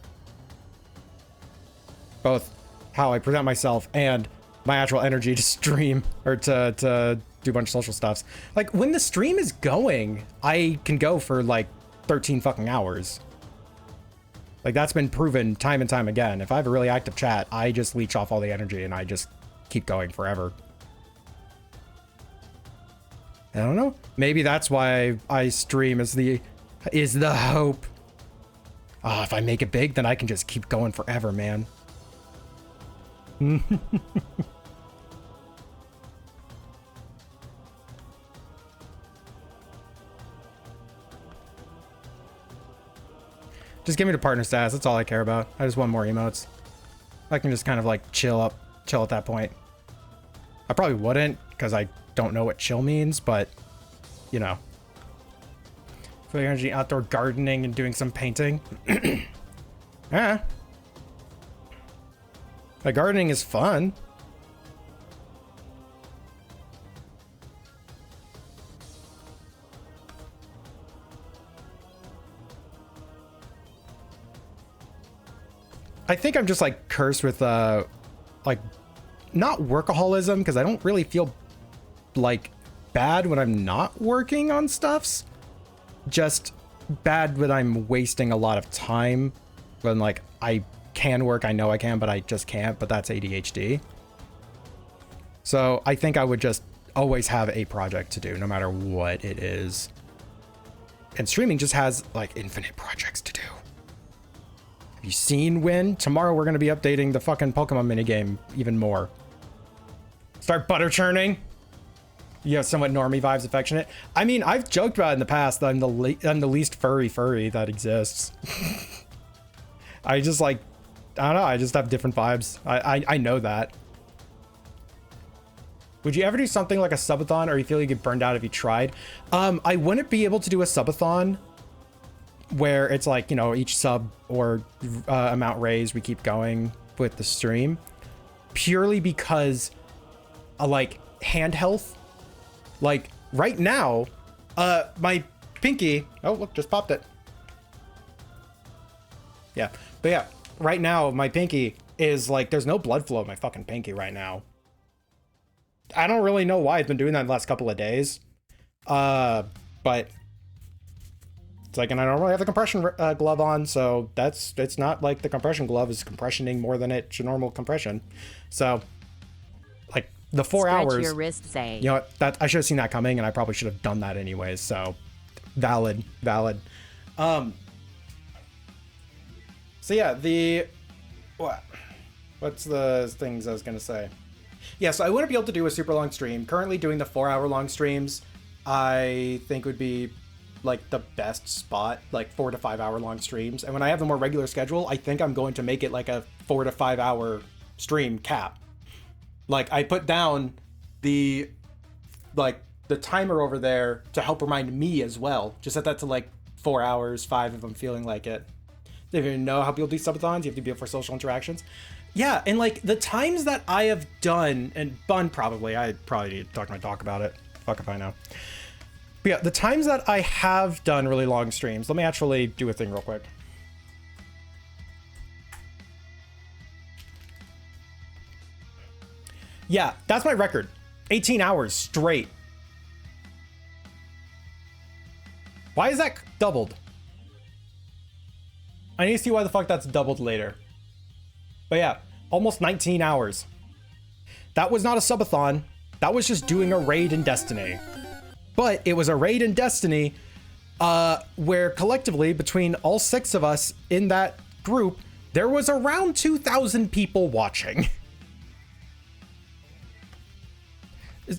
Both how I present myself and my actual energy to stream or to do a bunch of social stuffs. Like when the stream is going, I can go for like 13 fucking hours. Like that's been proven time and time again. If I have a really active chat, I just leech off all the energy and I just keep going forever. I don't know. Maybe that's why I stream is the hope. Oh, if I make it big, then I can just keep going forever, man. Just give me the partner status. That's all I care about. I just want more emotes. I can just kind of like chill at that point. I probably wouldn't because I don't know what chill means, but you know. For energy, outdoor gardening and doing some painting. Yeah. The gardening is fun. I think I'm just like cursed with like not workaholism because I don't really feel like bad when I'm not working on stuffs. Just bad when I'm wasting a lot of time when like I can work, I know I can, but I just can't, but that's ADHD. So I think I would just always have a project to do no matter what it is. And streaming just has like infinite projects to do. Have you seen when? Tomorrow we're going to be updating the fucking Pokemon minigame even more. Start butter churning. You have somewhat normie vibes, affectionate. I mean, I've joked about it in the past that I'm the least furry that exists. I just like, I don't know. I just have different vibes. I know that. Would you ever do something like a subathon, or you feel you get burned out if you tried? I wouldn't be able to do a subathon where it's like, you know, each sub or amount raised, we keep going with the stream, purely because like hand health. Like right now, my pinky, oh look, just popped it. Yeah, but yeah, right now my pinky is like, there's no blood flow in my fucking pinky right now. I don't really know why it's been doing that in the last couple of days. But it's like, and I don't really have the compression glove on, so it's not like the compression glove is compressioning more than it should normal compression. So like the 4 Stretch hours, your wrist, say. you know what, that I should have seen that coming, and I probably should have done that anyways. So valid. So yeah, what's the things I was gonna say? Yeah, so I wouldn't be able to do a super long stream. Currently doing the 4 hour long streams, I think would be like the best spot, like 4 to 5 hour long streams. And when I have the more regular schedule, I think I'm going to make it like a 4 to 5 hour stream cap. Like I put down the timer over there to help remind me as well. Just set that to like 4 hours, 5 if I'm feeling like it. If you know how people do subathons, you have to be up for social interactions. Yeah, and like the times that I have done, and Bun probably, I probably need to talk to my doc about it. Fuck if I know. But yeah, the times that I have done really long streams, let me actually do a thing real quick. Yeah, that's my record. 18 hours straight. Why is that doubled? I need to see why the fuck that's doubled later. But yeah, almost 19 hours. That was not a subathon. That was just doing a raid in Destiny. But it was a raid in Destiny where collectively, between all 6 of us in that group, there was around 2,000 people watching.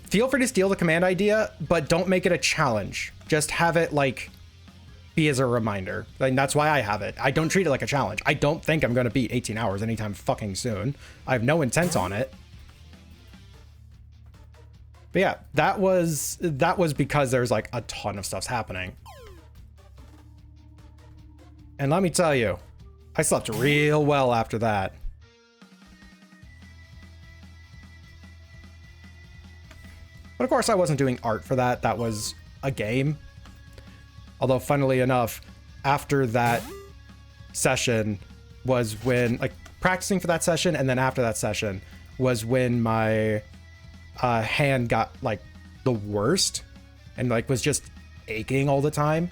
Feel free to steal the command idea, but don't make it a challenge. Just have it, like, be as a reminder. And that's why I have it. I don't treat it like a challenge. I don't think I'm going to beat 18 hours anytime fucking soon. I have no intent on it. But yeah, that was because there's like a ton of stuff's happening. And let me tell you, I slept real well after that. But of course I wasn't doing art for that. That was a game. Although funnily enough, after that session was when, like, practicing for that session and then after that session was when my hand got like the worst and like was just aching all the time.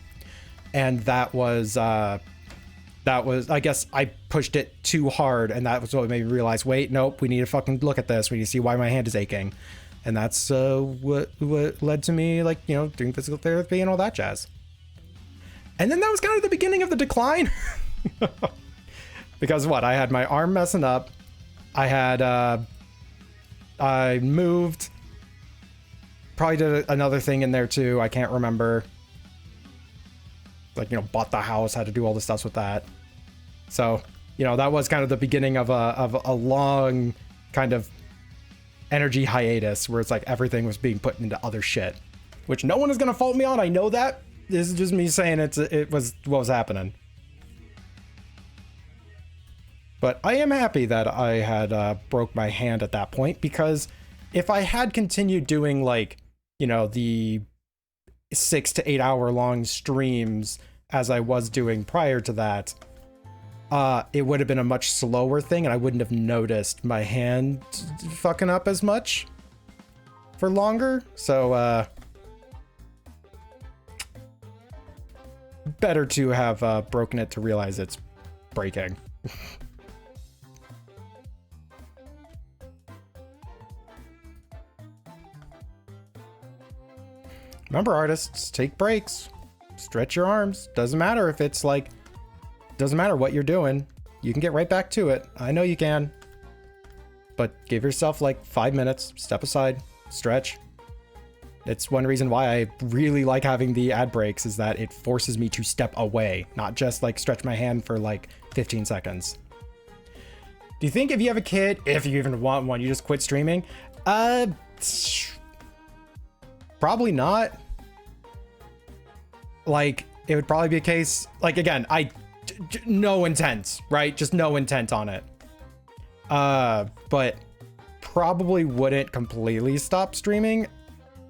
And that was I guess I pushed it too hard, and that was what made me realize, wait, nope, we need to fucking look at this. We need to see why my hand is aching. And that's what led to me, like, you know, doing physical therapy and all that jazz. And then that was kind of the beginning of the decline. Because what? I had my arm messing up. I had, I moved. Probably did another thing in there too. I can't remember. Like, you know, bought the house, had to do all the stuff with that. So, you know, that was kind of the beginning of a long kind of energy hiatus where it's like everything was being put into other shit, which no one is going to fault me on. I know that. This is just me saying it was what was happening. But I am happy that I had broke my hand at that point, because if I had continued doing, like, you know, the 6 to 8 hour long streams as I was doing prior to that, it would have been a much slower thing, and I wouldn't have noticed my hand fucking up as much for longer. So better to have broken it to realize it's breaking. Remember, artists, take breaks, stretch your arms. Doesn't matter if it's like, doesn't matter what you're doing. You can get right back to it. I know you can. But give yourself like 5 minutes, step aside, stretch. It's one reason why I really like having the ad breaks, is that it forces me to step away, not just like stretch my hand for like 15 seconds. Do you think if you have a kid, if you even want one, you just quit streaming? Probably not. Like, it would probably be a case, like, again, no intent, right? Just no intent on it. But probably wouldn't completely stop streaming.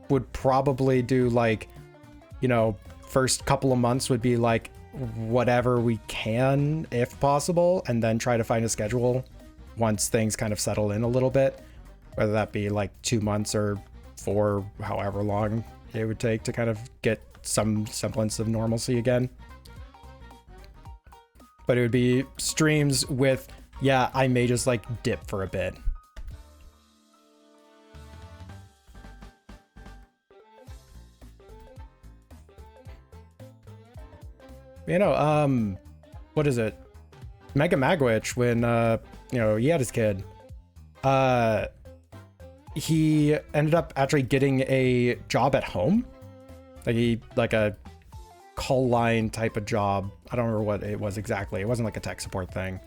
Would probably do, like, you know, first couple of months would be like whatever we can, if possible, and then try to find a schedule once things kind of settle in a little bit, whether that be like 2 months or 4, however long it would take to kind of get some semblance of normalcy again. But it would be streams with, yeah, I may just like dip for a bit. You know, what is it? Mega Magwitch, when, you know, he had his kid, he ended up actually getting a job at home. Like a call line type of job. I don't remember what it was exactly. It wasn't like a tech support thing.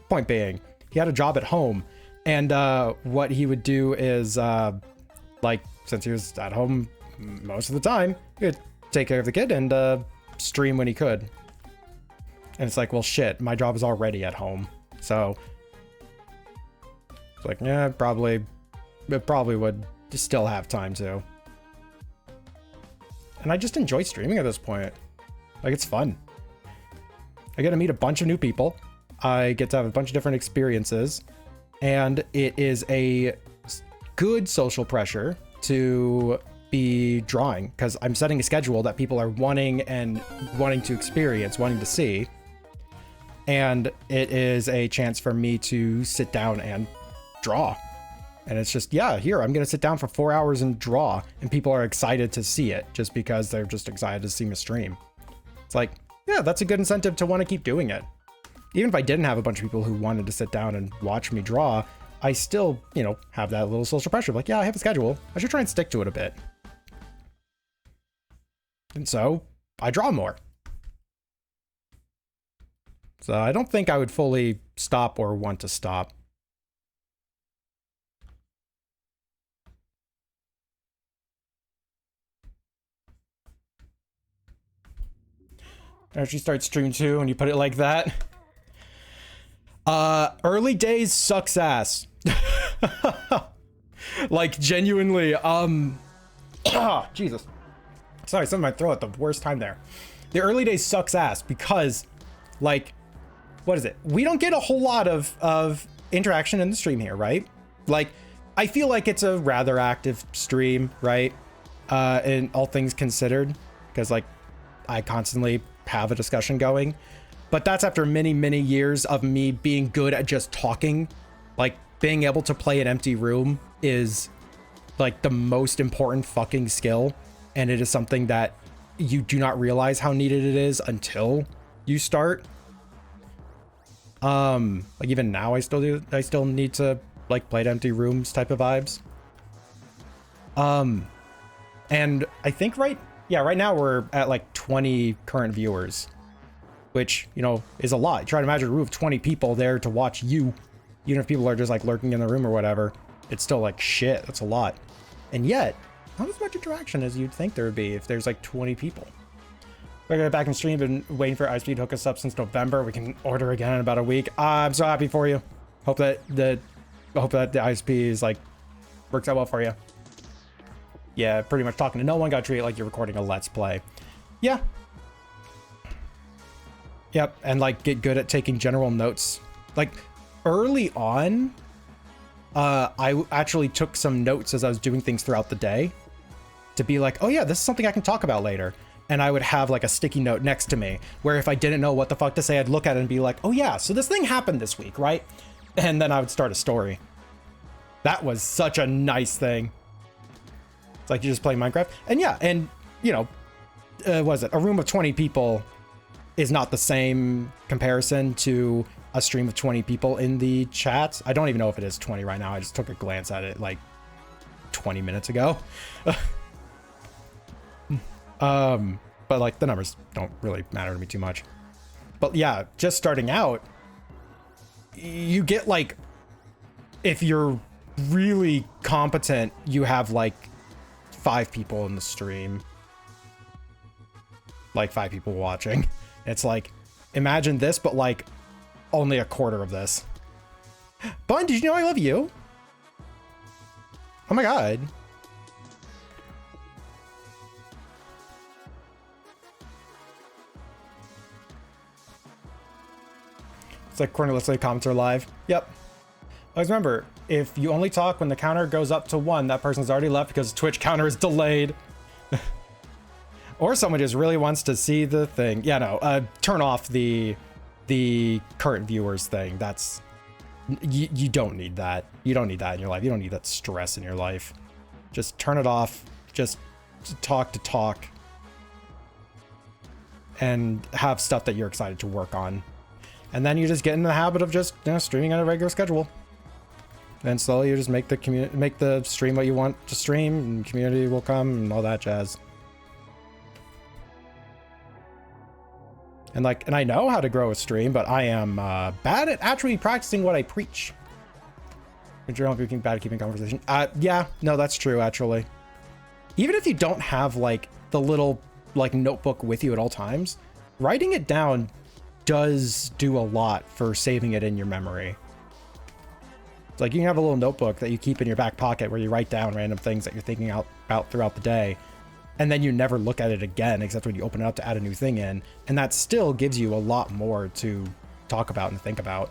Point being, he had a job at home, and what he would do is, like, since he was at home most of the time, he would take care of the kid and stream when he could. And it's like, well, shit, my job is already at home, so it's like, yeah, it probably would still have time to. And I just enjoy streaming at this point. Like, it's fun. I get to meet a bunch of new people. I get to have a bunch of different experiences. And it is a good social pressure to be drawing, because I'm setting a schedule that people are wanting to experience, wanting to see. and it is a chance for me to sit down and draw. And it's just, yeah, here, I'm going to sit down for 4 hours and draw, and people are excited to see it just because they're just excited to see me stream. It's like, yeah, that's a good incentive to want to keep doing it. Even if I didn't have a bunch of people who wanted to sit down and watch me draw, I still, you know, have that little social pressure. Like, yeah, I have a schedule. I should try and stick to it a bit. And so I draw more. So I don't think I would fully stop or want to stop. Actually start stream 2 and you put it like that. Early days sucks ass. Like genuinely, Jesus. Sorry, something in my throat at the worst time there. The early days sucks ass because, like, what is it? We don't get a whole lot of interaction in the stream here, right? Like, I feel like it's a rather active stream, right? In all things considered, because like I constantly have a discussion going, but that's after many, many years of me being good at just talking. Like, being able to play an empty room is like the most important fucking skill, and it is something that you do not realize how needed it is until you start. Like even now I still need to like play at empty rooms type of vibes. And I think right now we're at like 20 current viewers, which, you know, is a lot. Try to imagine a room of 20 people there to watch you. Even if people are just like lurking in the room or whatever, it's still like shit. That's a lot. And yet, not as much interaction as you'd think there would be if there's like 20 people. We're gonna back in stream. Been waiting for iSpeed to hook us up since November. We can order again in about a week. I'm so happy for you. Hope that the ISP is like works out well for you. Yeah, pretty much talking to no one. Got to treat it like you're recording a Let's Play. Yeah. Yep, and like get good at taking general notes. Like early on, I actually took some notes as I was doing things throughout the day to be like, oh yeah, this is something I can talk about later. And I would have like a sticky note next to me where if I didn't know what the fuck to say, I'd look at it and be like, oh yeah, so this thing happened this week, right? And then I would start a story. That was such a nice thing. It's like you just play Minecraft. And yeah, and you know, what is it? A room of 20 people is not the same comparison to a stream of 20 people in the chat. I don't even know if it is 20 right now. I just took a glance at it like 20 minutes ago. But like the numbers don't really matter to me too much. But yeah, just starting out, you get like, if you're really competent, you have like 5 people in the stream, like 5 people watching. It's like, imagine this, but like only a quarter of this. Bun, did you know I love you? Oh my god. It's like Cornelius comments are live. Yep. Always remember, if you only talk when the counter goes up to 1, that person's already left because Twitch counter is delayed. Or someone just really wants to see the thing. Yeah, no, turn off the current viewers thing. That's, you don't need that. You don't need that in your life. You don't need that stress in your life. Just turn it off. Just talk to talk. And have stuff that you're excited to work on. And then you just get in the habit of just, you know, streaming on a regular schedule. And slowly you just make the stream what you want to stream, and community will come and all that jazz. And like, and I know how to grow a stream, but I am bad at actually practicing what I preach. But you're being bad at keeping conversation. Yeah, no, that's true actually. Even if you don't have like the little like notebook with you at all times, writing it down does do a lot for saving it in your memory. It's like you can have a little notebook that you keep in your back pocket where you write down random things that you're thinking about throughout the day, and then you never look at it again except when you open it up to add a new thing in, and that still gives you a lot more to talk about and think about.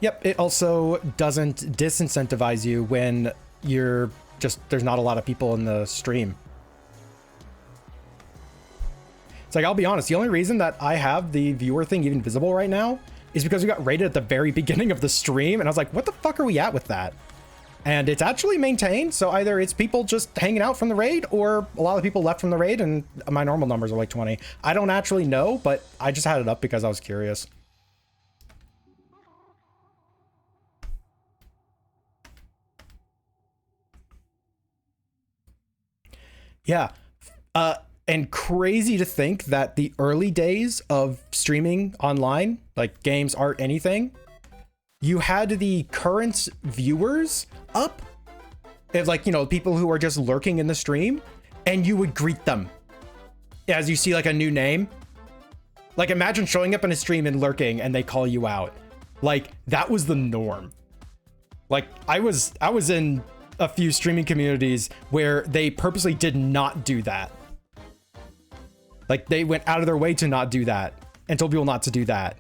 Yep, it also doesn't disincentivize you when you're just, there's not a lot of people in the stream. It's like, I'll be honest, the only reason that I have the viewer thing even visible right now is because we got raided at the very beginning of the stream, and I was like, what the fuck are we at with that? And it's actually maintained, so either it's people just hanging out from the raid, or a lot of people left from the raid, and my normal numbers are like 20. I don't actually know, but I just had it up because I was curious. Yeah. And crazy to think that the early days of streaming online, like games, art, anything, you had the current viewers up, and like, you know, people who are just lurking in the stream, and you would greet them as you see like a new name. Like, imagine showing up in a stream and lurking and they call you out. Like, that was the norm. Like, I was in a few streaming communities where they purposely did not do that. Like, they went out of their way to not do that and told people not to do that.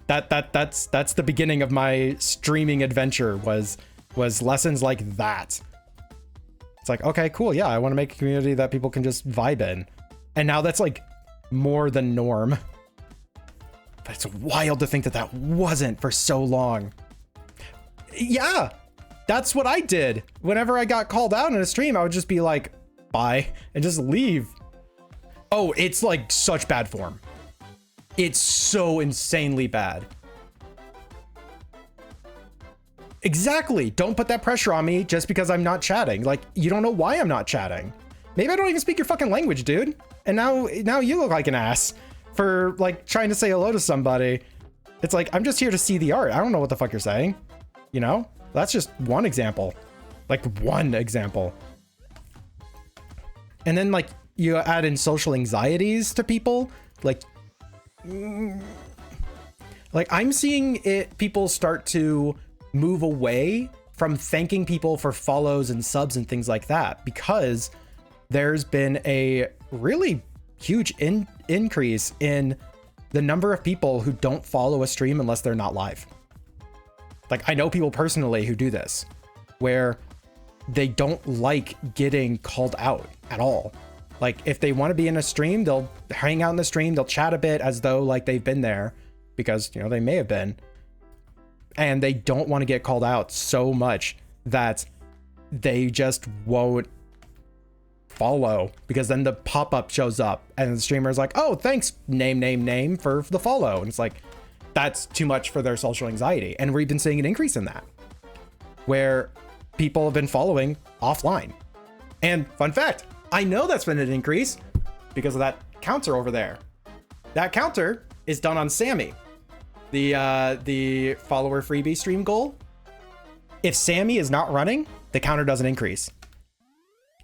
That's the beginning of my streaming adventure, was lessons like that. It's like, okay, cool, yeah, I want to make a community that people can just vibe in. And now that's like more the norm. But it's wild to think that that wasn't for so long. Yeah, that's what I did. Whenever I got called out in a stream, I would just be like, bye, and just leave. Oh, it's like such bad form. It's so insanely bad. Exactly. Don't put that pressure on me just because I'm not chatting. Like, you don't know why I'm not chatting. Maybe I don't even speak your fucking language, dude. And now you look like an ass for like trying to say hello to somebody. It's like, I'm just here to see the art. I don't know what the fuck you're saying. You know? That's just one example. Like, one example. And then like you add in social anxieties to people. Like I'm seeing people start to move away from thanking people for follows and subs and things like that, because there's been a really huge increase in the number of people who don't follow a stream unless they're not live. Like, I know people personally who do this, where they don't like getting called out at all. Like, if they want to be in a stream, they'll hang out in the stream, they'll chat a bit as though like they've been there, because, you know, they may have been. And they don't want to get called out so much that they just won't follow, because then the pop-up shows up and the streamer is like, oh, thanks, name for the follow. And it's like, that's too much for their social anxiety. And we've been seeing an increase in that, where people have been following offline. And fun fact, I know that's been an increase because of that counter over there. That counter is done on Sammy, the follower freebie stream goal. If Sammy is not running, the counter doesn't increase.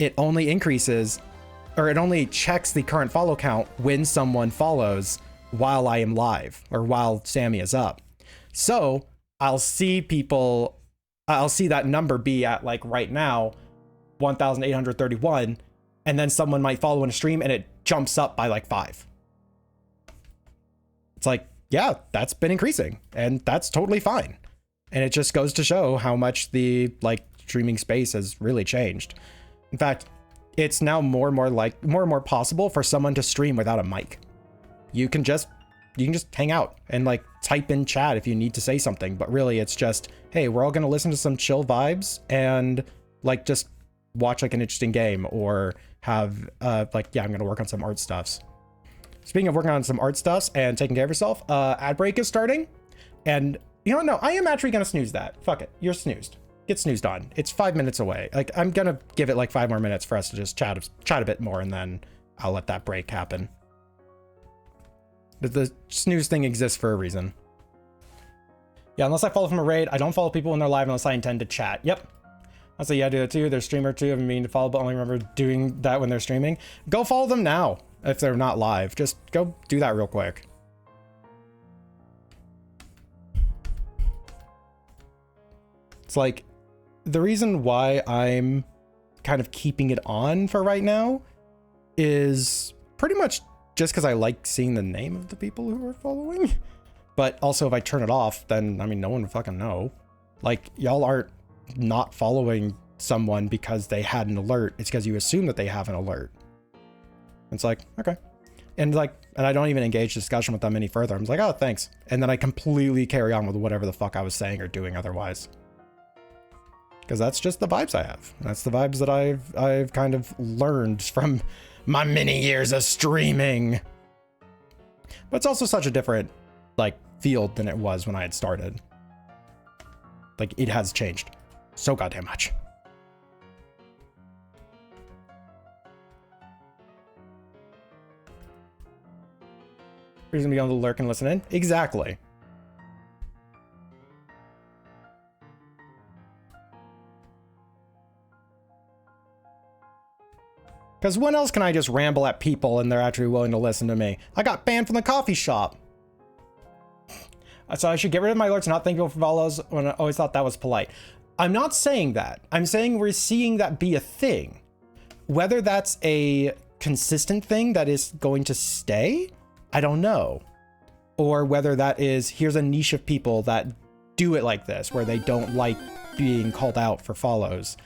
It only increases, or it only checks the current follow count when someone follows while I am live, or while Sammy is up. So I'll see that number be at, like, right now, 1,831, and then someone might follow in a stream and it jumps up by like 5. It's like, yeah, that's been increasing, and that's totally fine. And it just goes to show how much the like streaming space has really changed. In fact, it's now more and more possible for someone to stream without a mic. You can just hang out and like type in chat if you need to say something, but really it's just, hey, we're all going to listen to some chill vibes and like just watch like an interesting game, or have like, yeah, I'm going to work on some art stuffs. Speaking of working on some art stuffs and taking care of yourself, ad break is starting, and you know, no, I am actually going to snooze that. Fuck it. You're snoozed. Get snoozed on. It's 5 minutes away. Like, I'm going to give it like 5 more minutes for us to just chat a bit more, and then I'll let that break happen. The snooze thing exists for a reason. Yeah, unless I follow from a raid, I don't follow people when they're live unless I intend to chat. Yep. I say, yeah, I do that too. There's streamer too. I've been meaning to follow, but only remember doing that when they're streaming. Go follow them now if they're not live. Just go do that real quick. It's like, the reason why I'm kind of keeping it on for right now is pretty much just because I like seeing the name of the people who are following. But also, if I turn it off, then, I mean, no one would fucking know. Like, y'all aren't not following someone because they had an alert. It's because you assume that they have an alert. It's like, okay. And like, and I don't even engage discussion with them any further. I'm just like, oh, thanks. And then I completely carry on with whatever the fuck I was saying or doing otherwise. Because that's just the vibes I have. That's the vibes that I've kind of learned from my many years of streaming. But it's also such a different like field than it was when I had started. Like it has changed so goddamn much. You're gonna be able to lurk and listen in? Exactly. Because when else can I just ramble at people and they're actually willing to listen to me? I got banned from the coffee shop. So I should get rid of my alerts and not thank people for follows when I always thought that was polite. I'm not saying that. I'm saying we're seeing that be a thing. Whether that's a consistent thing that is going to stay, I don't know. Or whether that is, here's a niche of people that do it like this, where they don't like being called out for follows.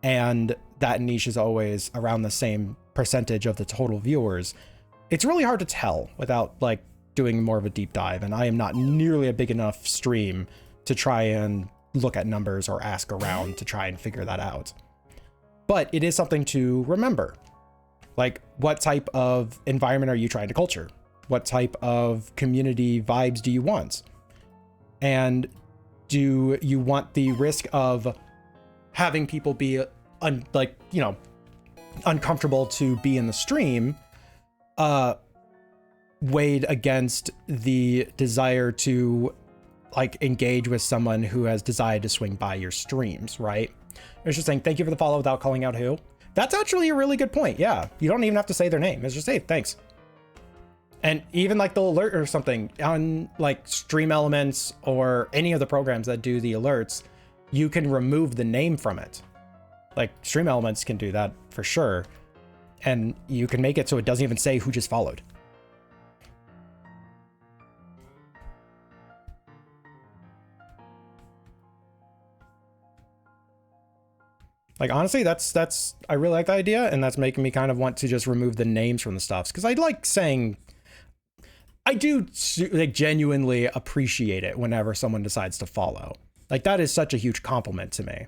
And that niche is always around the same percentage of the total viewers. It's really hard to tell without like doing more of a deep dive. And I am not nearly a big enough stream to try and look at numbers or ask around to try and figure that out. But it is something to remember. Like, what type of environment are you trying to culture? What type of community vibes do you want? And do you want the risk of having people be uncomfortable to be in the stream, weighed against the desire to like engage with someone who has decided to swing by your streams, right? It's just saying, thank you for the follow without calling out who. That's actually a really good point. Yeah. You don't even have to say their name. It's just, hey, thanks. And even like the alert or something on like Stream Elements or any of the programs that do the alerts, you can remove the name from it. Like Stream Elements can do that for sure. And you can make it so it doesn't even say who just followed. Like, honestly, that's I really like the idea, and that's making me kind of want to just remove the names from the stuffs, because I like saying, I do like genuinely appreciate it whenever someone decides to follow. Like, that is such a huge compliment to me.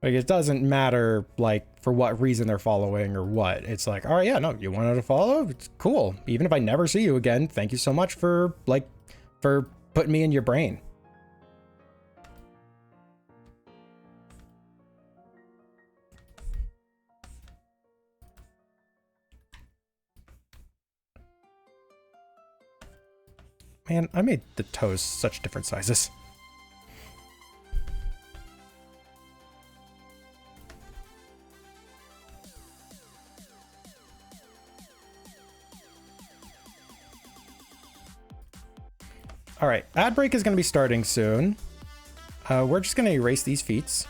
Like, it doesn't matter, like, for what reason they're following or what. It's like, all right, yeah, no, you wanted to follow? It's cool. Even if I never see you again, thank you so much for, like, for putting me in your brain. Man, I made the toes such different sizes. All right, ad break is going to be starting soon. We're just going to erase these feats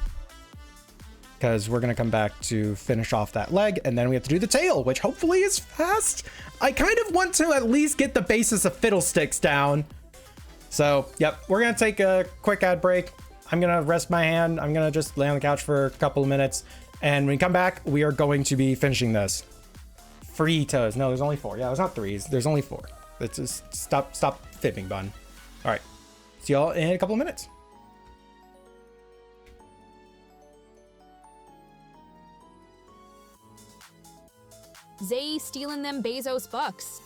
because we're going to come back to finish off that leg, and then we have to do the tail, which hopefully is fast. I kind of want to at least get the basis of fiddlesticks down. So, yep, we're going to take a quick ad break. I'm going to rest my hand. I'm going to just lay on the couch for a couple of minutes. And when we come back, we are going to be finishing this. 3 toes. No, there's only 4. Yeah, there's not 3s. There's only 4. Let's just stop fibbing, bun. All right. See y'all in a couple of minutes. Zay stealing them Bezos bucks.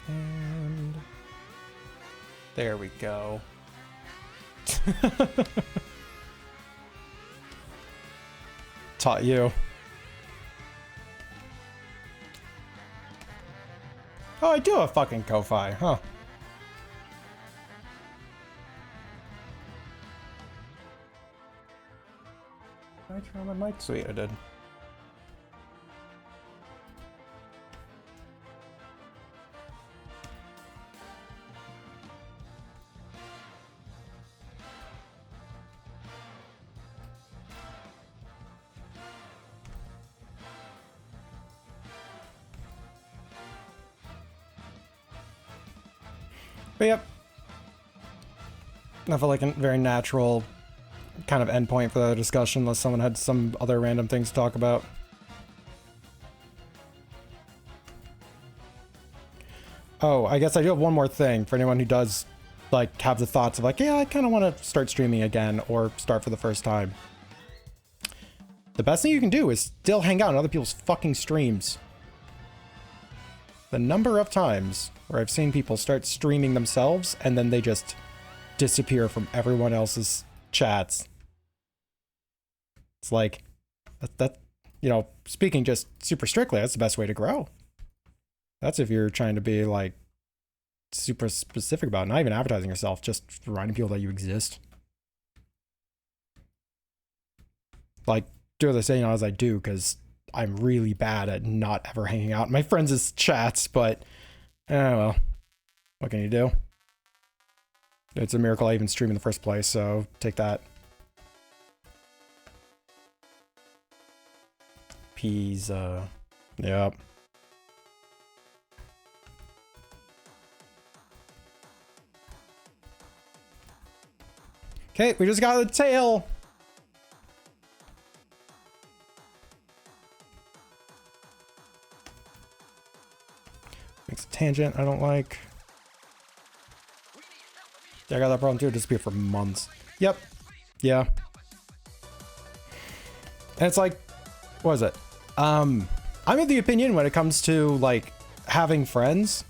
And there we go. Taught you. Oh, I do have fucking Ko-Fi, huh? Did I turn on my mic? Sweet, I did. But yep. I felt like a very natural kind of endpoint for the discussion unless someone had some other random things to talk about. Oh, I guess I do have one more thing for anyone who does like have the thoughts of like, yeah, I kind of want to start streaming again or start for the first time. The best thing you can do is still hang out on other people's fucking streams. The number of times where I've seen people start streaming themselves and then they just disappear from everyone else's chats. It's like, that you know, speaking just super strictly, that's the best way to grow. That's if you're trying to be like super specific about it, not even advertising yourself, just reminding people that you exist. Like, do as I say, not as I do, because I'm really bad at not ever hanging out in my friends' chats, but well, what can you do? It's a miracle I even stream in the first place, so take that. Pizza. Yep. Okay, we just got the tail. Makes a tangent I don't like. Yeah, I got that problem too. It disappeared for months. Yep. Yeah. And it's like, what is it? I'm of the opinion when it comes to like having friends,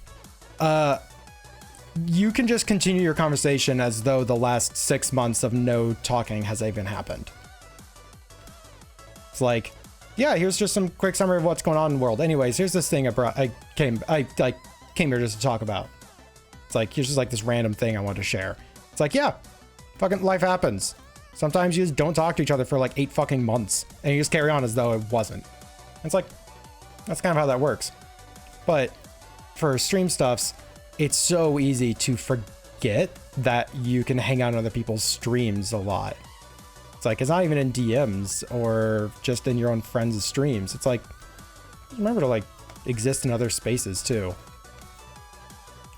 you can just continue your conversation as though the last 6 months of no talking has even happened. It's like, yeah, here's just some quick summary of what's going on in the world. Anyways, here's this thing I came here just to talk about. It's like, here's just like this random thing I wanted to share. It's like, yeah, fucking life happens. Sometimes you just don't talk to each other for like 8 fucking months and you just carry on as though it wasn't. And it's like, that's kind of how that works. But for stream stuffs, it's so easy to forget that you can hang out on other people's streams a lot. It's like, it's not even in DMs or just in your own friends' streams. It's like, remember to like exist in other spaces too.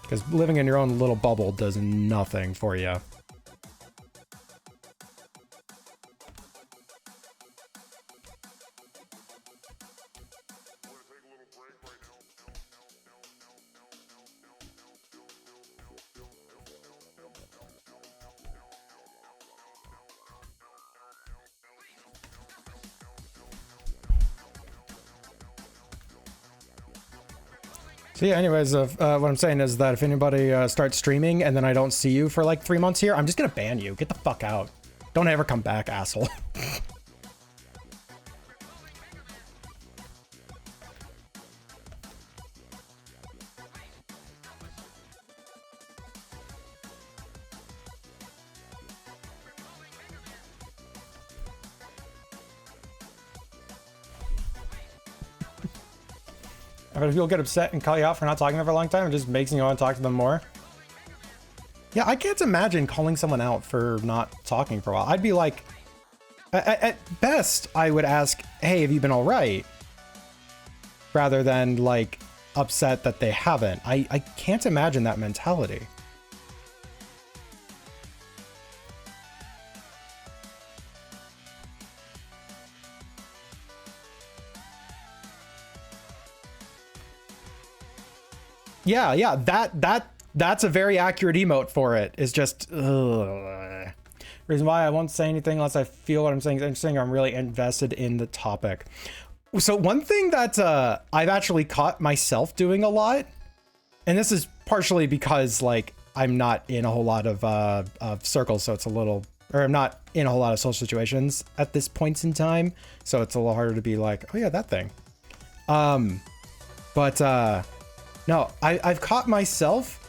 Because living in your own little bubble does nothing for you. So yeah, anyways, what I'm saying is that if anybody starts streaming and then I don't see you for like 3 months here, I'm just gonna ban you. Get the fuck out. Don't ever come back, asshole. But if people get upset and call you out for not talking to them for a long time, it just makes you want to talk to them more. Yeah, I can't imagine calling someone out for not talking for a while. I'd be like, at best, I would ask, hey, have you been all right? Rather than like upset that they haven't. I can't imagine that mentality. Yeah, that's a very accurate emote for it. It's just, ugh. Reason why I won't say anything unless I feel what I'm saying is interesting. I'm really invested in the topic. So one thing that I've actually caught myself doing a lot, and this is partially because like I'm not in a whole lot of circles, so it's a little, or I'm not in a whole lot of social situations at this point in time, so it's a little harder to be like, oh yeah, that thing. No, I've caught myself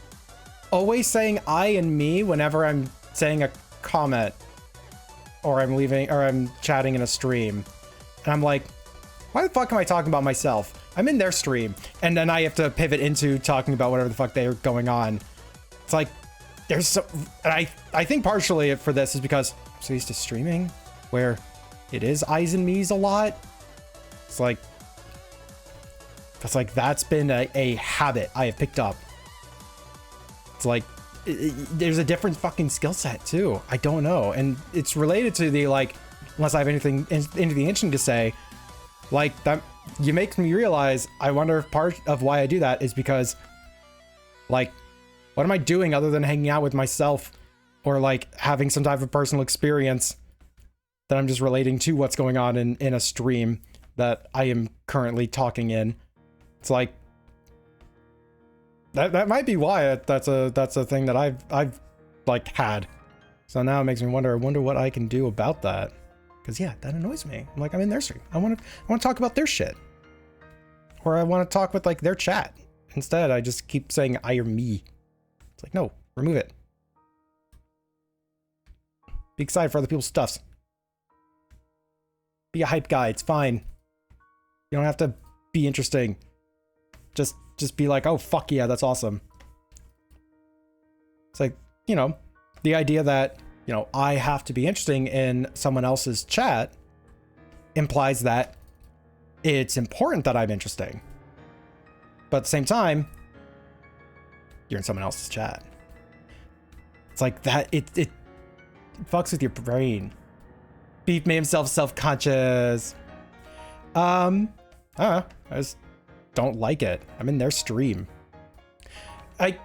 always saying I and me whenever I'm saying a comment or I'm chatting in a stream. And I'm like, why the fuck am I talking about myself? I'm in their stream. And then I have to pivot into talking about whatever the fuck they're going on. It's like, there's so, and I think partially for this is because I'm so used to streaming where it is I's and me's a lot. It's like, that's been a habit I have picked up. It's like, there's a different fucking skill set too. I don't know. And it's related to the, like, unless I have anything interesting to say, like, that you make me realize, I wonder if part of why I do that is because, like, what am I doing other than hanging out with myself or like having some type of personal experience that I'm just relating to what's going on in a stream that I am currently talking in. It's like, that might be why that's a thing that I've like had. So now it makes me wonder. I wonder what I can do about that. Because yeah, that annoys me. I'm like, I'm in their stream. I want to talk about their shit, or I want to talk with like their chat. Instead, I just keep saying I or me. It's like, no, remove it. Be excited for other people's stuffs. Be a hype guy. It's fine. You don't have to be interesting. Just be like, oh, fuck yeah, that's awesome. It's like, you know, the idea that, you know, I have to be interesting in someone else's chat implies that it's important that I'm interesting. But at the same time, you're in someone else's chat. It's like that, it fucks with your brain. Beef made himself self-conscious. I just don't like it. I'm in their stream. I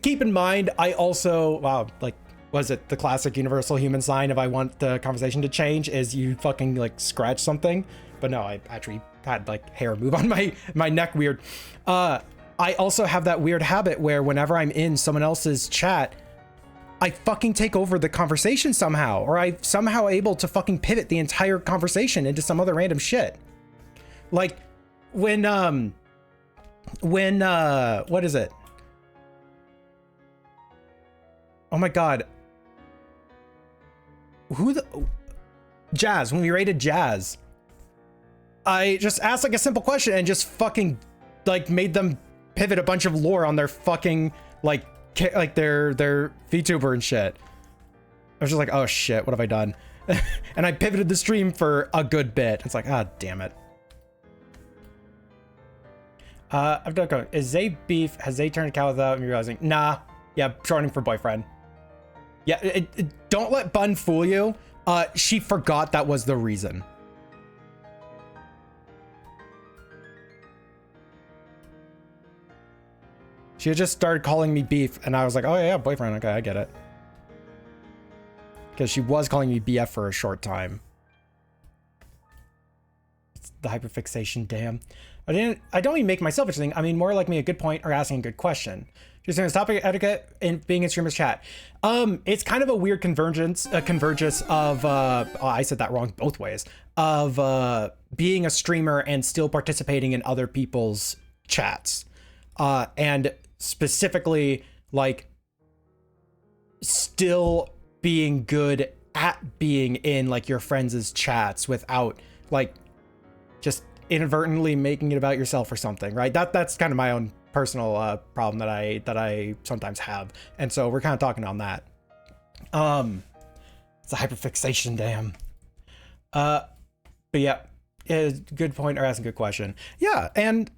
keep in mind, I also, wow, like, was it the classic universal human sign if I want the conversation to change is you fucking like scratch something? But no, I actually had like hair move on my neck weird. I also have that weird habit where whenever I'm in someone else's chat, I fucking take over the conversation somehow, or I somehow able to fucking pivot the entire conversation into some other random shit. Like when what is it? Oh my god. Jazz, when we rated Jazz, I just asked like a simple question and just fucking like made them pivot a bunch of lore on their fucking like their VTuber and shit. I was just like, oh shit, what have I done? And I pivoted the stream for a good bit. It's like, ah, damn it. I've done going. Is Zay beef? Has Zay turned a cow without me realizing? Nah. Yeah, shorting for boyfriend. Yeah, don't let Bun fool you. She forgot that was the reason. She had just started calling me beef, and I was like, oh yeah, boyfriend, okay, I get it. Because she was calling me BF for a short time. It's the hyperfixation, damn. I don't even make myself interesting. I mean, more like me a good point or asking a good question. Just saying, topic etiquette and being in streamers chat. It's kind of a weird convergence of oh, I said that wrong both ways, of being a streamer and still participating in other people's chats, and specifically like still being good at being in like your friends' chats without like just inadvertently making it about yourself or something, right? That's kind of my own personal problem that I sometimes have, and so we're kind of talking on that. It's a hyperfixation, damn. But yeah, good point or asking a good question. Yeah, and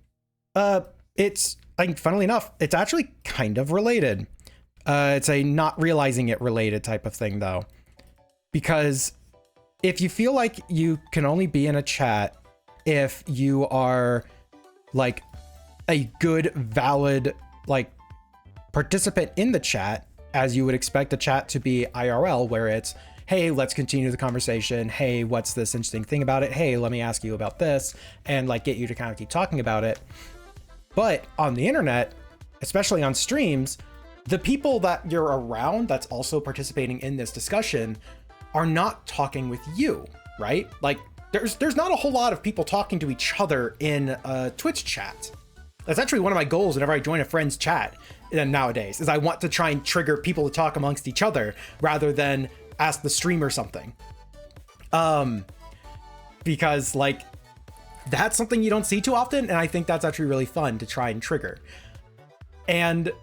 it's like, funnily enough, it's actually kind of related. It's a not realizing it related type of thing though, because if you feel like you can only be in a chat if you are like a good, valid, like participant in the chat, as you would expect a chat to be IRL, where it's, hey, let's continue the conversation. Hey, what's this interesting thing about it? Hey, let me ask you about this, and like get you to kind of keep talking about it. But on the internet, especially on streams, the people that you're around that's also participating in this discussion are not talking with you, right? Like there's not a whole lot of people talking to each other in a Twitch chat. That's actually one of my goals whenever I join a friend's chat nowadays, is I want to try and trigger people to talk amongst each other rather than ask the streamer something. Because like that's something you don't see too often, and I think that's actually really fun to try and trigger. But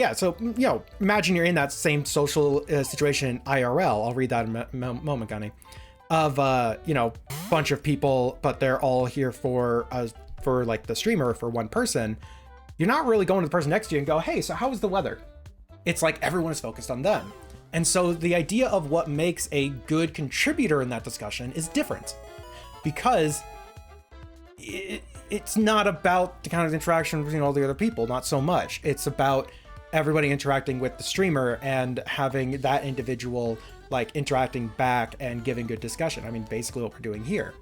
yeah, so, you know, imagine you're in that same social situation IRL. I'll read that in a moment, Gunny. Of, you know, bunch of people, but they're all here for like the streamer, for one person. You're not really going to the person next to you and go, hey, so how was the weather? It's like everyone is focused on them. And so the idea of what makes a good contributor in that discussion is different, because it's not about the kind of interaction between all the other people, not so much. It's about everybody interacting with the streamer and having that individual like interacting back and giving good discussion. I mean, basically what we're doing here.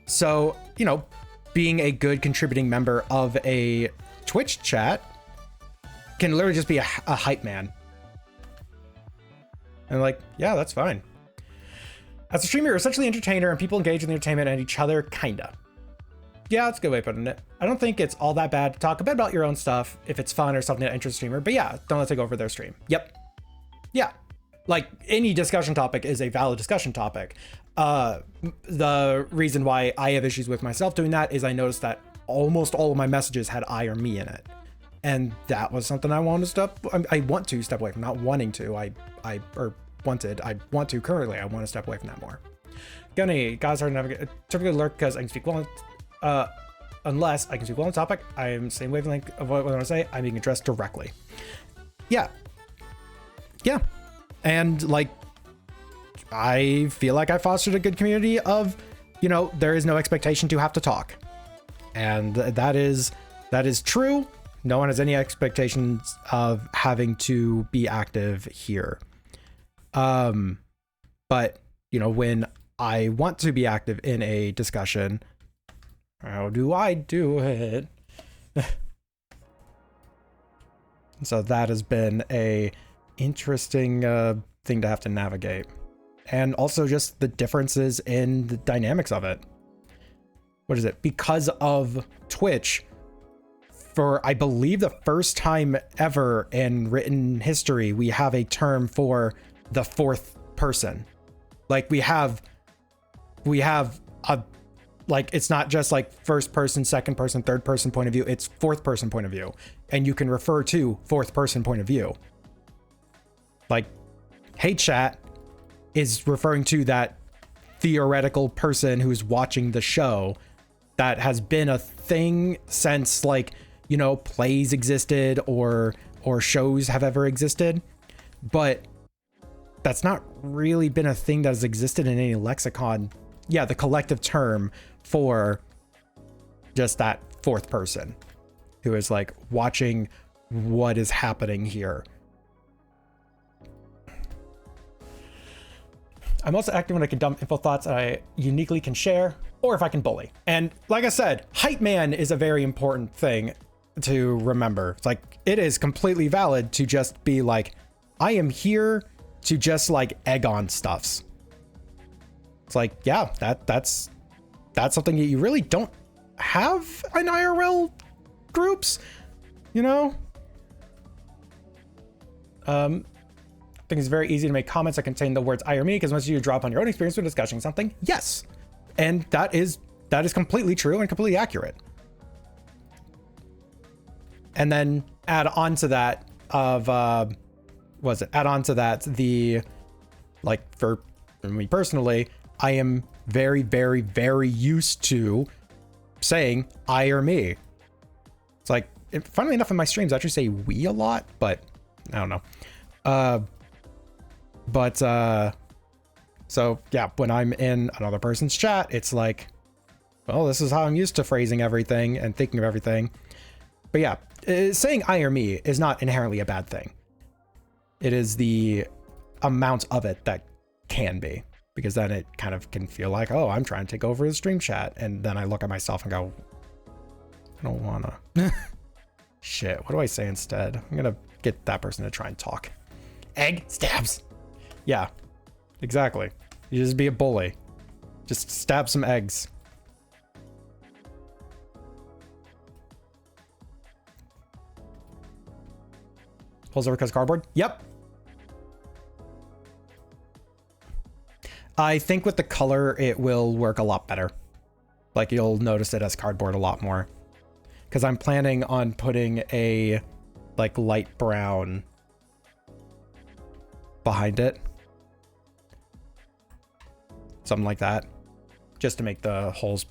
So, you know, being a good contributing member of a Twitch chat can literally just be a hype man. And like, yeah, that's fine. As a streamer, you're essentially an entertainer, and people engage in the entertainment and each other, kinda. Yeah, that's a good way of putting it. I don't think it's all that bad to talk a bit about your own stuff if it's fun or something that interests the streamer, but yeah, don't let it take over their stream. Yep. Yeah. Like, any discussion topic is a valid discussion topic. The reason why I have issues with myself doing that is I noticed that almost all of my messages had I or me in it. And that was something I want to step away from, not wanting to. I want to currently. I want to step away from that more. Gunny, guys are navigate typically lurk because I can speak well unless I can speak well on the topic. I am same wavelength of what I want to say. I'm being addressed directly. Yeah. Yeah. And like, I feel like I fostered a good community of, you know, there is no expectation to have to talk. And that is true. No one has any expectations of having to be active here. But you know, when I want to be active in a discussion, how do I do it? So that has been a interesting thing to have to navigate. And also just the differences in the dynamics of it. What is it? Because of Twitch, for I believe the first time ever in written history, we have a term for the fourth person. Like we have a, like, it's not just like first person, second person, third person point of view, it's fourth person point of view. And you can refer to fourth person point of view. Like, hey chat is referring to that theoretical person who's watching the show that has been a thing since, like, you know, plays existed or shows have ever existed, but that's not really been a thing that has existed in any lexicon. Yeah, the collective term for just that fourth person who is like watching what is happening here. I'm also active when I can dump info thoughts that I uniquely can share, or if I can bully. And like I said, hype man is a very important thing to remember. It's like, it is completely valid to just be like, I am here to just like egg on stuffs. It's like, yeah, that's something that you really don't have in IRL groups, you know? I think it's very easy to make comments that contain the words I or me, because once you drop on your own experience when discussing something, yes. And that is completely true and completely accurate. And then add on to that the, like, for me personally, I am very, very, very used to saying I or me. It's like, funnily enough, in my streams, I actually say we a lot, but I don't know. So yeah, when I'm in another person's chat, it's like, well, this is how I'm used to phrasing everything and thinking of everything. But yeah, saying I or me is not inherently a bad thing. It is the amount of it that can be, because then it kind of can feel like, oh, I'm trying to take over the stream chat. And then I look at myself and go, I don't wanna. Shit, what do I say instead? I'm gonna get that person to try and talk. Egg stabs. Yeah, exactly. You just be a bully. Just stab some eggs. Pulls over because cardboard? Yep. I think with the color, it will work a lot better. Like, you'll notice it as cardboard a lot more. Because I'm planning on putting a, like, light brown behind it. Something like that. Just to make the holes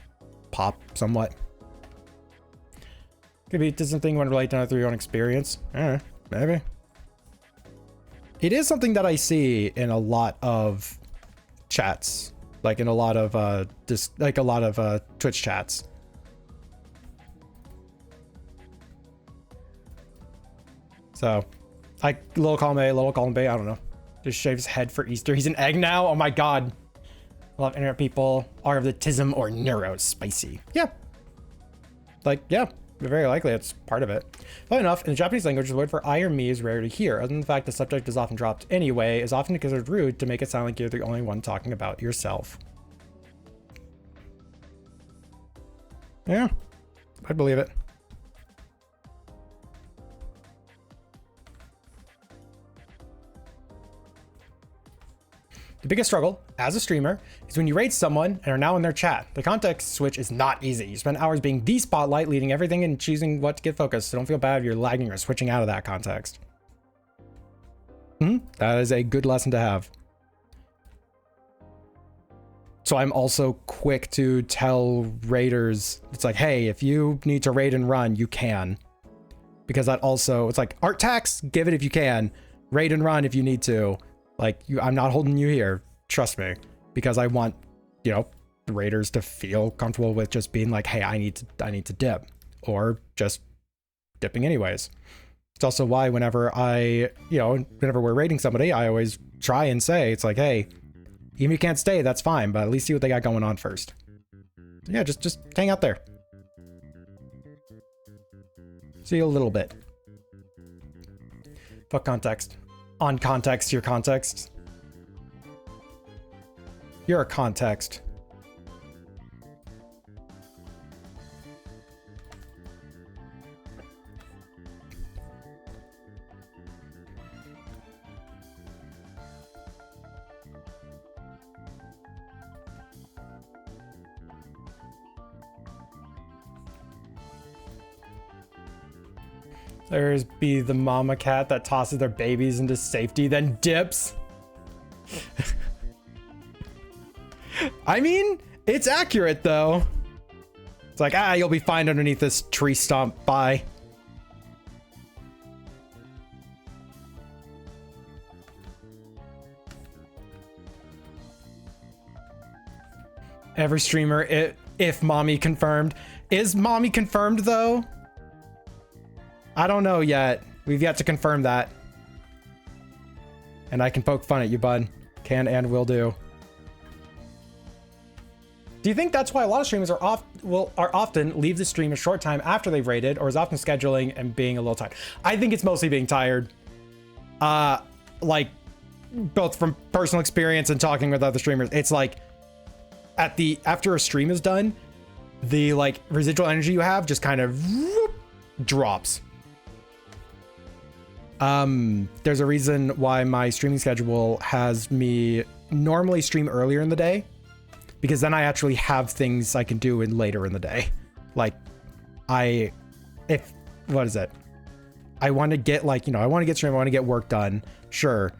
pop somewhat. Could be something you want to relate to through your own experience. Maybe. It is something that I see in a lot of chats. Like in a lot of Twitch chats. So, little column B, I don't know. Just shaved his head for Easter. He's an egg now? Oh my god. A lot of internet people are of the tism or neuro spicy. Yeah. Like, yeah, very likely it's part of it. Funny enough, in the Japanese language, the word for I or me is rare to hear. Other than the fact the subject is often dropped anyway, is often considered rude to make it sound like you're the only one talking about yourself. Yeah, I'd believe it. The biggest struggle as a streamer is when you raid someone and are now in their chat. The context switch is not easy. You spend hours being the spotlight, leading everything and choosing what to get focused. So don't feel bad if you're lagging or switching out of that context. That is a good lesson to have. So I'm also quick to tell raiders, it's like, hey, if you need to raid and run, you can. Because that also, it's like, art tax, give it if you can. Raid and run if you need to. Like, I'm not holding you here. Trust me. Because I want, you know, the raiders to feel comfortable with just being like, hey, I need to dip. Or just dipping anyways. It's also why whenever we're raiding somebody, I always try and say, it's like, hey, even if you can't stay, that's fine, but at least see what they got going on first. Yeah, just hang out there. See you a little bit. Fuck context. On context, your context. You're a context. There's be the mama cat that tosses their babies into safety, then dips. I mean, it's accurate though. It's like, you'll be fine underneath this tree stump. Bye. Every streamer, if mommy confirmed. Is mommy confirmed though? I don't know yet. We've yet to confirm that. And I can poke fun at you, bud. Can and will do. Do you think that's why a lot of streamers are often leave the stream a short time after they've raided, or is often scheduling and being a little tired? I think it's mostly being tired. Like both from personal experience and talking with other streamers. It's like after a stream is done, the like residual energy you have just kind of drops. There's a reason why my streaming schedule has me normally stream earlier in the day, because then I actually have things I can do later in the day. Like what is it? I want to get I want to get streaming, I want to get work done. Sure.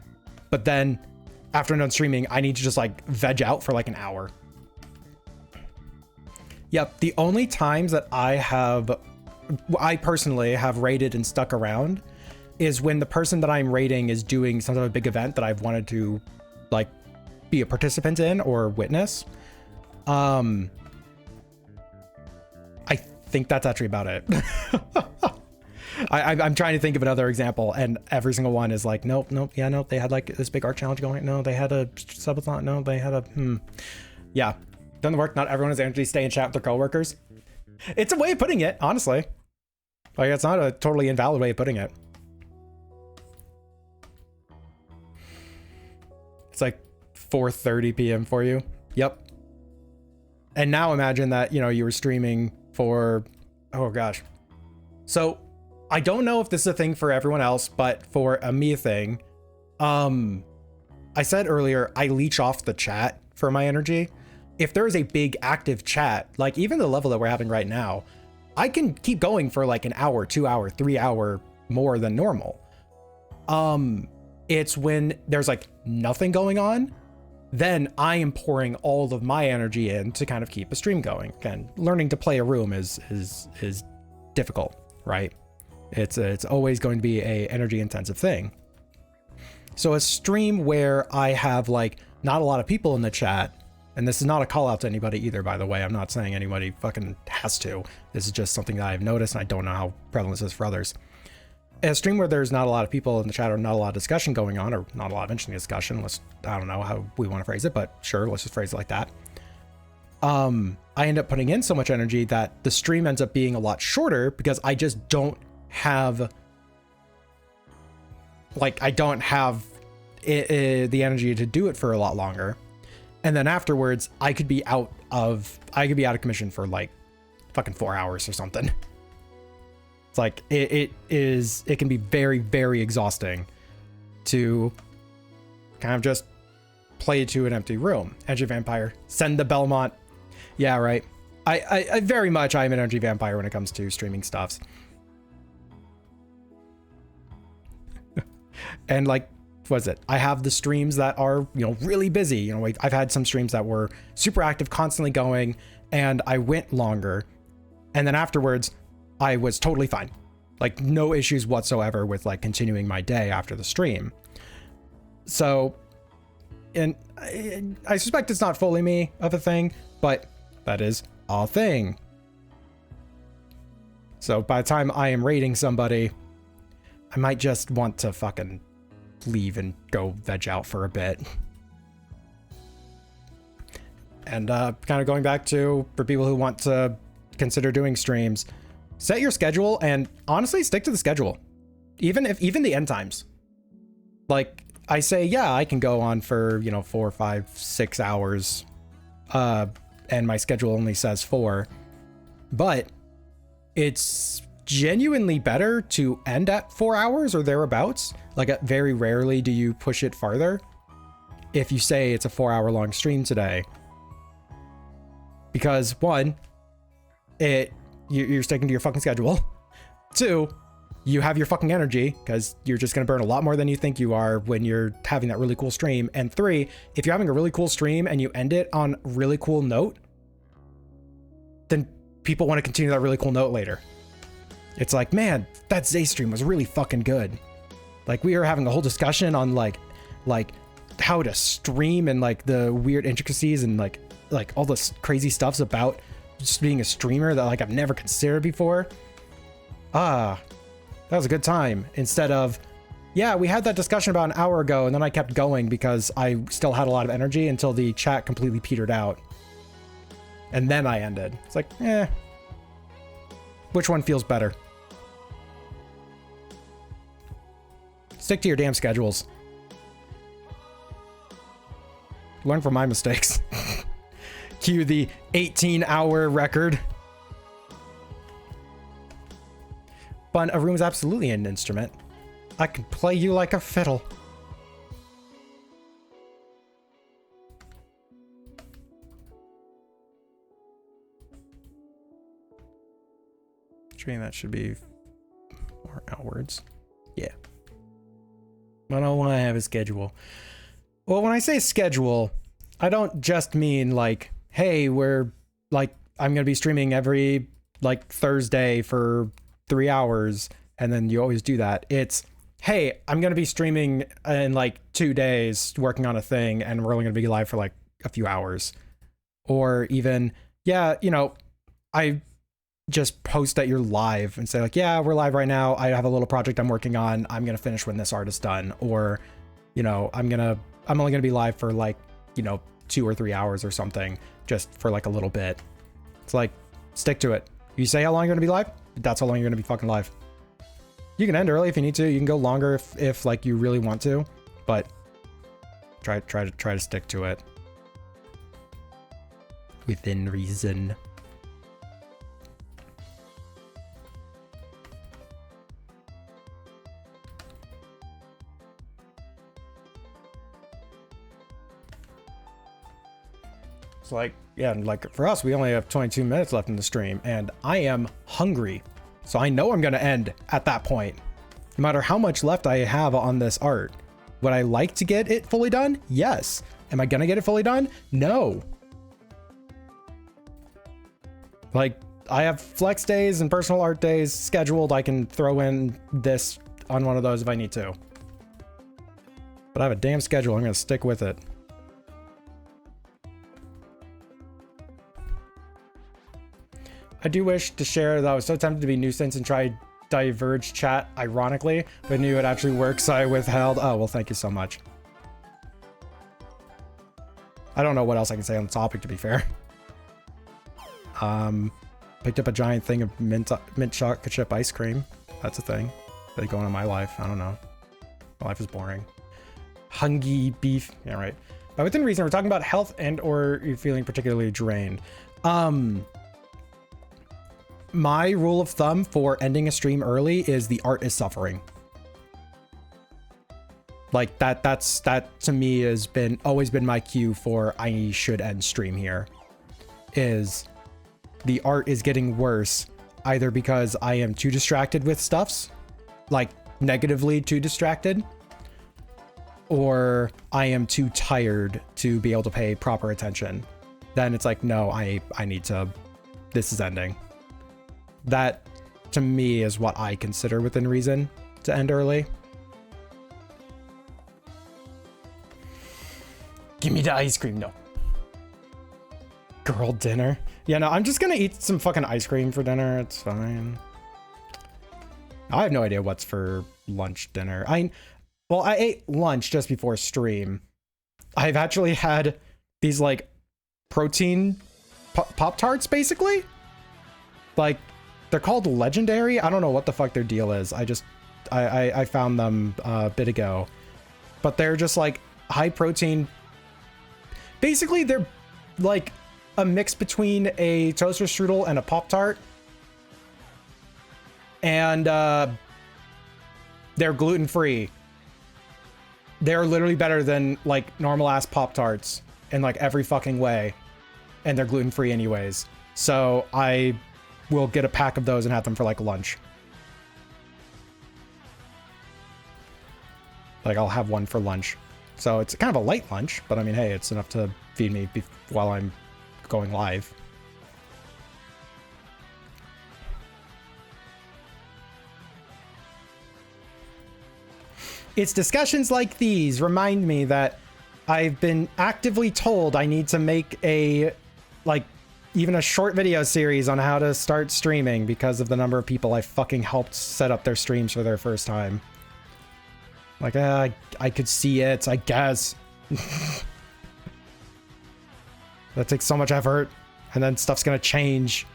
But then after I'm done streaming, I need to just like veg out for like an hour. Yep. The only times that I personally have raided and stuck around is when the person that I'm raiding is doing some sort of big event that I've wanted to like be a participant in or witness. I think that's actually about it. I'm trying to think of another example, and every single one is like, nope, they had like this big art challenge going. No, they had a subathon. No, they had yeah. Doesn't work. Not everyone has energy to stay and chat with their coworkers. It's a way of putting it, honestly. Like, it's not a totally invalid way of putting it. It's like 4:30 p.m. for you. Yep. And now imagine that, you were streaming for, oh gosh. So I don't know if this is a thing for everyone else, but for a me thing, I said earlier, I leech off the chat for my energy. If there is a big active chat, like even the level that we're having right now, I can keep going for like an hour, 2 hour, 3 hour more than normal. It's when there's like nothing going on, then I am pouring all of my energy in to kind of keep a stream going. Again, learning to play a room is difficult, right? It's always going to be a energy intensive thing. So a stream where I have like not a lot of people in the chat, and this is not a call out to anybody either, by the way. I'm not saying anybody fucking has to. This is just something that I've noticed, and I don't know how prevalent this is for others. A stream where there's not a lot of people in the chat or not a lot of discussion going on, or not a lot of interesting discussion, I don't know how we want to phrase it, but sure, let's just phrase it like that. I end up putting in so much energy that the stream ends up being a lot shorter because I just don't have the energy to do it for a lot longer. And then afterwards, I could be out of commission for like fucking 4 hours or something. It's like, it can be very, very exhausting to kind of just play to an empty room. Energy vampire, send the Belmont. Yeah, right. I very much, I'm an energy vampire when it comes to streaming stuffs. And like, what is it? I have the streams that are, really busy. I've had some streams that were super active, constantly going, and I went longer. And then afterwards, I was totally fine. Like, no issues whatsoever with like continuing my day after the stream. So, and I suspect it's not fully me of a thing, but that is a thing. So by the time I am raiding somebody, I might just want to fucking leave and go veg out for a bit. And kind of going back to, for people who want to consider doing streams, set your schedule and honestly stick to the schedule. Even the end times. Like, I say, yeah, I can go on for, you know, 4, 5, 6 hours, and my schedule only says 4, but it's genuinely better to end at 4 hours or thereabouts. Like, very rarely do you push it farther if you say it's a 4-hour long stream today, because 1, you're sticking to your fucking schedule. 2, you have your fucking energy, because you're just going to burn a lot more than you think you are when you're having that really cool stream. And 3, if you're having a really cool stream and you end it on a really cool note, then people want to continue that really cool note later. It's like, man, that Zay stream was really fucking good. Like, we were having a whole discussion on like how to stream and like the weird intricacies and like all this crazy stuffs about just being a streamer that like I've never considered before. That was a good time. Instead of, yeah, we had that discussion about an hour ago and then I kept going because I still had a lot of energy until the chat completely petered out. And then I ended. It's like, which one feels better? Stick to your damn schedules. Learn from my mistakes. Cue the 18-hour record. But a room is absolutely an instrument. I can play you like a fiddle. Stream that should be 4 hours. Yeah. I don't want to have a schedule. Well, when I say schedule, I don't just mean like, hey, we're like, I'm going to be streaming every like Thursday for 3 hours. And then you always do that. It's, hey, I'm going to be streaming in like 2 days working on a thing. And we're only going to be live for like a few hours. Or even, yeah, you know, I just post that you're live and say like, yeah, we're live right now. I have a little project I'm working on. I'm going to finish when this art is done. Or, you know, I'm only going to be live for like, you know, 2 or 3 hours or something, just for like a little bit. It's like, stick to it. You say how long you're going to be live, that's how long you're going to be fucking live. You can end early if you need to. You can go longer if like you really want to, but try to stick to it within reason. Like, yeah, like for us, we only have 22 minutes left in the stream and I am hungry. So I know I'm going to end at that point. No matter how much left I have on this art. Would I like to get it fully done? Yes. Am I going to get it fully done? No. Like, I have flex days and personal art days scheduled. I can throw in this on one of those if I need to. But I have a damn schedule. I'm going to stick with it. I do wish to share that I was so tempted to be nuisance and try diverge chat ironically, but knew it actually works, so I withheld. Oh, well, thank you so much. I don't know what else I can say on the topic, to be fair. Picked up a giant thing of mint chocolate chip ice cream. That's a thing. That's going on in my life. I don't know. My life is boring. Hungry beef. Yeah, right. But within reason, we're talking about health and or you're feeling particularly drained. My rule of thumb for ending a stream early is the art is suffering. Like that to me has always been my cue for I should end stream here. Is the art is getting worse either because I am too distracted with stuffs, like negatively too distracted, or I am too tired to be able to pay proper attention. Then it's like, no, I need to, this is ending. That, to me, is what I consider within reason to end early. Give me the ice cream, no. Girl dinner. Yeah, no, I'm just gonna eat some fucking ice cream for dinner. It's fine. I have no idea what's for lunch, dinner. Well, I ate lunch just before stream. I've actually had these, like, protein Pop-Tarts, basically. Like, they're called Legendary. I don't know what the fuck their deal is. I found them a bit ago. but they're just like high protein. Basically, they're like a mix between a toaster strudel and a Pop-Tart. And they're gluten-free. They're literally better than like normal ass Pop-Tarts in like every fucking way. And they're gluten-free anyways. So I will get a pack of those and have them for like lunch. Like I'll have one for lunch. So it's kind of a light lunch, but I mean, hey, it's enough to feed me while I'm going live. It's discussions like these remind me that I've been actively told I need to make a, like, even a short video series on how to start streaming because of the number of people I fucking helped set up their streams for their first time. Like, I could see it, I guess. That takes so much effort, and then stuff's gonna change.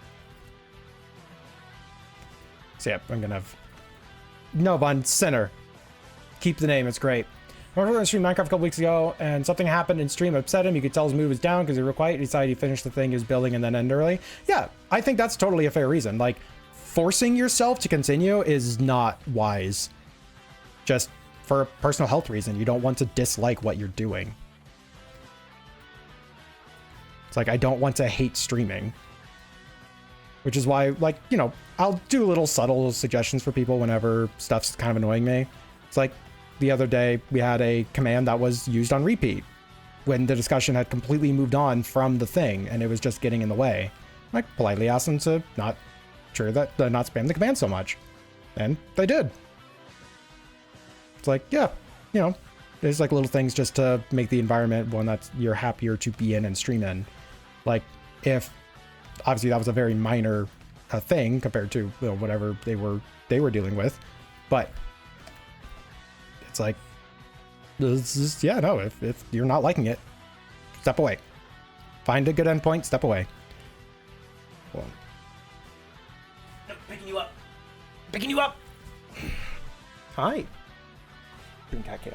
So yeah, I'm gonna have... No, Bun, Sinner. Keep the name, it's great. I remember on stream Minecraft a couple weeks ago, and something happened in stream upset him. You could tell his mood was down because he was real quiet. He decided he finished the thing he was building and then end early. Yeah, I think that's totally a fair reason. Like, forcing yourself to continue is not wise. Just for a personal health reason. You don't want to dislike what you're doing. It's like, I don't want to hate streaming. Which is why, like, you know, I'll do little subtle suggestions for people whenever stuff's kind of annoying me. It's like, the other day, we had a command that was used on repeat when the discussion had completely moved on from the thing and it was just getting in the way. I politely asked them to not spam the command so much. And they did. It's like, yeah, you know, there's like little things just to make the environment one that you're happier to be in and stream in. Like, if obviously that was a very minor thing compared to, you know, whatever they were dealing with, but it's like, this is, yeah, no, if you're not liking it, step away. Find a good endpoint, step away. Hold on. Nope, picking you up. Picking you up. Hi. Doing cat cam.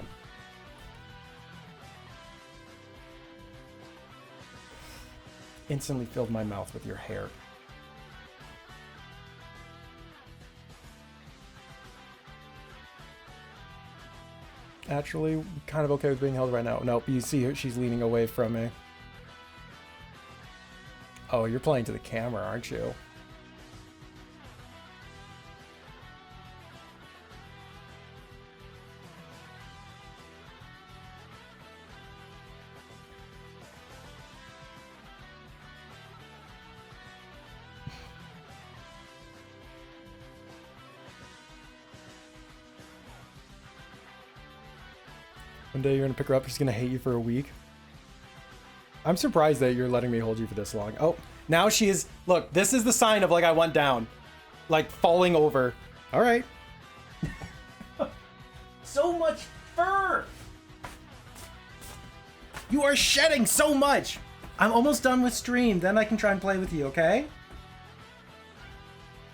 Instantly filled my mouth with your hair. Actually, kind of okay with being held right now. Nope, you see her, she's leaning away from me. Oh, you're playing to the camera, aren't you? One day you're gonna pick her up, she's gonna hate you for a week. I'm surprised that you're letting me hold you for this long. Oh, now she is, look, this is the sign of like I went down. Like falling over. All right. So much fur! You are shedding so much! I'm almost done with stream, then I can try and play with you, okay?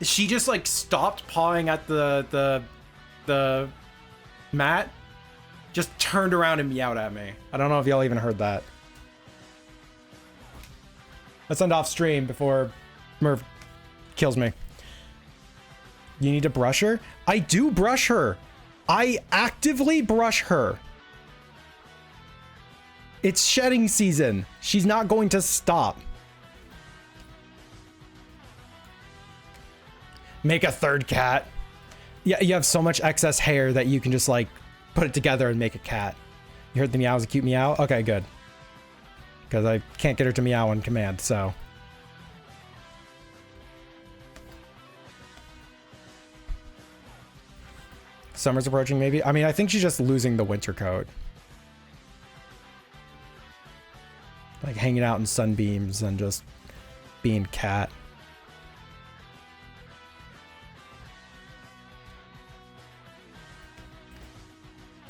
She just like stopped pawing at the mat. Just turned around and meowed at me. I don't know if y'all even heard that. Let's end off stream before Merv kills me. You need to brush her? I do brush her. I actively brush her. It's shedding season. She's not going to stop. Make a third cat. Yeah, you have so much excess hair that you can just like put it together and make a cat. You heard the meow was a cute meow? Okay, good. Because I can't get her to meow on command, so. Summer's approaching, maybe? I mean, I think she's just losing the winter coat. Like hanging out in sunbeams and just being cat.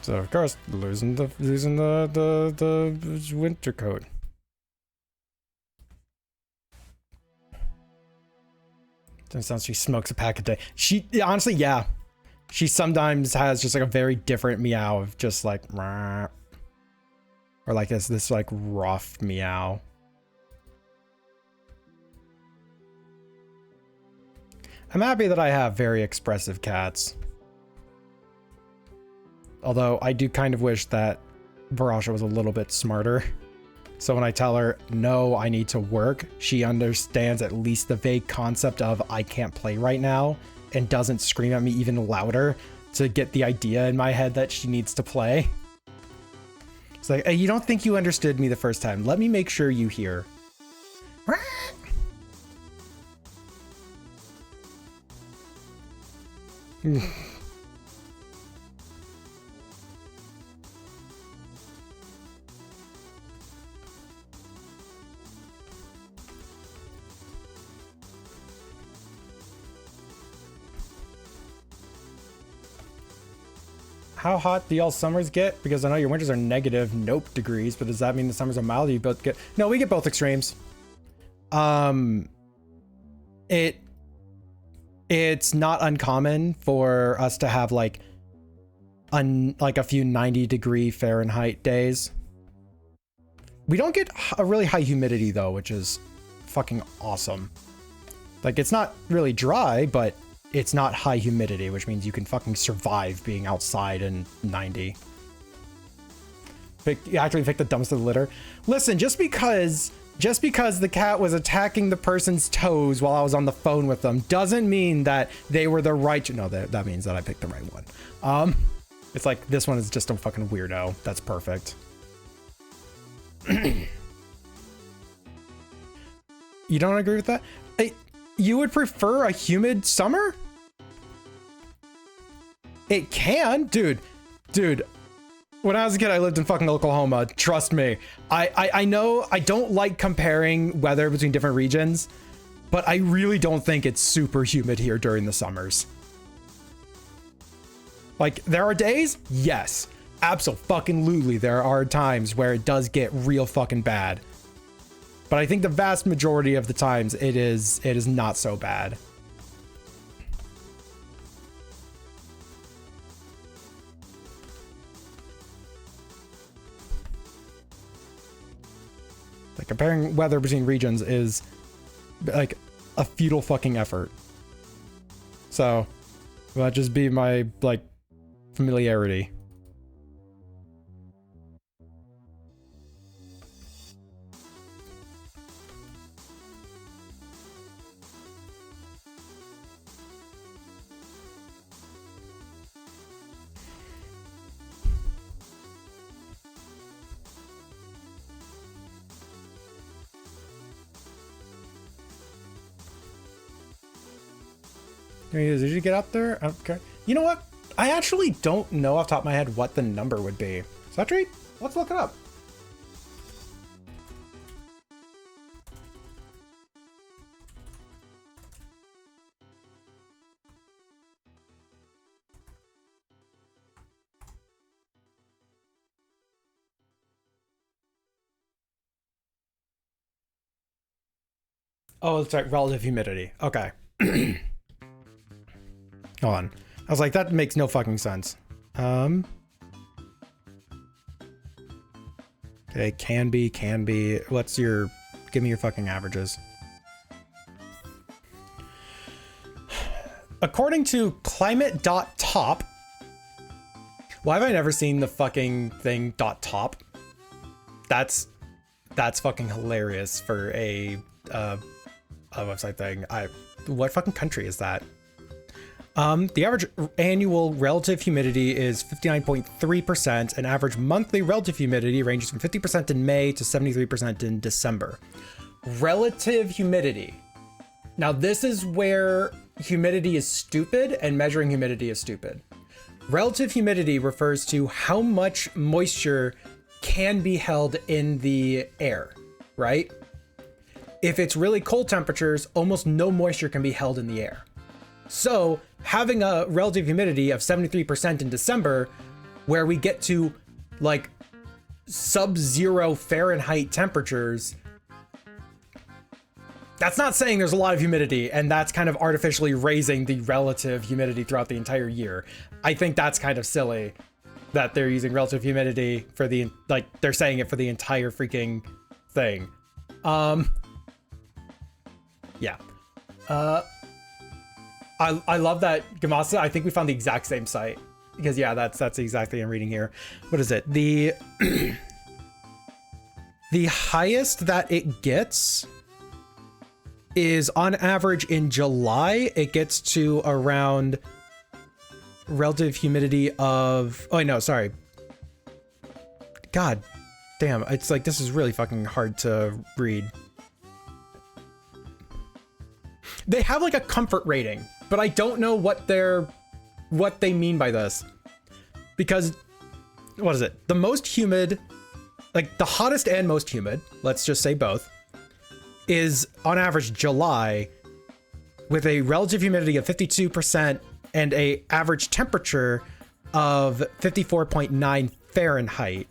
So of course, losing the winter coat. Turns out she smokes a pack a day. She honestly, yeah. She sometimes has just like a very different meow of just like, or like this like rough meow. I'm happy that I have very expressive cats. Although I do kind of wish that Varasha was a little bit smarter. So when I tell her, no, I need to work, she understands at least the vague concept of I can't play right now and doesn't scream at me even louder to get the idea in my head that she needs to play. It's like, hey, you don't think you understood me the first time. Let me make sure you hear. How hot do y'all summers get? Because I know your winters are negative nope degrees, but does that mean the summers are mild? You both get... No, we get both extremes. It's not uncommon for us to have like a few 90-degree Fahrenheit days. We don't get a really high humidity though, which is fucking awesome. Like, it's not really dry, but it's not high humidity, which means you can fucking survive being outside in 90. You actually pick the dumbest of the litter. Listen, just because the cat was attacking the person's toes while I was on the phone with them doesn't mean that they were the right... No, that means that I picked the right one. It's like, this one is just a fucking weirdo. That's perfect. You don't agree with that? You would prefer a humid summer? It can, dude. When I was a kid, I lived in fucking Oklahoma. Trust me. I know I don't like comparing weather between different regions, but I really don't think it's super humid here during the summers. Like, there are days, yes, absolutely. There are times where it does get real fucking bad. But I think the vast majority of the times it is not so bad. Like, comparing weather between regions is like a futile fucking effort. So that'd just be my like familiarity. Did you get up there? Okay. You know what? I actually don't know off the top of my head what the number would be. Satri, let's look it up. Oh, it's like relative humidity. Okay. Hold on. I was like, that makes no fucking sense. Okay, can be. Give me your fucking averages. According to climate.top. Why have I never seen the fucking thing .top? That's fucking hilarious for a website thing. What fucking country is that? The average annual relative humidity is 59.3%, and average monthly relative humidity ranges from 50% in May to 73% in December. Relative humidity. Now, this is where humidity is stupid and measuring humidity is stupid. Relative humidity refers to how much moisture can be held in the air, right? If it's really cold temperatures, almost no moisture can be held in the air. So having a relative humidity of 73% in December, where we get to like sub-zero Fahrenheit temperatures, That's not saying there's a lot of humidity, and that's kind of artificially raising the relative humidity throughout the entire year. I think that's kind of silly that they're using relative humidity for the, like, they're saying it for the entire freaking thing. Yeah. I love that Gamasa. I think we found the exact same site because yeah, that's the exact thing I'm reading here. What is it? The the highest that it gets is on average in July, it gets to around relative humidity of, oh no, sorry. God damn, it's like, this is really fucking hard to read. They have like a comfort rating, but I don't know what they mean by this. Because, what is it? The most humid, like the hottest and most humid, let's just say both, is on average July with a relative humidity of 52% and a average temperature of 54.9 Fahrenheit.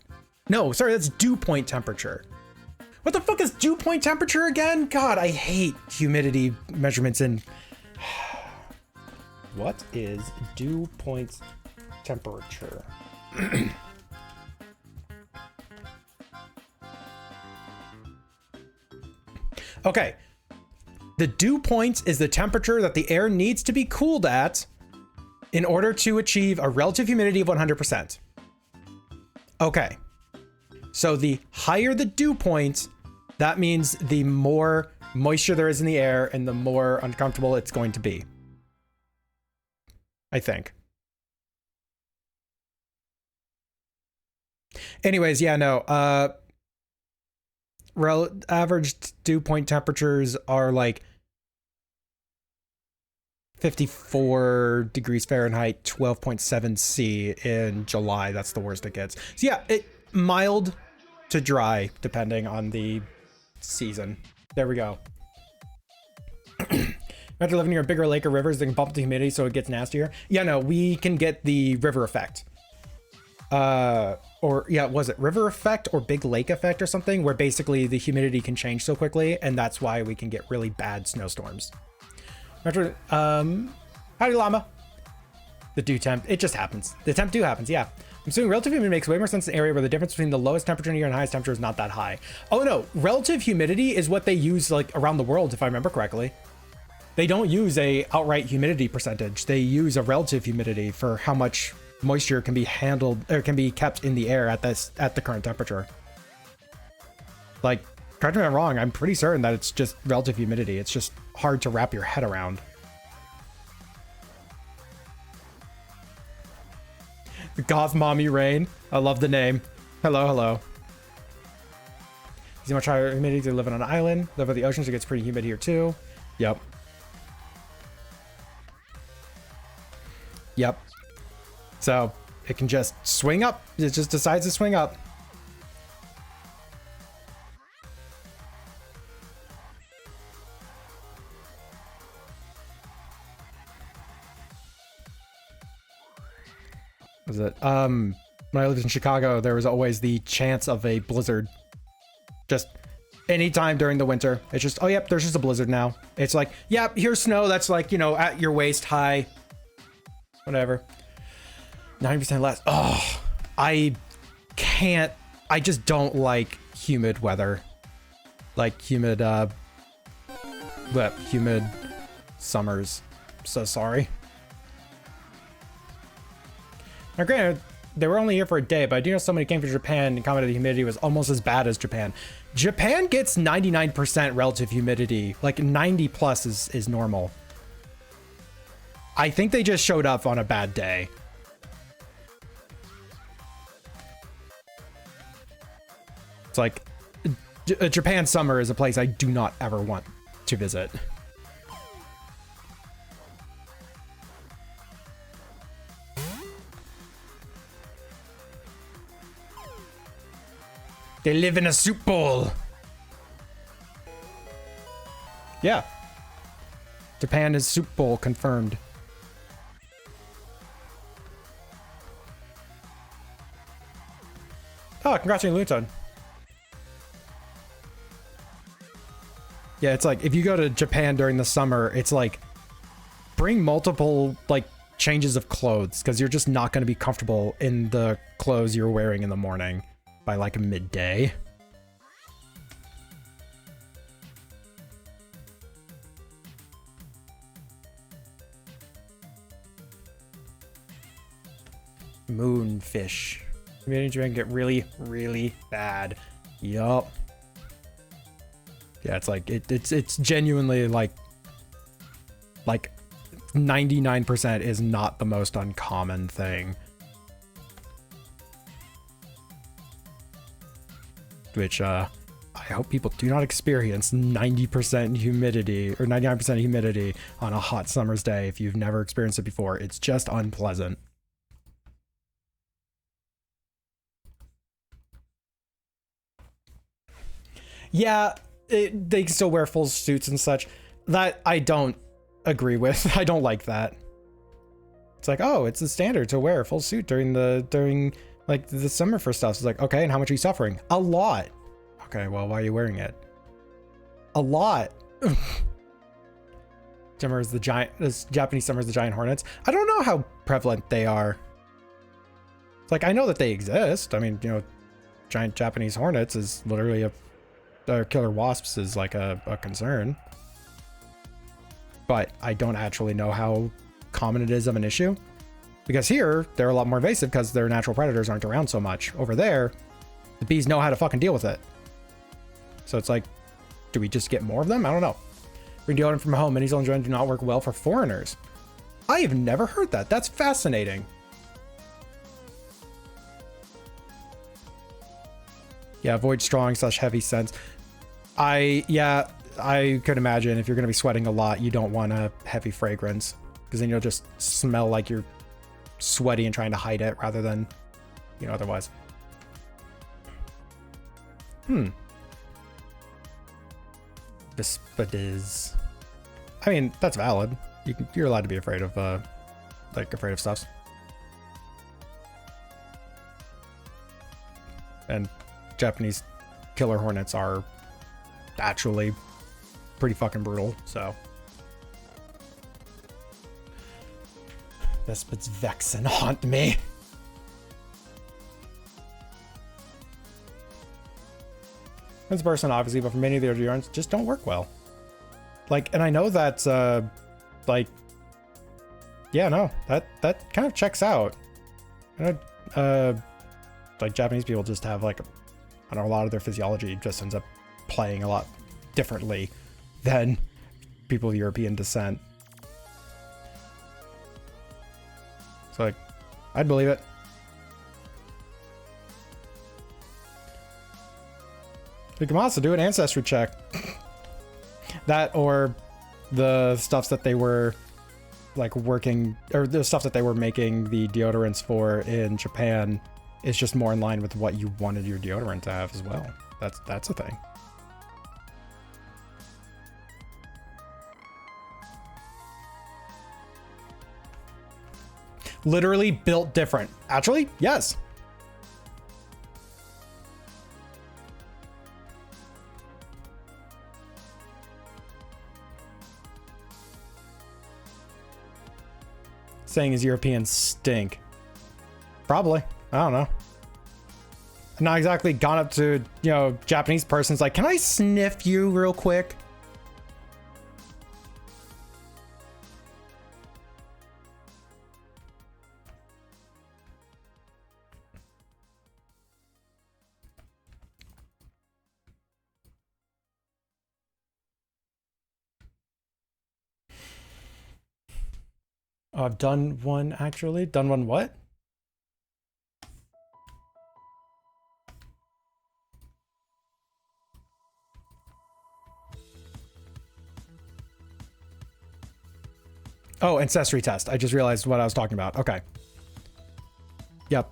No, sorry, that's dew point temperature. What the fuck is dew point temperature again? God, I hate humidity measurements in... What is dew point temperature? Okay. The dew point is the temperature that the air needs to be cooled at in order to achieve a relative humidity of 100%. Okay. So the higher the dew point, that means the more moisture there is in the air and the more uncomfortable it's going to be. I think. Anyways, yeah, no. Average dew point temperatures are like 54 degrees Fahrenheit, 12.7 C in July. That's the worst it gets. So yeah, mild to dry depending on the season. There we go. After living near a bigger lake or rivers, they can bump the humidity so it gets nastier. Yeah, no, we can get the river effect. Or yeah, was it river effect or big lake effect or something, where basically the humidity can change so quickly, and that's why we can get really bad snowstorms. Howdy llama. The dew temp, it just happens. The temp dew happens, yeah. I'm assuming relative humidity makes way more sense in an area where the difference between the lowest temperature in the year and highest temperature is not that high. Oh no, relative humidity is what they use like around the world, if I remember correctly. They don't use a outright humidity percentage. They use a relative humidity for how much moisture can be handled or can be kept in the air at the current temperature. Like, correct me if I'm wrong, I'm pretty certain that it's just relative humidity. It's just hard to wrap your head around. The Goth Mommy Rain. I love the name. Hello, hello. Is it much higher humidity to live on an island? Live by the ocean, so it gets pretty humid here too. Yep. Yep. So it can just swing up. It just decides to swing up. Was it? When I lived in Chicago, there was always the chance of a blizzard. Just anytime during the winter. It's just, oh, yep, there's just a blizzard now. It's like, yep, here's snow that's like, you know, at your waist high. Whatever. 90% less. Oh, I just don't like humid weather. Like humid summers. So sorry. Now granted, they were only here for a day, but I do know somebody came from Japan and commented the humidity was almost as bad as Japan. Japan gets 99% relative humidity. Like 90 plus is normal. I think they just showed up on a bad day. It's like Japan summer is a place I do not ever want to visit. They live in a soup bowl. Yeah. Japan is soup bowl confirmed. Oh, congrats on your Luton. Yeah, it's like if you go to Japan during the summer, it's like bring multiple like changes of clothes because you're just not going to be comfortable in the clothes you're wearing in the morning by like midday. Moonfish. Community drink get really, really bad. Yup. Yeah, it's like it's genuinely like 99% is not the most uncommon thing. Which I hope people do not experience 90% humidity or 99% humidity on a hot summer's day if you've never experienced it before. It's just unpleasant. Yeah, they still wear full suits and such. That I don't agree with. I don't like that. It's like, oh, it's the standard to wear a full suit during like the summer for stuff. It's like, okay, and how much are you suffering? A lot. Okay, well, why are you wearing it? A lot. Japanese summers, the giant hornets. I don't know how prevalent they are. It's like, I know that they exist. I mean, you know, giant Japanese hornets is literally killer wasps is like a concern. But I don't actually know how common it is of an issue. Because here, they're a lot more invasive because their natural predators aren't around so much. Over there, the bees know how to fucking deal with it. So it's like, do we just get more of them? I don't know. Bring deodorant from home. Many Zealand do not work well for foreigners. I have never heard that. That's fascinating. Yeah, avoid strong/heavy scents. I could imagine if you're going to be sweating a lot, you don't want a heavy fragrance because then you'll just smell like you're sweaty and trying to hide it rather than, you know, otherwise. Vespidis. I mean, that's valid. You're allowed to be afraid of afraid of stuff. And Japanese killer hornets are actually pretty fucking brutal, so. Vespids vex and haunt me. This person, obviously, but for many of the deodorants just don't work well. Like, and I know that, like, yeah, no, that kind of checks out. You know, like Japanese people just have like, I don't know, a lot of their physiology just ends up playing a lot differently than people of European descent. So like, I'd believe it. We can also do an ancestry check. That or the stuffs that they were like working, or the stuff that they were making the deodorants for in Japan is just more in line with what you wanted your deodorant to have as well. That's a thing. Literally built different. Actually, yes. Saying his Europeans stink. Probably. I don't know. I've not exactly gone up to, you know, Japanese person's like, can I sniff you real quick? Oh, I've done one actually. Done one what? Oh, ancestry test. I just realized what I was talking about. Okay. Yep.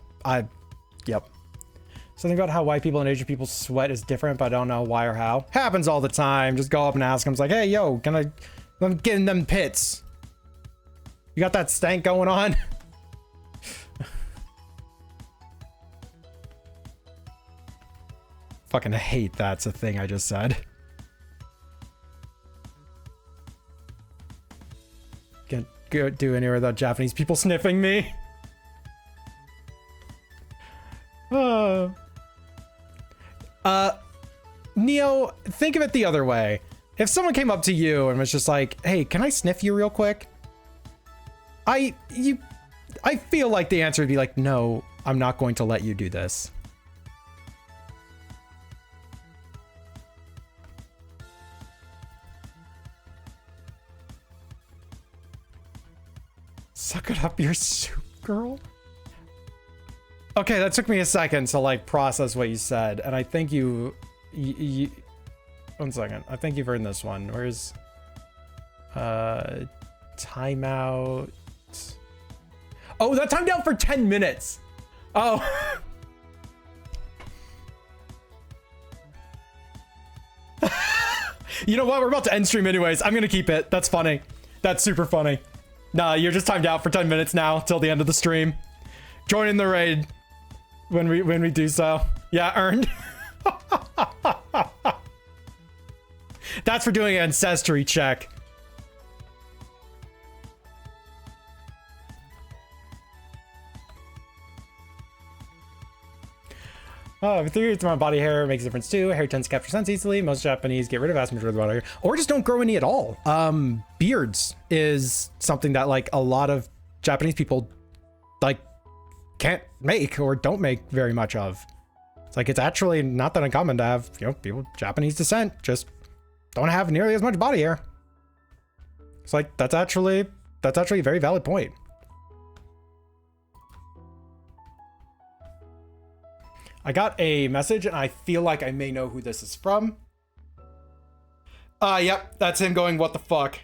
Yep. Something about how white people and Asian people sweat is different, but I don't know why or how. Happens all the time. Just go up and ask them. It's like, hey, yo, I'm getting them pits. You got that stank going on? Fucking hate that's a thing I just said. do anywhere without Japanese people sniffing me. Neo, think of it the other way. If someone came up to you and was just like, hey, can I sniff you real quick? I feel like the answer would be like, no, I'm not going to let you do this. Suck it up, your soup girl. Okay, that took me a second to like process what you said, and I think you 1 second. I think you've heard this one. Where's timeout? Oh, that timed out for 10 minutes. Oh. You know what? We're about to end stream anyways. I'm gonna keep it. That's funny. That's super funny. Nah, you're just timed out for 10 minutes now till the end of the stream. Join in the raid when we do so. Yeah, earned. That's for doing an ancestry check. Oh, with 3 amount of body hair makes a difference too. Hair tends to capture sense easily. Most Japanese get rid of vast majority of the body hair, or just don't grow any at all. Beards is something that like a lot of Japanese people like can't make or don't make very much of. It's like it's actually not that uncommon to have, you know, people of Japanese descent just don't have nearly as much body hair. It's like that's actually a very valid point. I got a message and I feel like I may know who this is from. Yep, that's him going, what the fuck?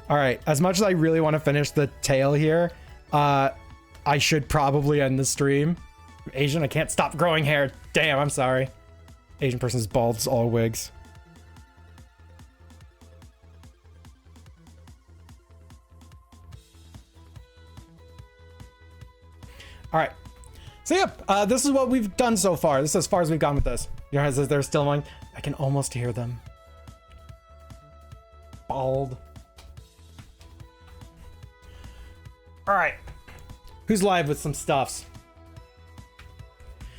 All right, as much as I really want to finish the tale here, I should probably end the stream. Asian, I can't stop growing hair. Damn, I'm sorry. Asian person's bald, it's all wigs. All right. So yep, this is what we've done so far. This is as far as we've gone with this. Your eyes, they're still mine. I can almost hear them. Bald. All right. Who's live with some stuffs?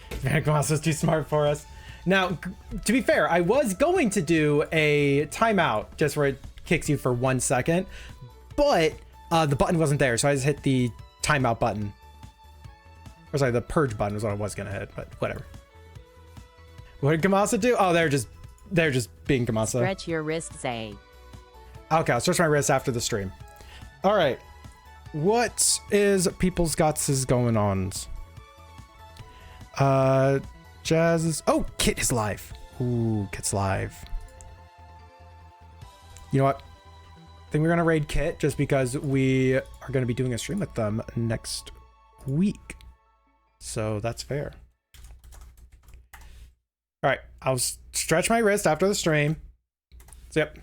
Vanikomasa's too smart for us. Now, to be fair, I was going to do a timeout just where it kicks you for 1 second, but the button wasn't there, so I just hit the timeout button. Or sorry, the purge button was what I was gonna hit, but whatever. What did Kamasa do? Oh, they're just being Kamasa. Stretch your wrists, A. Okay, I'll stretch my wrist after the stream. All right, what is People's Guts' going on? Jazz is... Oh, Kit is live. Ooh, Kit's live. You know what? I think we're gonna raid Kit just because we are gonna be doing a stream with them next week. So that's fair. All right, I'll stretch my wrist after the stream. So yep.